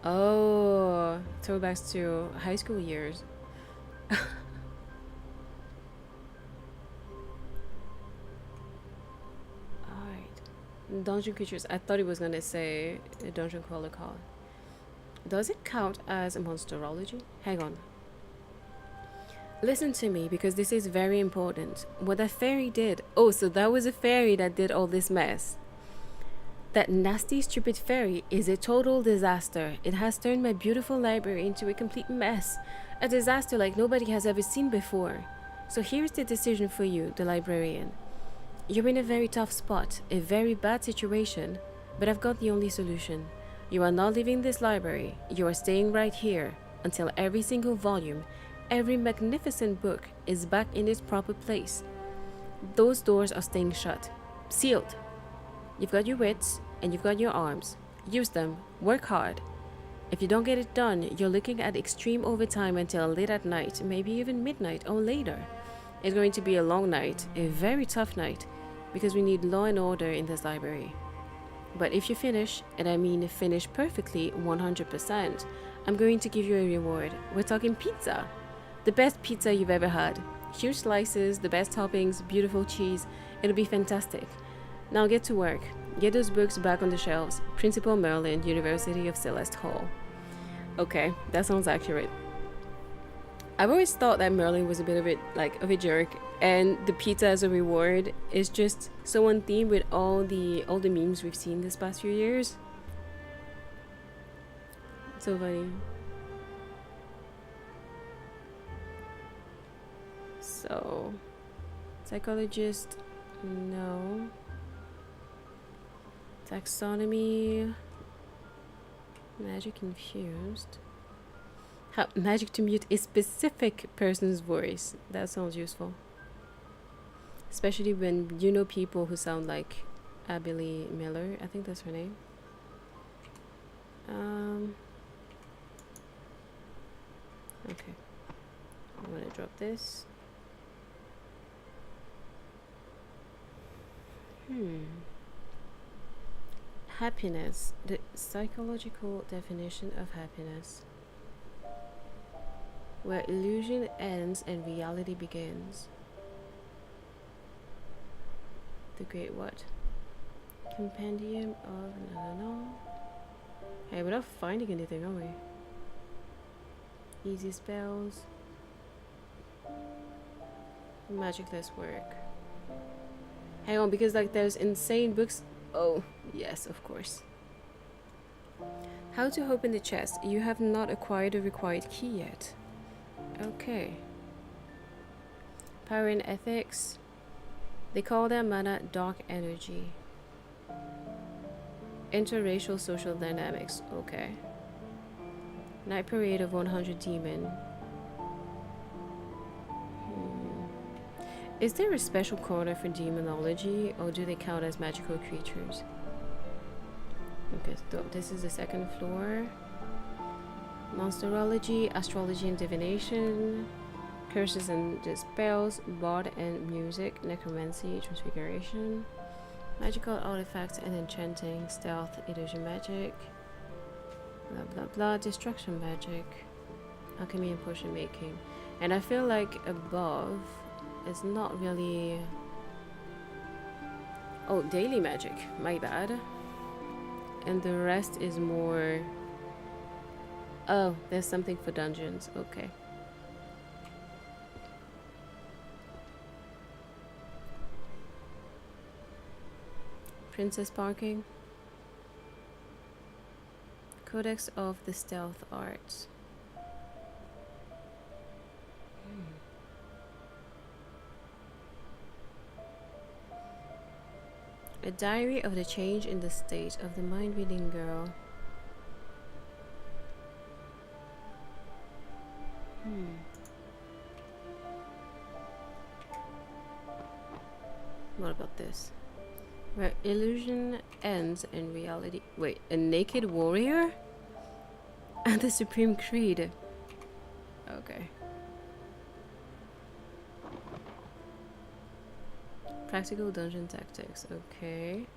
Oh, throwbacks to high school years. Alright. Dungeon creatures. I thought it was gonna say a dungeon crawler card. Does it count as a monsterology? Hang on. Listen to me because this is very important. What that fairy did. Oh, so that was a fairy that did all this mess. That nasty, stupid fairy is a total disaster. It has turned my beautiful library into a complete mess. A disaster like nobody has ever seen before. So here's the decision for you, the librarian. You're in a very tough spot, a very bad situation, but I've got the only solution. You are not leaving this library. You are staying right here until every single volume, every magnificent book is back in its proper place. Those doors are staying shut, sealed. You've got your wits and you've got your arms. Use them, work hard. If you don't get it done, you're looking at extreme overtime until late at night, maybe even midnight or later. It's going to be a long night, a very tough night, because we need law and order in this library. But if you finish, and I mean finish perfectly 100%, I'm going to give you a reward. We're talking pizza. The best pizza you've ever had. Huge slices, the best toppings, beautiful cheese. It'll be fantastic. Now get to work. Get those books back on the shelves. Principal Merlin, University of Celeste Hall. Okay, that sounds accurate. I've always thought that Merlin was a bit of a jerk, and the pizza as a reward is just so on theme with all the memes we've seen this past few years. So funny. So, psychologist, no. Taxonomy, magic infused. How magic to mute a specific person's voice. That sounds useful. Especially when you know people who sound like Abilene Miller. I think that's her name. Okay. I'm gonna drop this. Happiness. The psychological definition of happiness. Where illusion ends and reality begins. The Great what? Compendium of no. Hey, we're not finding anything, are we? Easy spells. Magicless work. Hang on, because like there's insane books. Oh, yes, of course. How to open the chest. You have not acquired the required key yet. Okay. Power and ethics. They call their mana dark energy. Interracial social dynamics. Okay. Night parade of 100 demon. Is there a special corner for demonology, or do they count as magical creatures? Okay, so this is the second floor. Monsterology, astrology and divination, curses and spells, bard and music, necromancy, transfiguration, magical artifacts and enchanting, stealth, illusion magic, blah blah blah, destruction magic, alchemy and potion making. And I feel like above is not really... Oh, daily magic, my bad. And the rest is more... Oh, there's something for dungeons, okay. Princess Parking. Codex of the Stealth Arts. A diary of the change in the state of the mind-reading girl. What about this? Where illusion ends and reality. Wait, a naked warrior? And the Supreme Creed. Okay. Practical dungeon tactics. Okay.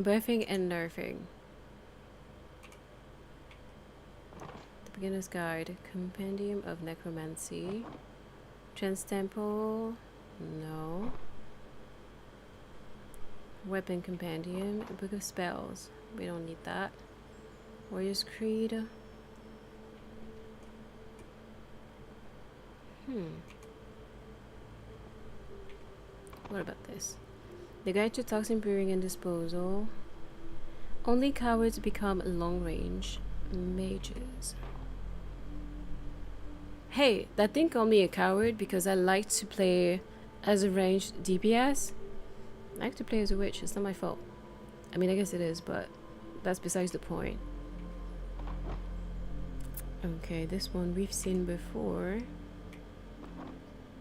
Birthing and nerfing. The Beginner's Guide. Compendium of Necromancy. Trans Temple. No. Weapon Compendium. Book of Spells. We don't need that. Warrior's Creed. What about this? The Guide to Toxin Brewing and Disposal. Only cowards become long-range mages. Hey, that thing called me a coward because I like to play as a ranged DPS. I like to play as a witch. It's not my fault. I mean, I guess it is, but that's besides the point. Okay, this one we've seen before.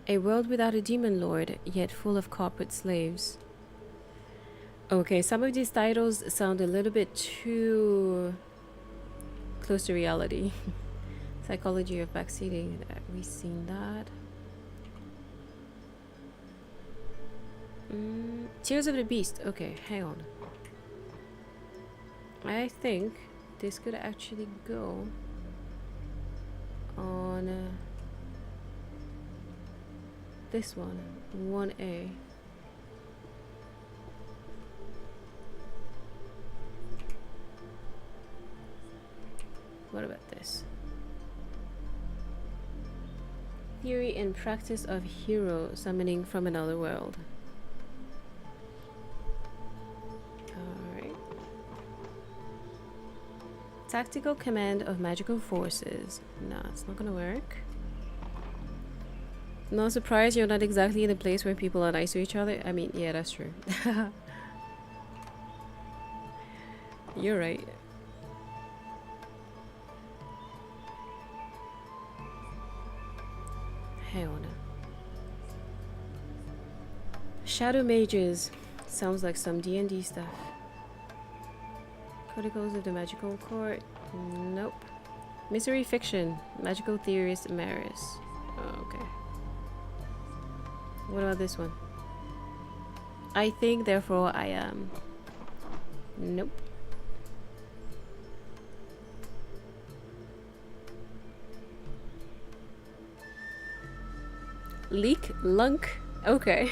A world without a demon lord, yet full of corporate slaves. Okay, some of these titles sound a little bit too close to reality. Psychology of backseating. We've seen that. Tears of the Beast. Okay, hang on. I think this could actually go on this one, 1A. What about this? Theory and practice of hero summoning from another world. Alright. Tactical command of magical forces. Nah, it's not gonna work. No surprise you're not exactly in a place where people are nice to each other. I mean, yeah, that's true. You're right. Hang on. Shadow mages. Sounds like some D&D stuff. Protocols of the Magical Court. Nope. Mystery fiction. Magical theorist Maris. Oh, okay. What about this one? I think, therefore I am. Nope. Leak lunk. Okay.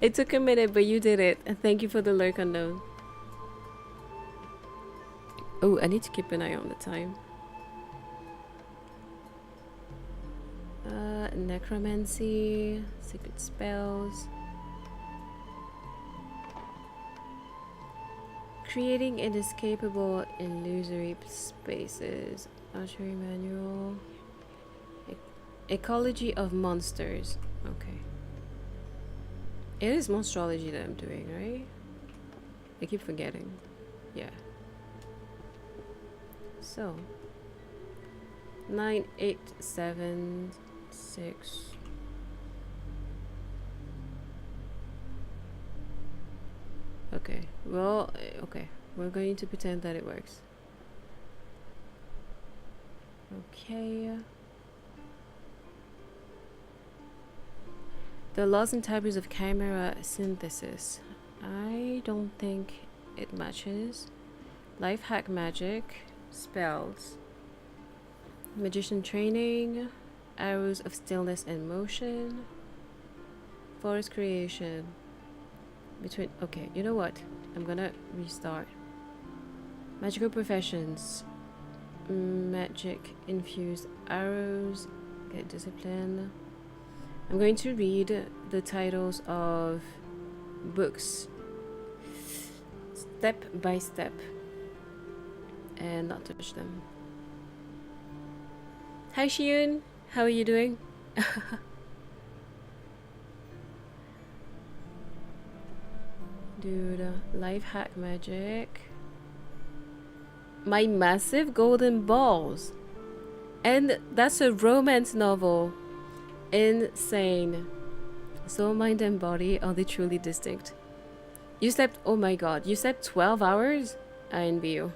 It took a minute, but you did it. And thank you for the lurk unknown. Oh, I need to keep an eye on the time. Necromancy, secret spells. Creating inescapable illusory spaces. Archery manual. Ecology of monsters. Okay. It is monstrology that I'm doing, right? I keep forgetting. Yeah. So 9, 8, 7, 6. Okay. Well, okay. We're going to pretend that it works. Okay. The laws and taboos of chimera synthesis. I don't think it matches. Life hack magic. Spells. Magician training. Arrows of stillness and motion. Forest creation. Between. Okay, you know what? I'm gonna restart. Magical professions. Magic infused arrows. Get discipline. I'm going to read the titles of books step by step and not touch them. Hi Shiyun, how are you doing? Dude, life hack magic. My massive golden balls. And that's a romance novel. Insane. Soul, mind, and body are they truly distinct. You slept, oh my god, you slept 12 hours? I envy you.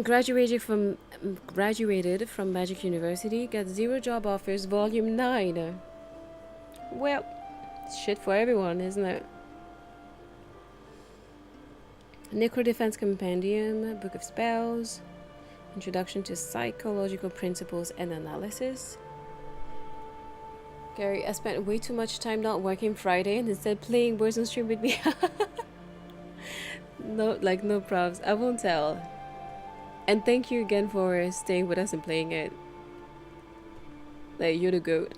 Graduated from Magic University, got 0 job offers, volume 9. Well, shit for everyone, isn't it? Necro Defense Compendium, Book of Spells, Introduction to Psychological Principles and Analysis. Keri, I spent way too much time not working Friday and instead playing Words on Stream with me. No, like no props. I won't tell. And thank you again for staying with us and playing it. Like, you're the goat.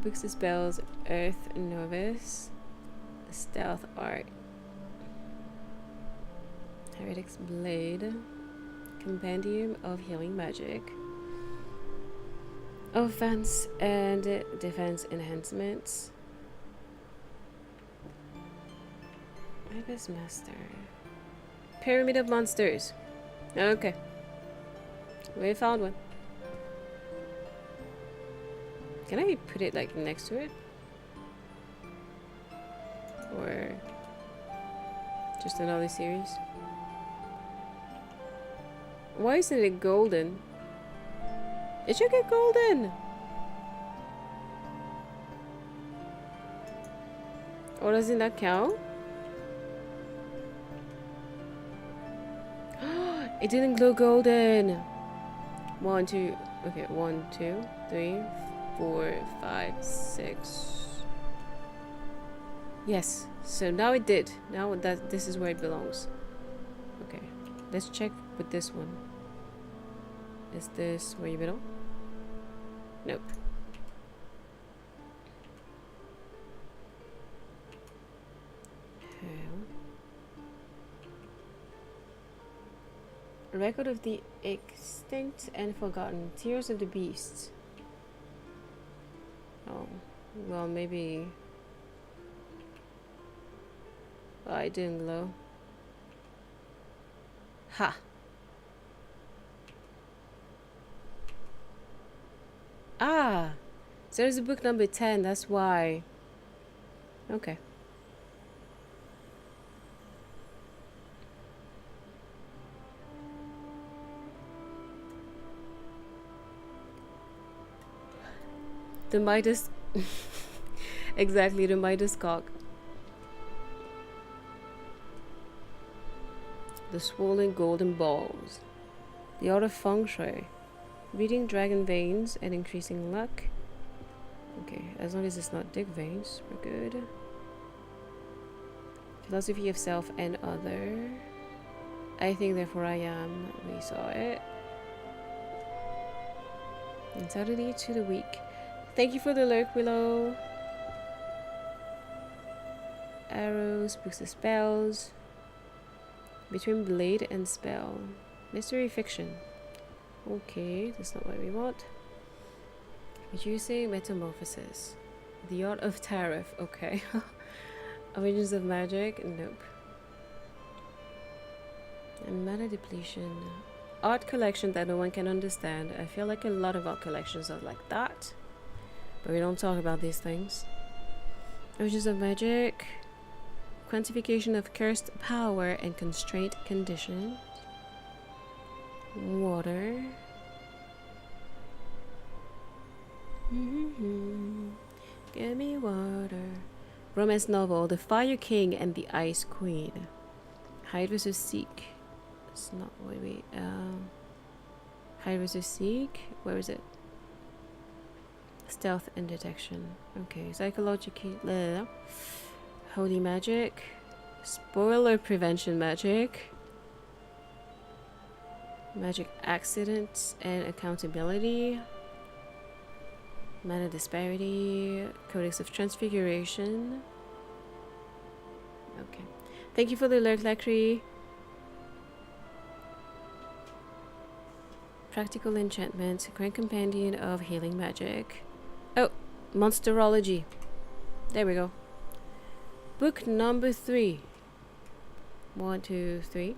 Books of Spells, Earth Novice, Stealth Art, Heretic's Blade, Compendium of Healing Magic, Offense and Defense Enhancements, Ibis Master, Pyramid of Monsters. Okay, we found one. Can I put it like next to it? Or just another series? Why isn't it golden? It should get golden! Or doesn't that count? It didn't glow golden! 1, 2, okay, 1, 2, 3, 4, 5, 6. Yes, so now it did. Now that this is where it belongs. Okay, let's check with this one. Is this where you belong? Nope. A record of the extinct and forgotten Tears of the Beast. Oh, well, maybe. Oh, it didn't glow. Ha! Ah! So there's a book number 10, that's why. Okay. The Midas... exactly, the Midas cock. The swollen golden balls. The art of feng shui. Reading dragon veins and increasing luck. Okay, as long as it's not dick veins, we're good. Philosophy of self and other. I think therefore I am. We saw it. Mentality to the weak. Thank you for the lurk, Willow. Arrows, books of spells. Between blade and spell. Mystery fiction. Okay, that's not what we want. Reducing metamorphosis. The art of tariff. Okay. Origins of magic. Nope. And mana depletion. Art collection that no one can understand. I feel like a lot of art collections are like that. But we don't talk about these things. Origins of magic. Quantification of cursed power and constraint conditions. Water. Give me water. Romance novel. The Fire King and the Ice Queen. Hide versus Seek. It's not what we... Hide versus Seek. Where is it? Stealth and detection. Okay. Psychological... Holy magic. Spoiler prevention magic. Magic accidents and accountability. Mana disparity. Codex of transfiguration. Okay. Thank you for the alert, Lakri. Practical enchantment. Grand Companion of Healing Magic. Oh, Monsterology. There we go. Book number 3. 1, 2, 3. Do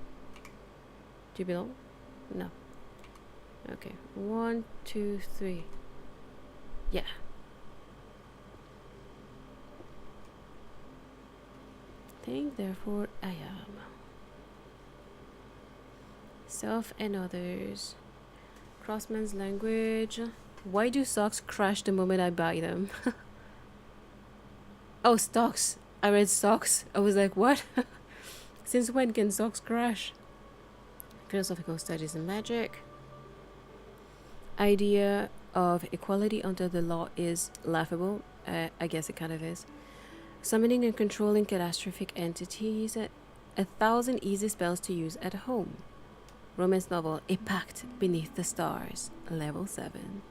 you belong? No. Okay. 1, 2, 3. Yeah. Think, therefore, I am. Self and others. Crossman's language. Why do socks crash the moment I buy them? Oh, stocks. I read socks. I was like, what? Since when can socks crash? Philosophical studies and magic. Idea of equality under the law is laughable. I guess it kind of is. Summoning and controlling catastrophic entities. 1,000 easy spells to use at home. Romance novel, A Pact Beneath the Stars. Level 7.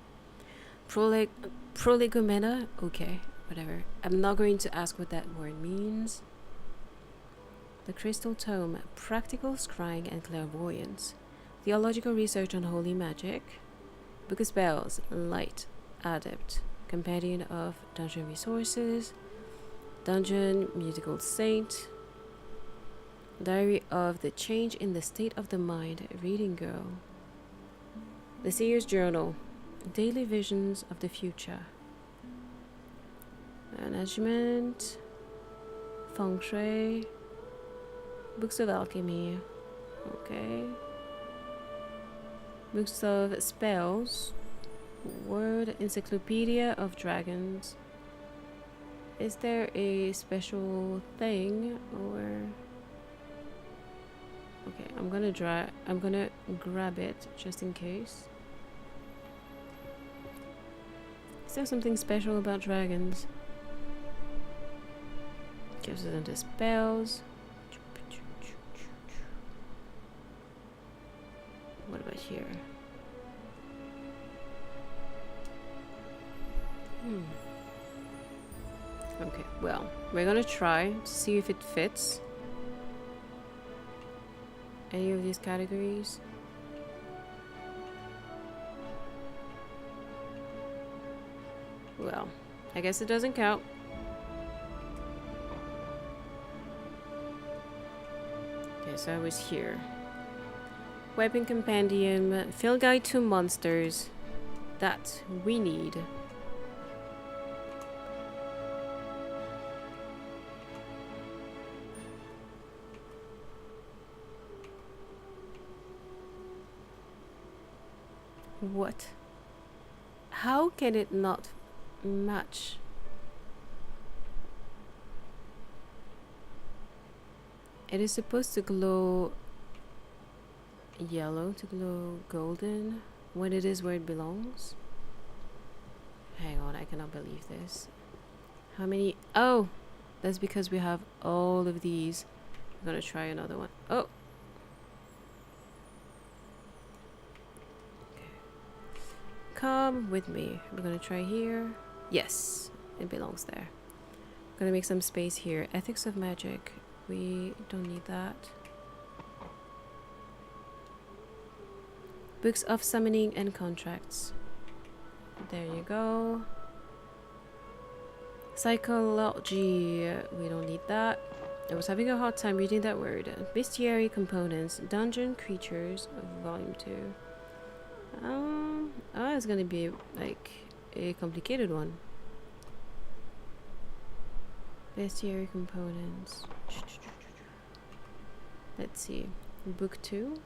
Prolegomena? Okay, whatever. I'm not going to ask what that word means. The Crystal Tome, Practical Scrying and Clairvoyance. Theological Research on Holy Magic. Book of Spells, Light, Adept. Companion of Dungeon Resources. Dungeon, Musical Saint. Diary of the Change in the State of the Mind, Reading Girl. The Seer's Journal, Daily Visions of the Future. Management, Feng Shui, Books of Alchemy, okay. Books of Spells, Word Encyclopedia of Dragons. Is there a special thing or... Okay, I'm gonna grab it just in case. Is there something special about dragons? Gives it into spells. What about here? Okay, well, we're gonna try to see if it fits any of these categories. Well, I guess it doesn't count. Okay, so I was here. Weapon Compendium, Field Guide to Monsters. That we need. What? How can it not match? It is supposed to glow yellow, to glow golden when it is where it belongs. Hang on, I cannot believe this. How many? Oh, that's because we have all of these. I'm gonna try another one. Oh. Come with me. We're gonna try here. Yes, it belongs there. I'm gonna make some space here. Ethics of Magic. We don't need that. Books of Summoning and Contracts. There you go. Psychology. We don't need that. I was having a hard time reading that word. Bestiary Components. Dungeon Creatures. Volume 2. Oh, it's gonna be like a complicated one. Bestiary Components. Let's see. Book 2.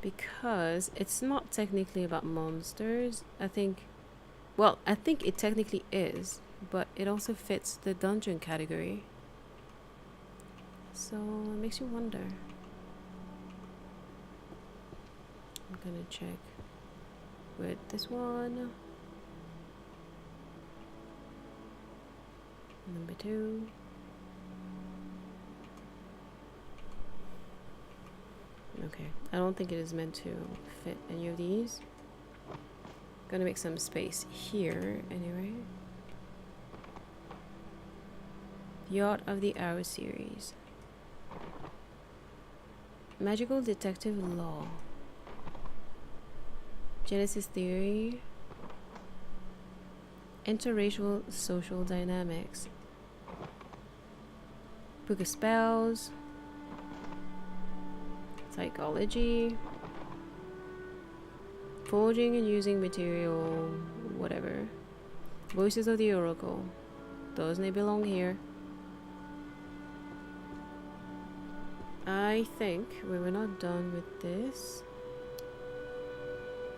Because it's not technically about monsters. I think it technically is, but it also fits the dungeon category. So it makes you wonder. I'm gonna check with this one. Number 2. Okay, I don't think it is meant to fit any of these. Gonna make some space here anyway. Yacht of the Hour series. Magical Detective Law. Genesis Theory. Interracial Social Dynamics. Book of Spells. Psychology. Forging and using material, whatever. Voices of the Oracle. Doesn't it belong here? I think we were not done with this.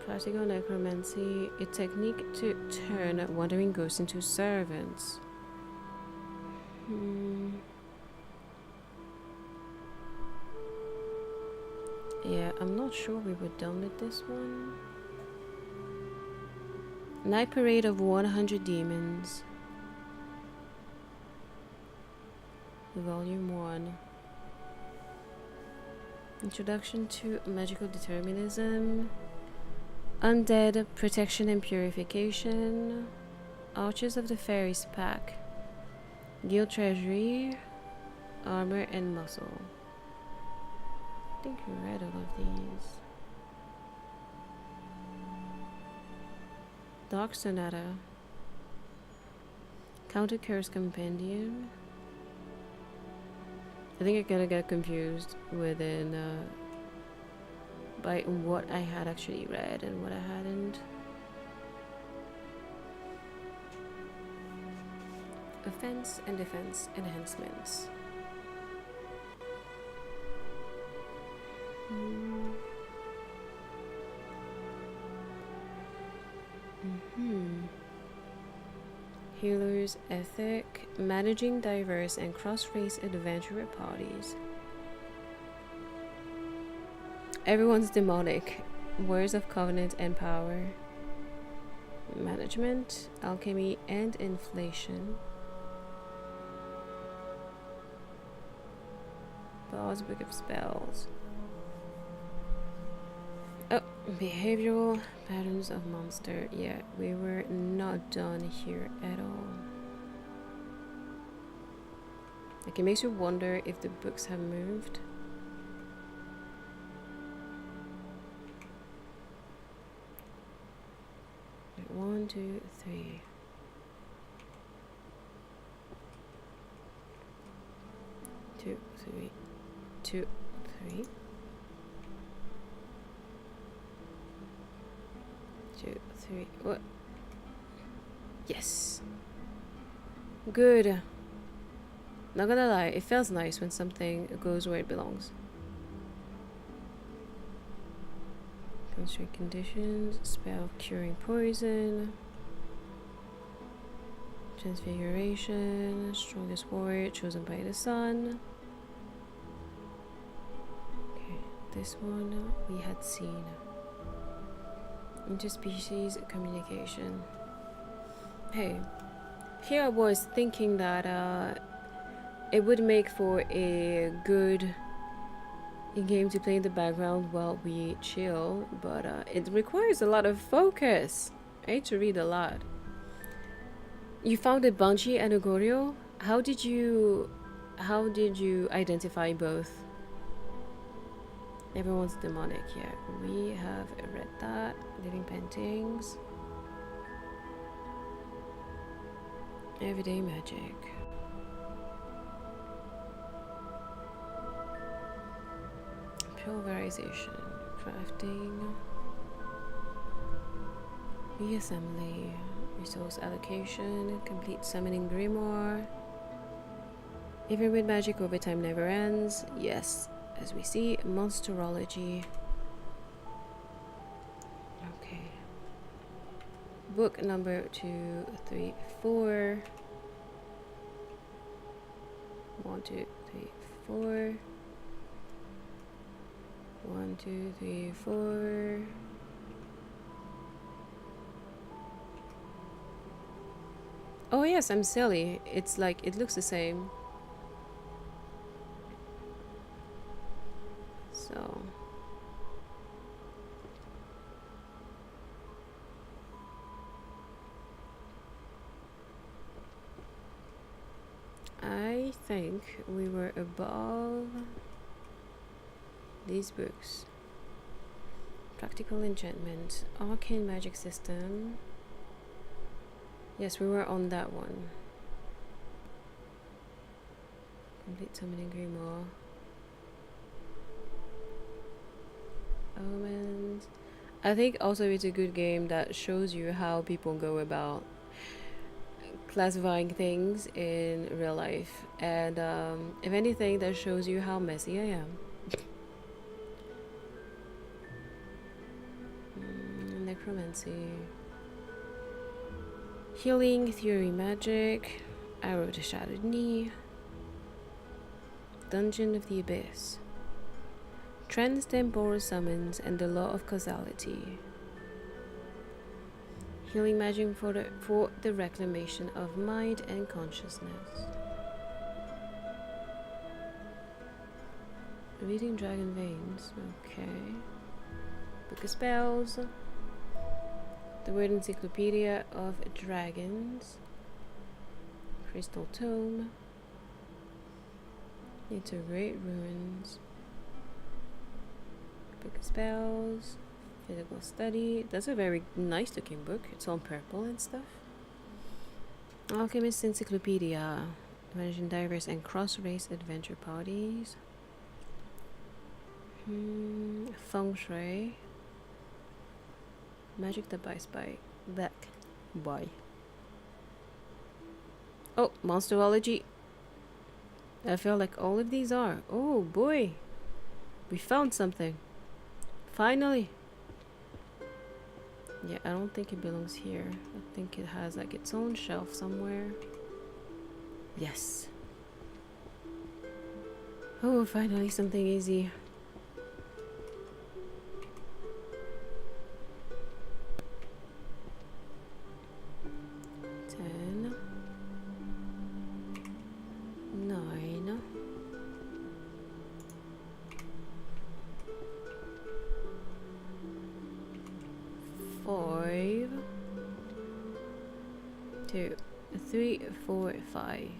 Practical necromancy, a technique to turn wandering ghosts into servants. Yeah, I'm not sure we were done with this one. Night Parade of 100 Demons. Volume 1. Introduction to Magical Determinism. Undead Protection and Purification. Archers of the Fairies Pack. Guild Treasury. Armor and Muscle. I think we read all of these. Dark Sonata. Counter Curse Compendium. I think I'm gonna get confused within by what I had actually read and what I hadn't. Offense and defense enhancements. Healer's Ethic, managing diverse and cross-race adventurer parties. Everyone's demonic. Words of Covenant and Power. Management, alchemy, and inflation. Ball's Book of Spells. Oh, behavioral patterns of monster. Yeah, we were not done here at all. Like, it makes you wonder if the books have moved. Like, 1, 2, 3. Two, three, 2, 3. 2, 3. What? Yes. Good. Not gonna lie, it feels nice when something goes where it belongs. Constraint conditions, spell curing poison, transfiguration, strongest warrior chosen by the sun. Okay, this one we had seen. Interspecies communication. Hey, here I was thinking that it would make for a good game to play in the background while we chill, but it requires a lot of focus. I hate to read a lot. You found a Banshee and a Goryo? How did you identify both? Everyone's demonic, yeah. We have read that. Living paintings. Everyday magic. Pulverization. Crafting. Reassembly. Resource allocation. Complete summoning grimoire. Even with magic, overtime never ends. Yes. As we see, monsterology. Okay. Book number 2, 3, 4. 1, 2, 3, 4. 1, 2, 3, 4. Oh yes, I'm silly. It's like, it looks the same. So, think we were above these books. Practical enchantment, arcane magic system. Yes, we were on that one. Complete summoning grimoire. Omens. I think also it's a good game that shows you how people go about classifying things in real life, and if anything, that shows you how messy I am. Necromancy, healing, theory, magic, arrow to shattered knee, dungeon of the abyss, trends, temporal summons, and the law of causality. Healing magic for the reclamation of mind and consciousness. Reading dragon veins. Okay. Book of spells. The word encyclopedia of dragons. Crystal tome. Iterate ruins. Book of spells. Physical study. That's a very nice looking book. It's all purple and stuff. Alchemist encyclopedia. Managing diverse and cross-race adventure parties. Feng shui. Magic that buys by back. Why? Oh, monsterology. I feel like all of these are. Oh boy. We found something. Finally. Yeah, I don't think it belongs here. I think it has like its own shelf somewhere. Yes. Oh, finally something easy. Two, three, four, five.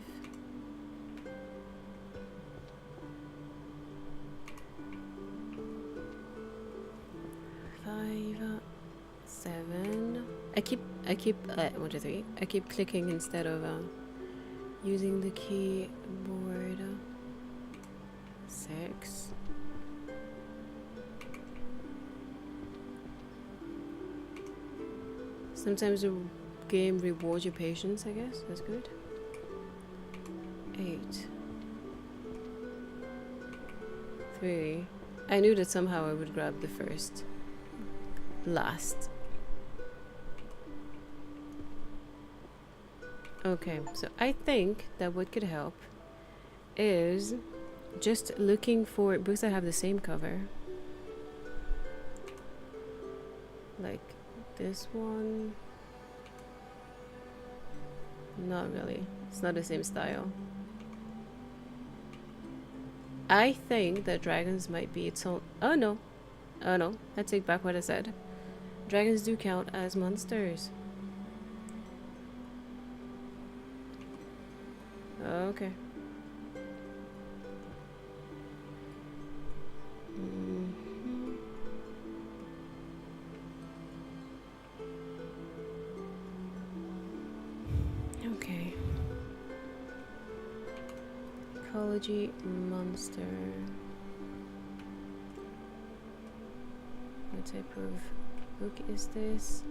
Five, seven. I keep 1, 2, 3. I keep clicking instead of using the keyboard. 6. Sometimes the game rewards your patience, I guess. That's good. 8. 3. I knew that somehow I would grab the first. Last. Okay, so I think that what could help is just looking for books that have the same cover. Like this one. Not really. It's not the same style. I think that dragons might be its own. Oh no. Oh no. I take back what I said. Dragons do count as monsters. Okay. Okay. Ecology monster. What type of book is this?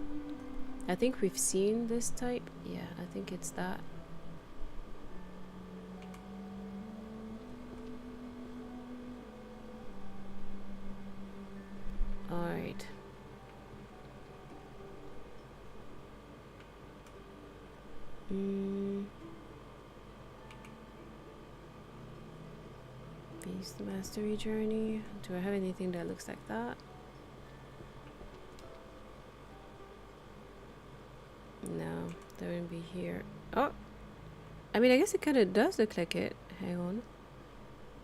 I think we've seen this type. Yeah, I think it's that. Alright. Beast Mastery Journey. Do I have anything that looks like that? No, that wouldn't be here. Oh! I mean, I guess it kind of does look like it. Hang on.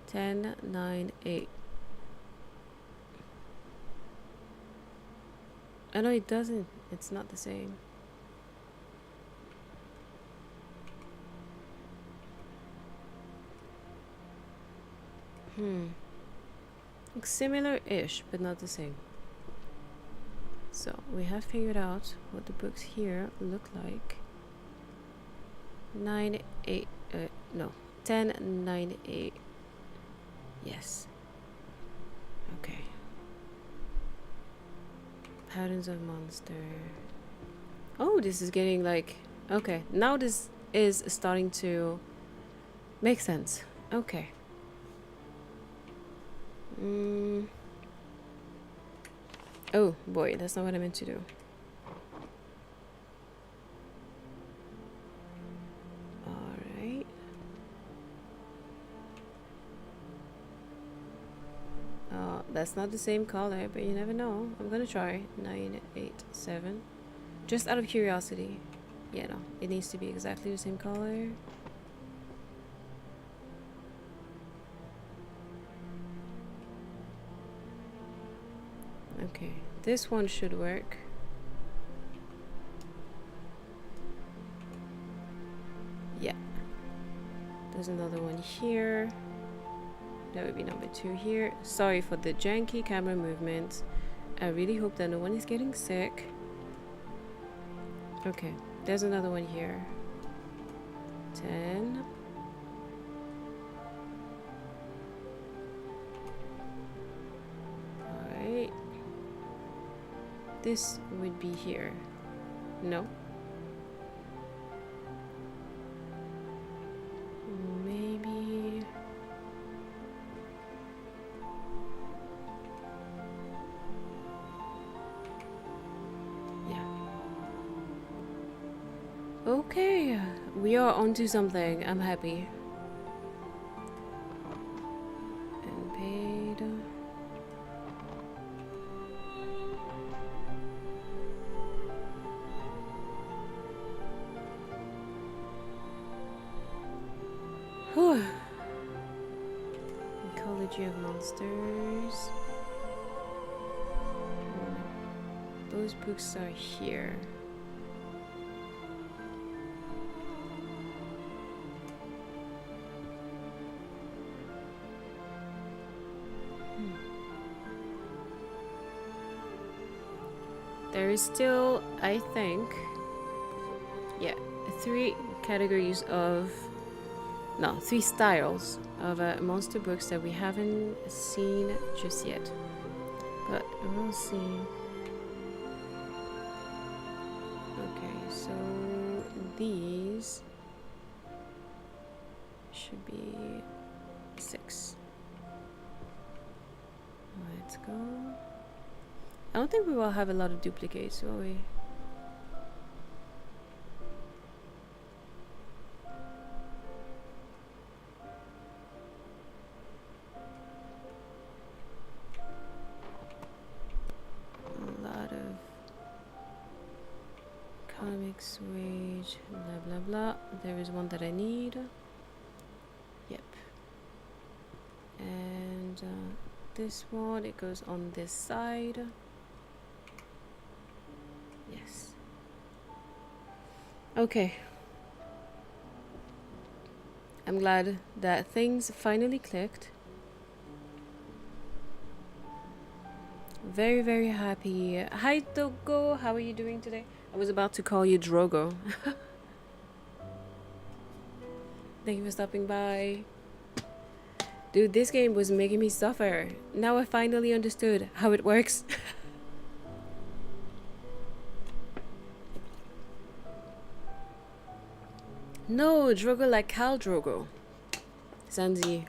10, 9, 8. Oh no, it doesn't. It's not the same. Like similar-ish, but not the same. So we have figured out what the books here look like. 9, 8, no, 10, 9, 8. Yes. Okay. Patterns of monster. Oh, this is getting like, okay, now this is starting to make sense. Okay. Oh boy, that's not what I meant to do. Alright. That's not the same color, but you never know. I'm gonna try. 9, 8, 7. Just out of curiosity. Yeah, no, it needs to be exactly the same color. Okay, this one should work. Yeah. There's another one here. That would be number 2 here. Sorry for the janky camera movement. I really hope that no one is getting sick. Okay, there's another one here. 10. Alright. This would be here. No. Maybe. Yeah. Okay, we are onto something. I'm happy. And paid. Whew. Ecology of monsters. Those books are here. There is still, I think, yeah, 3 categories of, no, 3 styles of monster books that we haven't seen just yet. But we'll see. Okay, so these should be 6. Let's go. I don't think we will have a lot of duplicates, will we? A lot of comics, wage, blah blah blah. There is one that I need. Yep. And this one, it goes on this side. Yes. Okay. I'm glad that things finally clicked. Very, very happy. Hi, Togo. How are you doing today? I was about to call you Drogo. Thank you for stopping by. Dude, this game was making me suffer. Now I finally understood how it works. No, Drogo like Khal Drogo. Sanzi.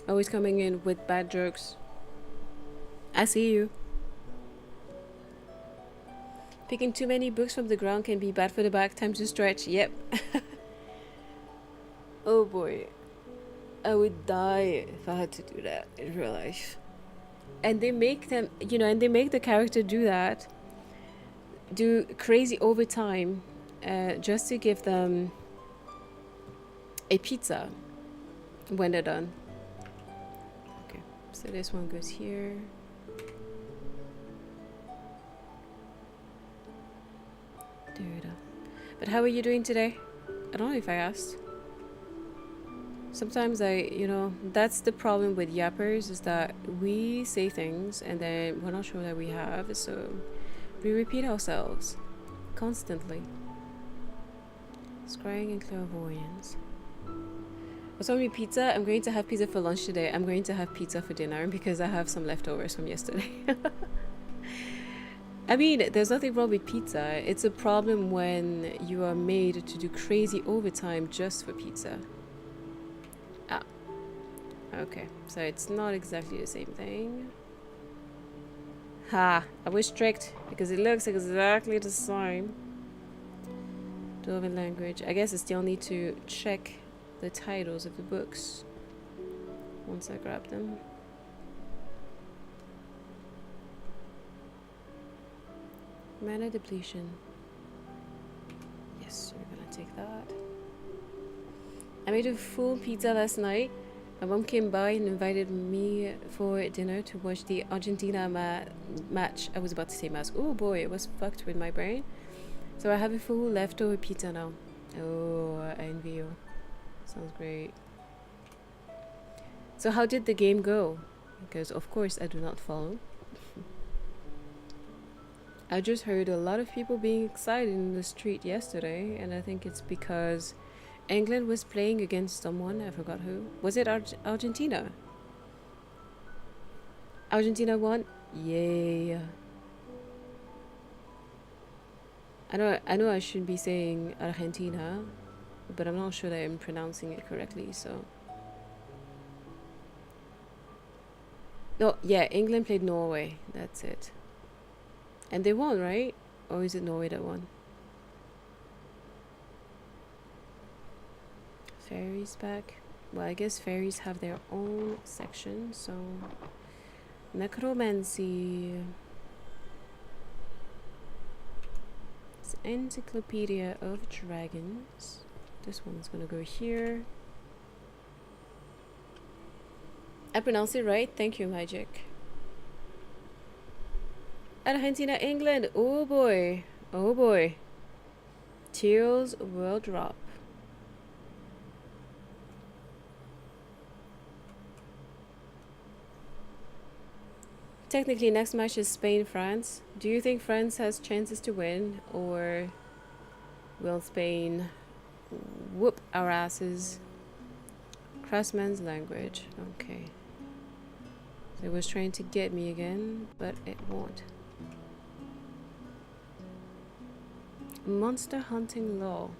Always coming in with bad jokes. I see you. Picking too many books from the ground can be bad for the back. Time to stretch. Yep. Oh boy. I would die if I had to do that in real life. And they make them, you know, and they make the character do that. Do crazy overtime just to give them a pizza when they're done. Okay, so this one goes here. Dude. But how are you doing today? I don't know if I asked. Sometimes that's the problem with yappers is that we say things and then we're not sure that we have, so we repeat ourselves constantly. Scrying and clairvoyance. What's on me pizza? I'm going to have pizza for lunch today. I'm going to have pizza for dinner because I have some leftovers from yesterday. I mean, there's nothing wrong with pizza. It's a problem when you are made to do crazy overtime just for pizza. Ah, okay. So it's not exactly the same thing. Ha! I was tricked because it looks exactly the same. Dwarven language. I guess I still need to check the titles of the books once I grab them. Mana depletion. Yes, we're gonna take that. I made a full pizza last night. My mom came by and invited me for dinner to watch the Argentina match. I was about to say mass. Oh boy, it was fucked with my brain. So I have a full leftover pizza now. Oh, I envy you. Sounds great. So how did the game go? Because of course I do not follow. I just heard a lot of people being excited in the street yesterday, and I think it's because England was playing against someone. I forgot who. Was it Argentina? Argentina won? Yay. I know I should be saying Argentina, but I'm not sure that I'm pronouncing it correctly, so. No, yeah, England played Norway. That's it. And they won, right? Or is it Norway that won? Fairies back. Well, I guess fairies have their own section, so. Necromancy. It's Encyclopedia of Dragons. This one's gonna go here. I pronounced it right. Thank you, Magic. Argentina, England. Oh boy. Oh boy. Teals will drop. Technically, next match is Spain-France. Do you think France has chances to win, or will Spain whoop our asses? Craftsman's language. Okay. So it was trying to get me again, but it won't. Monster Hunting Law.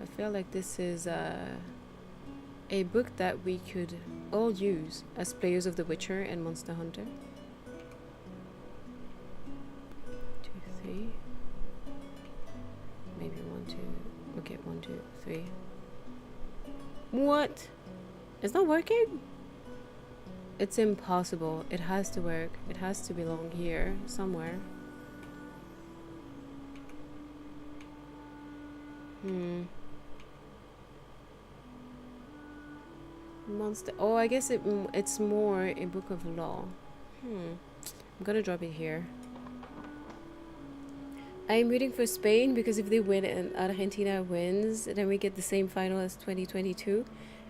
I feel like this is a book that we could all use as players of The Witcher and Monster Hunter. 2, 3. Maybe 1, 2. Okay, 1, 2, 3. What? It's not working? It's impossible. It has to work. It has to belong here somewhere. Monster. Oh, I guess it's more a book of law. I'm gonna drop it here. I'm rooting for Spain because if they win and Argentina wins, then we get the same final as 2022.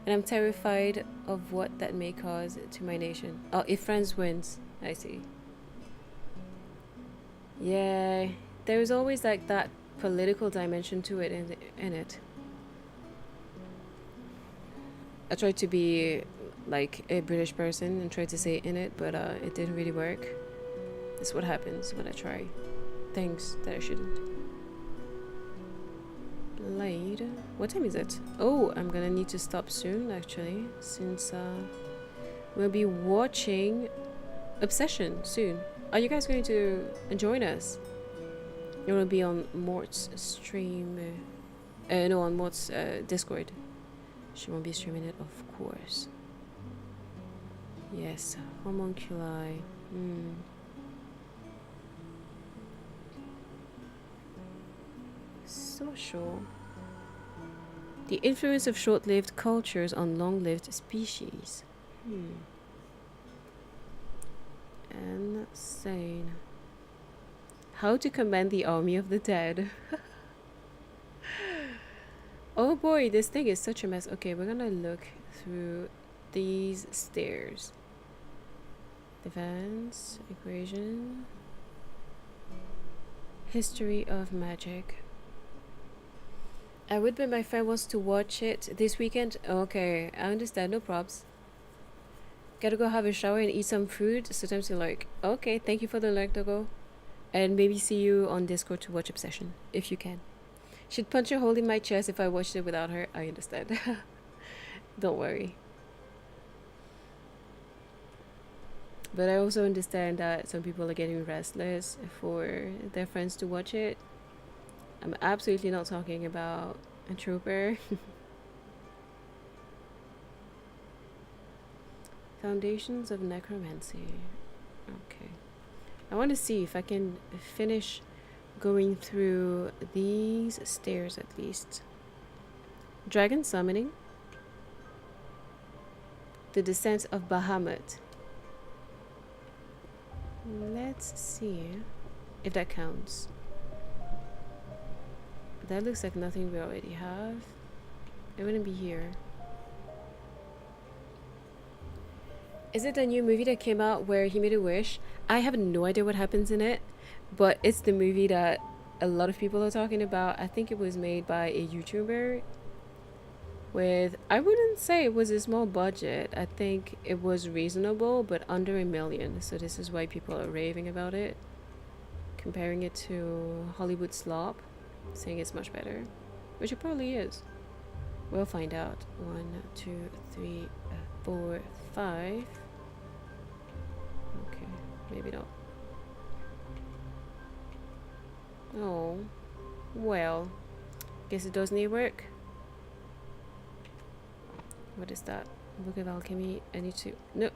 And I'm terrified of what that may cause to my nation. Oh, if France wins. I see. Yeah, there's always like that political dimension to it in it. I tried to be like a British person and tried to say in it, but it didn't really work. That's what happens when I try things that I shouldn't. Blade. What time is it? Oh, I'm gonna need to stop soon actually, since we'll be watching Obsession soon. Are you guys going to join us? It will be on Mort's stream. No, on Mort's Discord. She won't be streaming it, of course. Yes, homunculi. Social. The influence of short-lived cultures on long-lived species. Insane. How to command the army of the dead. Oh boy, this thing is such a mess. Okay, we're gonna look through these stairs. Advanced equation. History of magic. I would, but my friend wants to watch it this weekend. Okay, I understand, no probs. Gotta go have a shower and eat some food. Sometimes you're like, okay, thank you for the like, Dogo. And maybe see you on Discord to watch Obsession, if you can. She'd punch a hole in my chest if I watched it without her. I understand. Don't worry. But I also understand that some people are getting restless for their friends to watch it. I'm absolutely not talking about a trooper. Foundations of necromancy. Okay. I want to see if I can finish going through these stairs at least. Dragon summoning. The descent of Bahamut. Let's see if that counts. That looks like nothing we already have. It wouldn't be here. Is it a new movie that came out where he made a wish? I have no idea what happens in it, but it's the movie that a lot of people are talking about. I think it was made by a YouTuber with, I wouldn't say it was a small budget. I think it was reasonable, but under $1 million. So this is why people are raving about it. Comparing it to Hollywood slop, saying it's much better, which it probably is. We'll find out. 1, 2, 3, 4, 5. Okay, maybe not. Oh, well, guess it does need work. What is that? Book of Alchemy. I need to, no.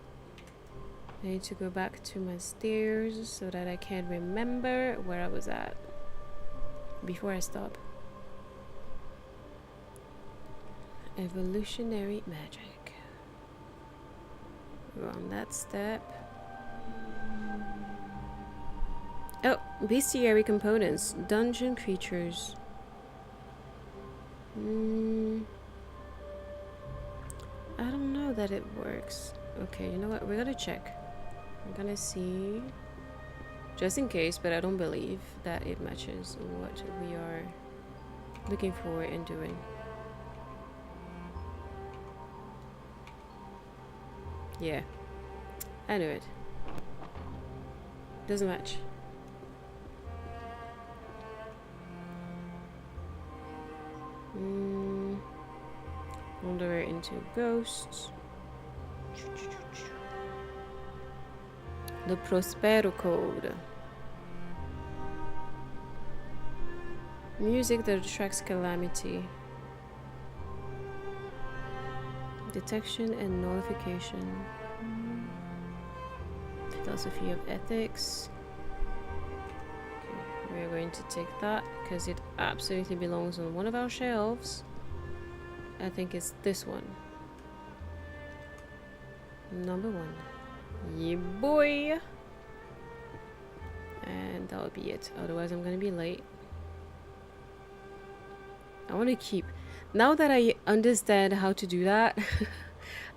I need to go back to my stairs so that I can remember where I was at before I stop. Evolutionary magic. We're on that step. Oh, bestiary components. Dungeon creatures. I don't know that it works. Okay, you know what? We're gonna check. I'm gonna see. Just in case, but I don't believe that it matches what we are looking for and doing. Yeah, I knew it. Doesn't match. Wander into ghosts. The Prospero Code. Music that attracts calamity. Detection and nullification. Philosophy of ethics. Okay, we're going to take that because it absolutely belongs on one of our shelves. I think it's this one. Number 1. Yeah, boy! And that'll be it. Otherwise, I'm gonna be late. I want to keep... Now that I understand how to do that,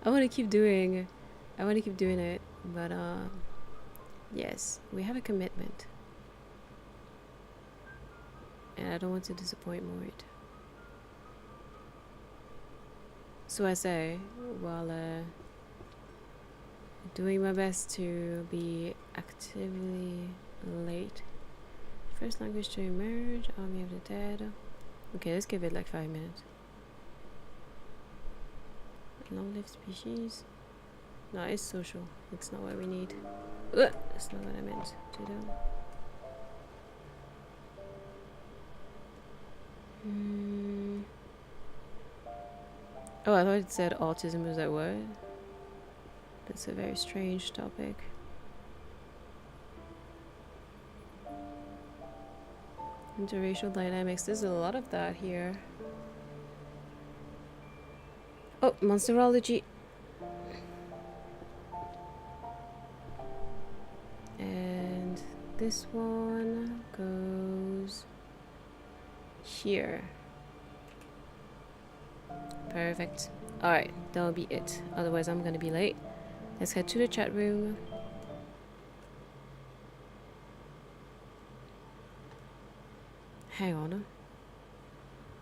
I want to keep doing... I want to keep doing it. But, yes. We have a commitment. And I don't want to disappoint Mort. So I say, while doing my best to be actively late. First language to emerge, Army of the Dead. Okay, let's give it like 5 minutes. Long-lived species. No, it's social. It's not what we need. Ugh, that's not what I meant to do. Oh, I thought it said autism. Was that what? That's a very strange topic. Interracial dynamics. There's a lot of that here. Oh, monsterology. And this one goes here. Perfect. Alright, that'll be it. Otherwise, I'm gonna be late. Let's head to the chat room. Hang on.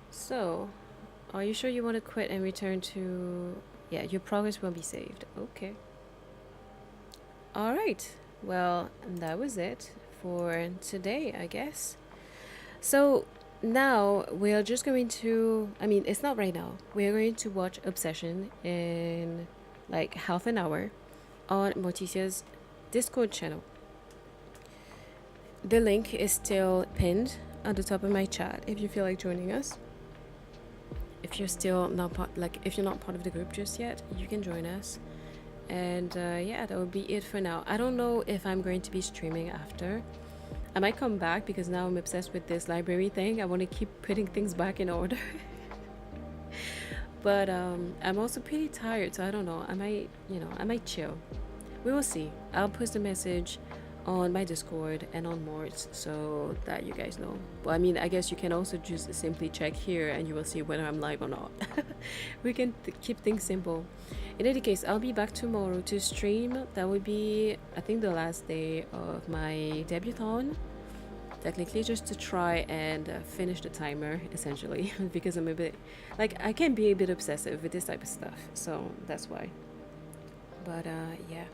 So, are you sure you want to quit and return to... Yeah, your progress will be saved. Okay. Alright. Well, that was it for today, I guess. So, now we're just going to... I mean, it's not right now. We're going to watch Obsession in like half an hour on Morticia's Discord channel. The link is still pinned at the top of my chat if you feel like joining us. If you're still not part, like if you're not part of the group just yet, you can join us. And yeah, that would be it for now. I don't know if I'm going to be streaming after. I might come back because now I'm obsessed with this library thing. I want to keep putting things back in order. But I'm also pretty tired, so I don't know. I might chill. We will see. I'll post a message on my Discord and on Morts so that you guys know. Well, I mean, I guess you can also just simply check here and you will see whether I'm live or not. We can keep things simple. In any case, I'll be back tomorrow to stream. That would be, I think, the last day of my debuthon. Technically, just to try and finish the timer, essentially, because I'm a bit, like, I can be a bit obsessive with this type of stuff, so that's why. But yeah.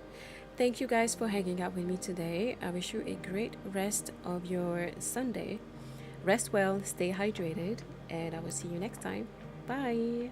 Thank you guys for hanging out with me today. I wish you a great rest of your Sunday. Rest well, stay hydrated, and I will see you next time. Bye.